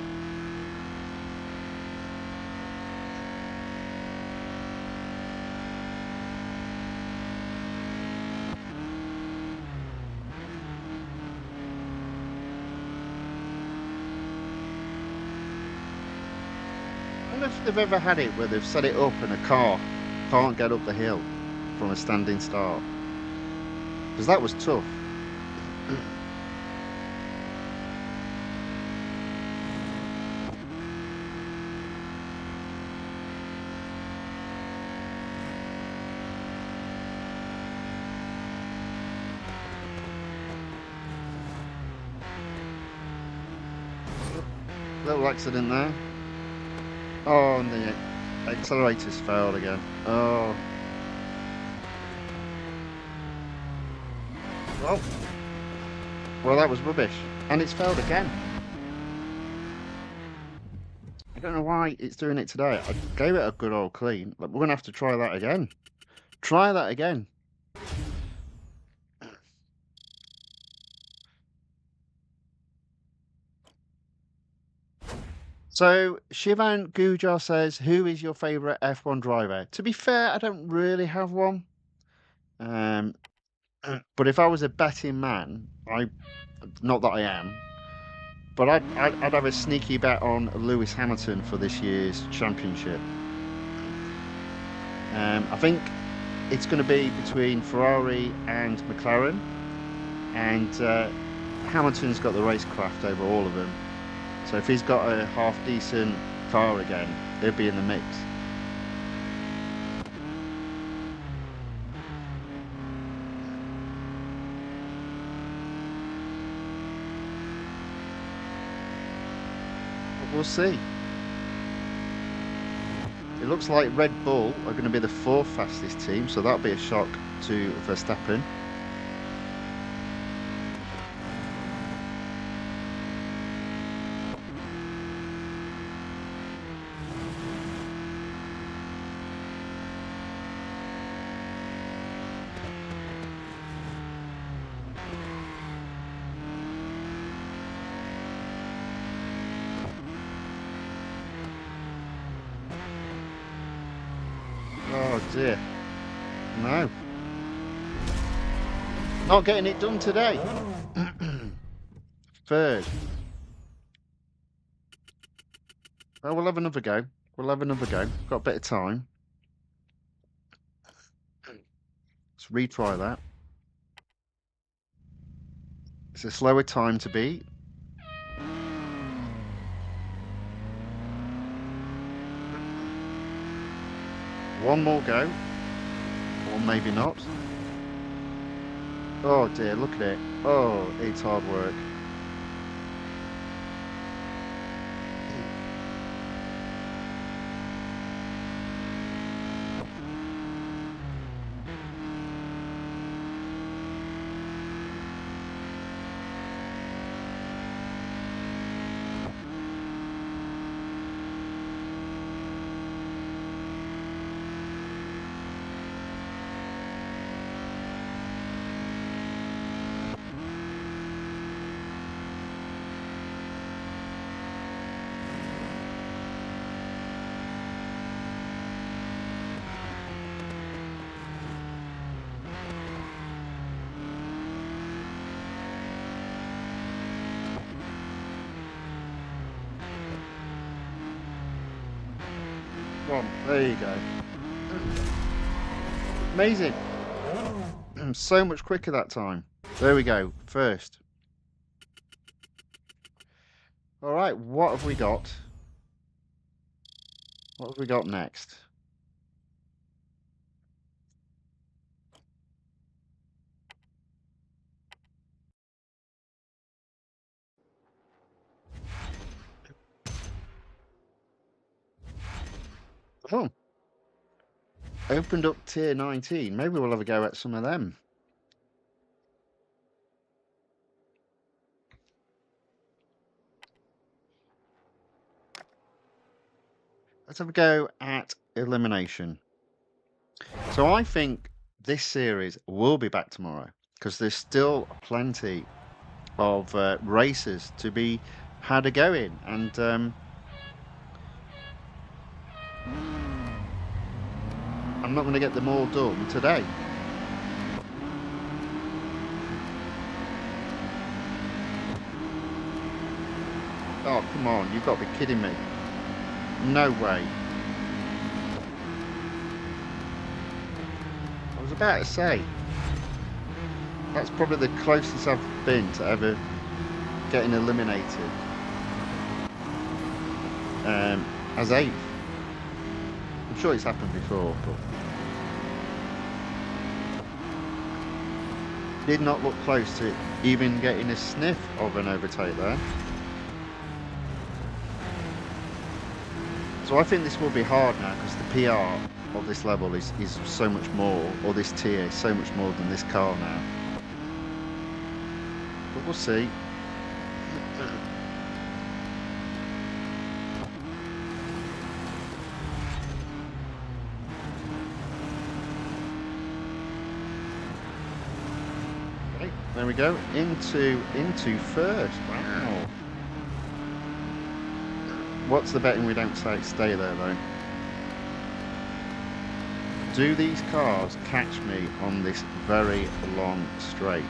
I wonder if they've ever had it where they've set it up and a car can't get up the hill from a standing start. Because that was tough. Little accident there. Oh, and the accelerators failed again. Oh. Well, that was rubbish. And it's failed again. I don't know why it's doing it today. I gave it a good old clean. But we're going to have to try that again. Try that again. So, Shivan Gujar says, who is your favourite F1 driver? To be fair, I don't really have one. But if I was a betting man, not that I am, but I'd have a sneaky bet on Lewis Hamilton for this year's championship. I think it's going to be between Ferrari and McLaren, and Hamilton's got the racecraft over all of them. So if he's got a half-decent car again, he'll be in the mix. But we'll see. It looks like Red Bull are going to be the 4th fastest team, so that'll be a shock to Verstappen. Oh dear. No. Not getting it done today. 3rd. Oh, we'll have another go. We'll have another go. Got a bit of time. Let's retry that. It's a slower time to beat. One more go. Or maybe not. Oh dear, look at it. Oh, it's hard work. There you go. Amazing. So much quicker that time. There we go. 1st. All right, what have we got? What have we got next? Oh. Opened up tier 19. Maybe we'll have a go at some of them. Let's have a go at elimination. So I think this series will be back tomorrow because there's still plenty of races to be had a go in, and I'm not going to get them all done today. Oh, come on, you've got to be kidding me. No way. I was about to say, that's probably the closest I've been to ever getting eliminated as 8th. I'm sure it's happened before, but did not look close to even getting a sniff of an overtake there. So I think this will be hard now because the PR of this level is so much more, or this tier is so much more than this car now. But we'll see. Okay, there we go. Into 1st. Wow. What's the betting we don't stay there, though? Do these cars catch me on this very long straight?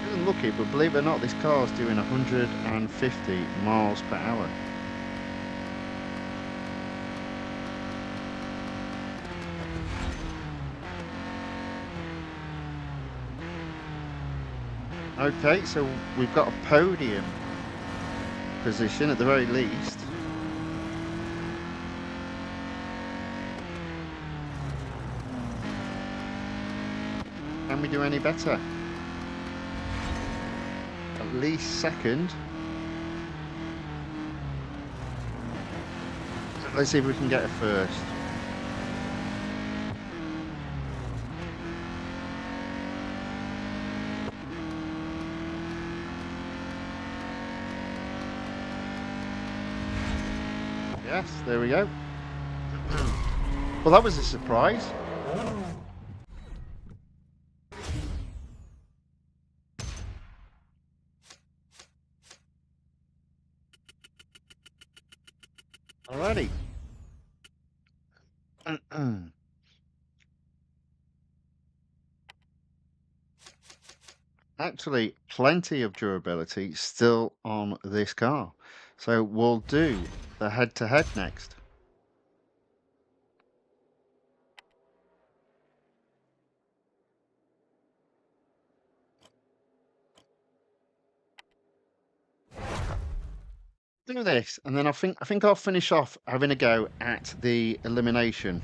Isn't lucky, but believe it or not, this car's doing 150 miles per hour. Okay, so we've got a podium position at the very least. Can we do any better? at least second. Let's see if we can get a first. Yes, there we go. Well, that was a surprise. Alrighty. Actually, plenty of durability still on this car. So we'll do the head-to-head next. Do this, and then I think I'll finish off having a go at the elimination.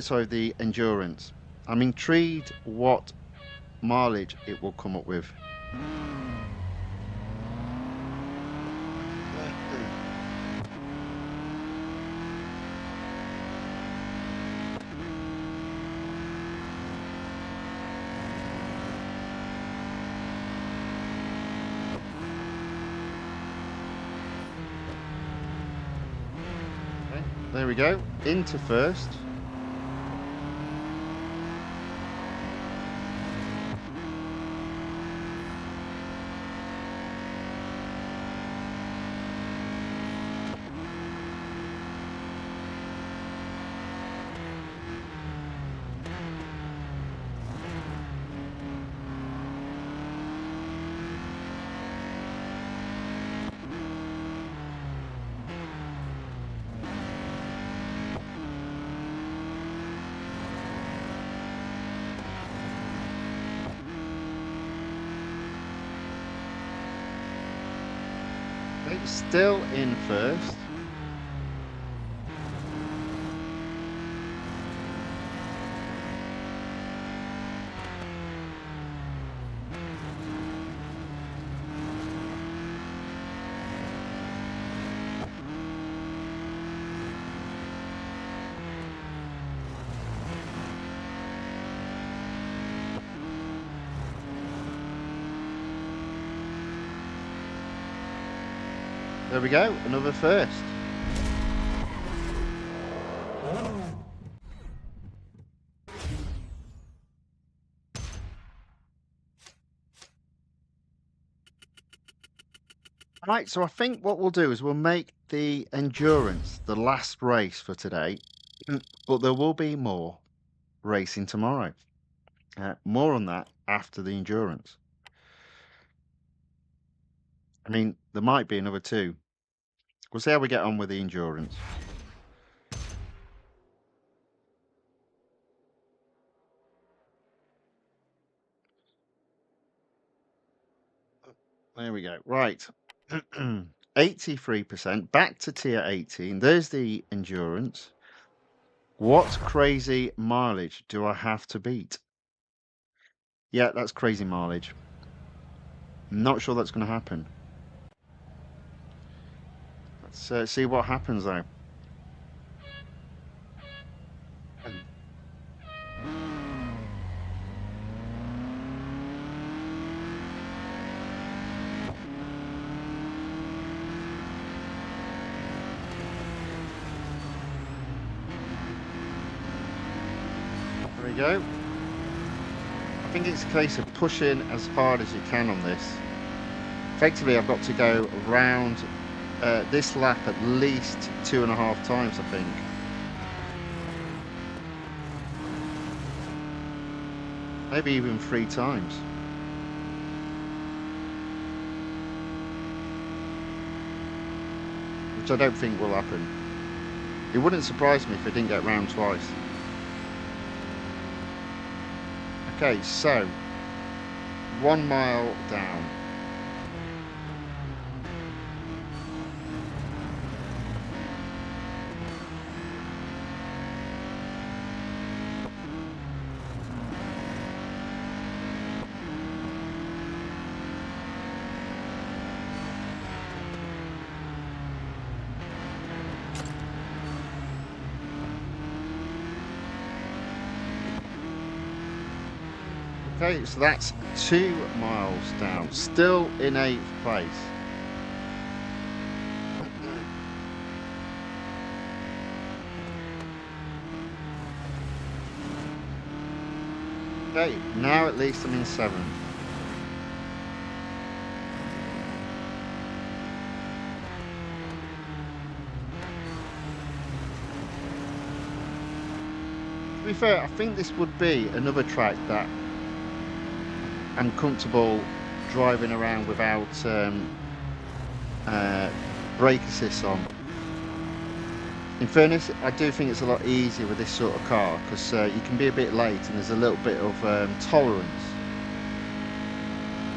Sorry, the endurance. I'm intrigued what mileage it will come up with. Okay, there we go. Into first. Okay, still in first. There we go, another first. Right, so I think what we'll do is we'll make the endurance the last race for today, but there will be more racing tomorrow. More on that after the endurance. I mean, there might be another two. We'll see how we get on with the endurance. There we go. Right. 83%. Back to tier 18. There's the endurance. What crazy mileage do I have to beat? Yeah, that's crazy mileage. Not sure that's going to happen. Let's see what happens though. There we go. I think it's a case of pushing as hard as you can on this. Effectively, I've got to go around this lap at least 2.5 times, I think. Maybe even 3 times. Which I don't think will happen. It wouldn't surprise me if I didn't get round twice. Okay, so 1 mile down. Okay, so that's 2 miles down, still in 8th place. Okay, now at least I'm in 7th. To be fair, I think this would be another track that I'm comfortable driving around without brake assist on. In fairness, I do think it's a lot easier with this sort of car because you can be a bit late and there's a little bit of tolerance.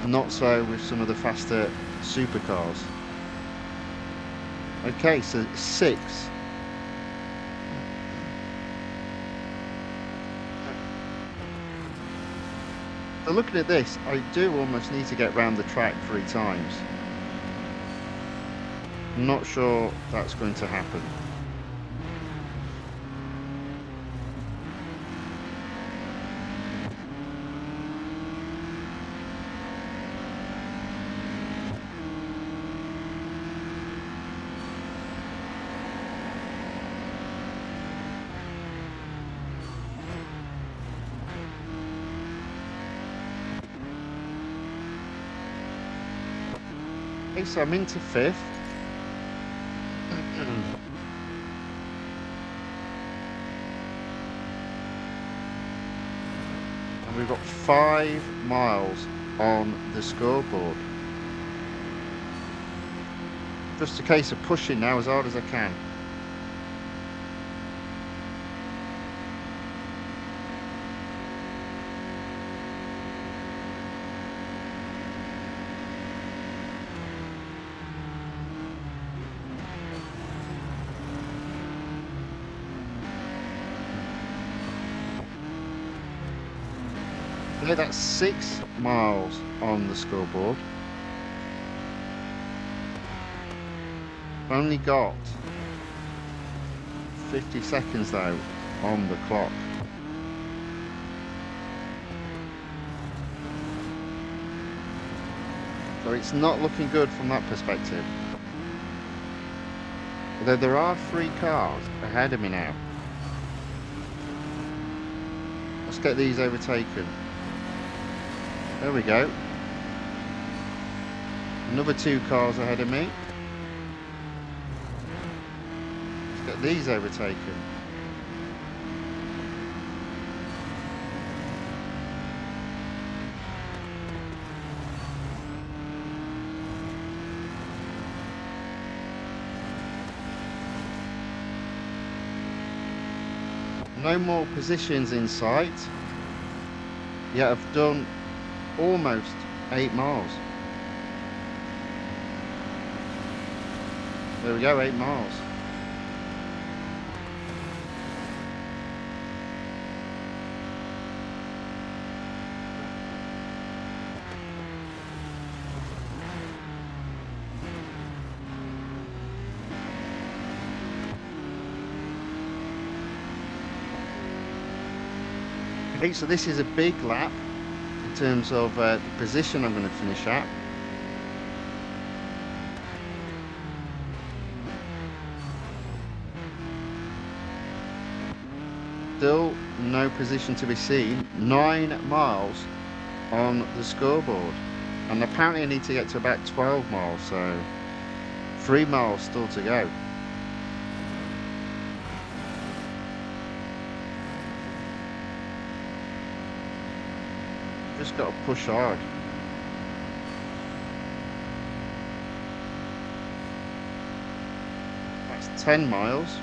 Not so with some of the faster supercars. Okay, so 6. So looking at this, I do almost need to get round the track 3 times. I'm not sure that's going to happen. Okay, so I'm into 5th. And we've got 5 miles on the scoreboard. Just a case of pushing now as hard as I can. Okay, that's 6 miles on the scoreboard. I've only got 50 seconds though on the clock. So it's not looking good from that perspective. Although there are 3 cars ahead of me now. Let's get these overtaken. There we go. Another 2 cars ahead of me. Let's get these overtaken. No more positions in sight. Yet I've done almost 8 miles. There we go, 8 miles. Okay, so this is a big lap in terms of the position I'm going to finish at. Still no position to be seen. 9 miles on the scoreboard. And apparently I need to get to about 12 miles, so 3 miles still to go. Just got to push hard. That's 10 miles.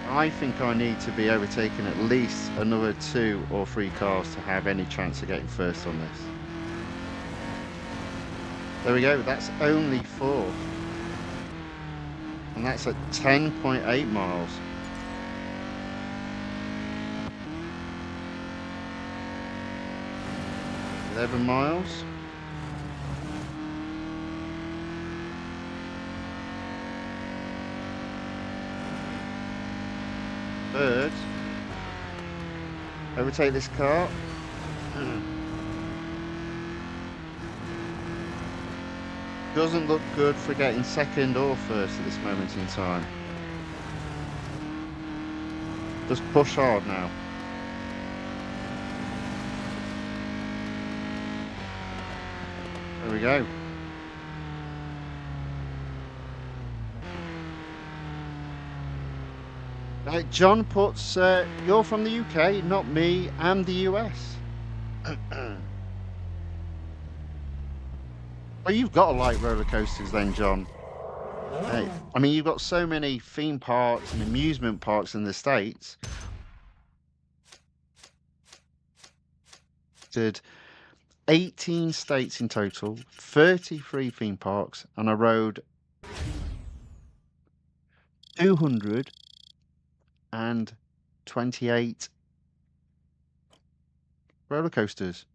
I think I need to be overtaking at least another 2 or 3 cars to have any chance of getting first on this. There we go, that's only 4. And that's at 10.8 miles. 11 miles. Third. Overtake this car. Doesn't look good for getting second or first at this moment in time. Just push hard now. There we go. John puts, you're from the UK, not me, and the US. Well, you've got to like roller coasters then, John. I mean, you've got so many theme parks and amusement parks in the States. Did 18 states in total, 33 theme parks, and I rode 228 roller coasters.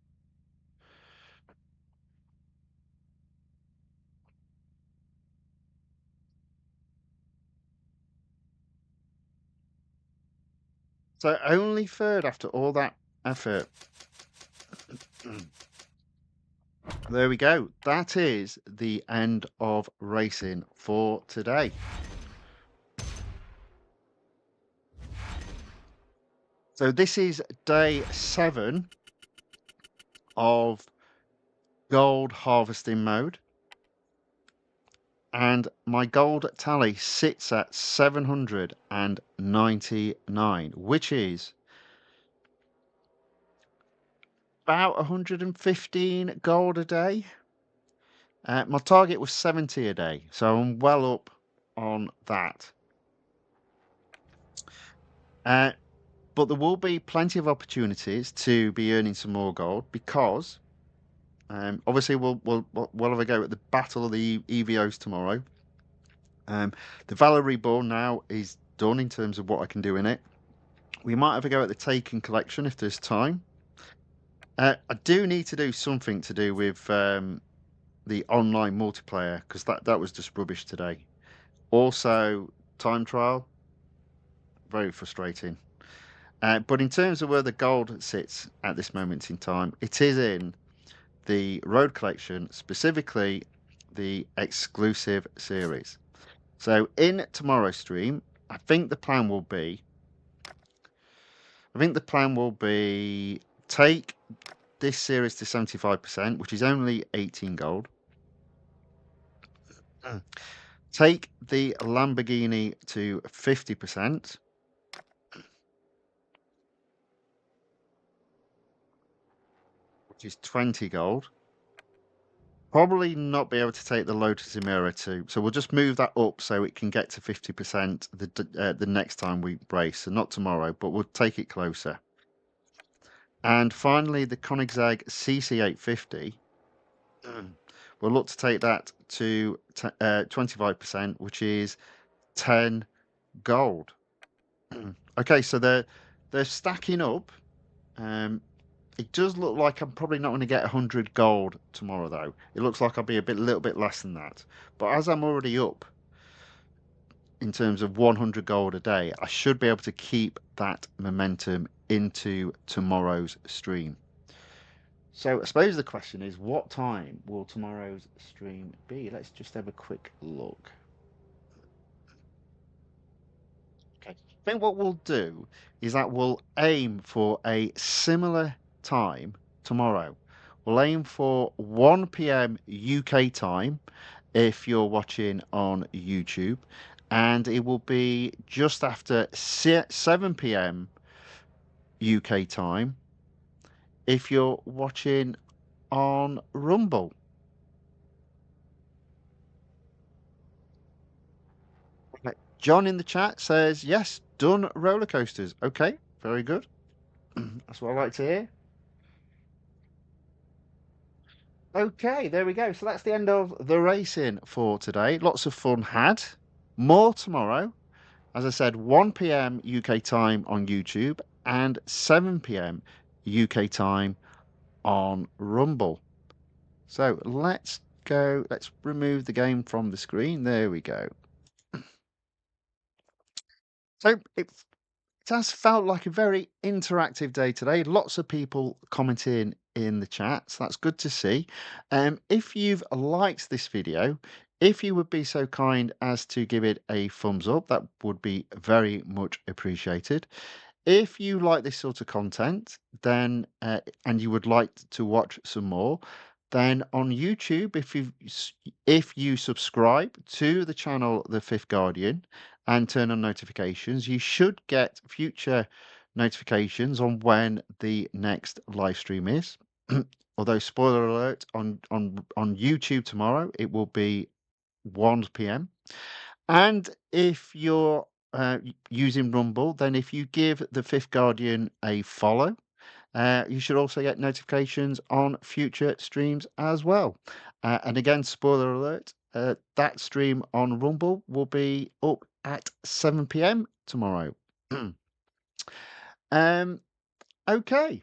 So only third after all that effort. There we go. That is the end of racing for today. So this is day 7 of gold harvesting mode. And my gold tally sits at 799, which is about 115 gold a day. My target was 70 a day, so I'm well up on that. But there will be plenty of opportunities to be earning some more gold because obviously we'll have a go at the Battle of the EVOs tomorrow. The Valour Reborn now is done in terms of what I can do in it. We might have a go at the Taycan collection if there's time. I do need to do something to do with the online multiplayer because that was just rubbish today. Also, time trial, very frustrating. But in terms of where the gold sits at this moment in time, it is in the road collection, specifically the exclusive series. So in tomorrow's stream, I think the plan will be take this series to 75%, which is only 18 gold. Take the Lamborghini to 50%. Which is 20 gold. Probably not be able to take the Lotus Emira too. So we'll just move that up so it can get to 50% the next time we race. So not tomorrow, but we'll take it closer. And finally, the Koenigsegg CC850. We'll look to take that to 25%, which is 10 gold. Okay, so they're stacking up. It does look like I'm probably not going to get 100 gold tomorrow, though. It looks like I'll be a little bit less than that. But as I'm already up in terms of 100 gold a day, I should be able to keep that momentum into tomorrow's stream. So I suppose the question is, what time will tomorrow's stream be? Let's just have a quick look. Okay, I think what we'll do is that we'll aim for a similar time tomorrow. We'll aim for 1 p.m. UK time if you're watching on YouTube, and it will be just after 7 p.m. UK time if you're watching on Rumble. Okay, John in the chat says, yes, done roller coasters. Okay, very good. That's what I like to hear. Okay, there we go. So that's the end of the racing for today. Lots of fun had. More tomorrow. As I said, 1 p.m. UK time on YouTube and 7 p.m. UK time on Rumble. So let's go. Let's remove the game from the screen. There we go. So it has felt like a very interactive day today. Lots of people commenting in the chat, so that's good to see. If you've liked this video, if you would be so kind as to give it a thumbs up, that would be very much appreciated. If you like this sort of content, then and you would like to watch some more, then on YouTube, if you subscribe to the channel The Fifth Guardian and turn on notifications, you should get future notifications on when the next live stream is. Although spoiler alert, on YouTube tomorrow, it will be 1 p.m. And if you're using Rumble, then if you give the Fifth Guardian a follow, you should also get notifications on future streams as well. And again, spoiler alert, that stream on Rumble will be up at 7 p.m. tomorrow. um, okay,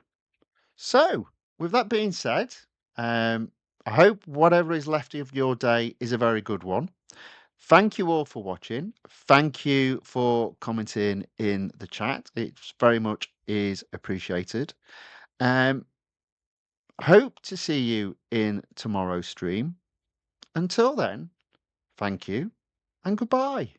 so with that being said, I hope whatever is left of your day is a very good one. Thank you all for watching. Thank you for commenting in the chat. It very much is appreciated. Um, hope to see you in tomorrow's stream. Until then, thank you and goodbye.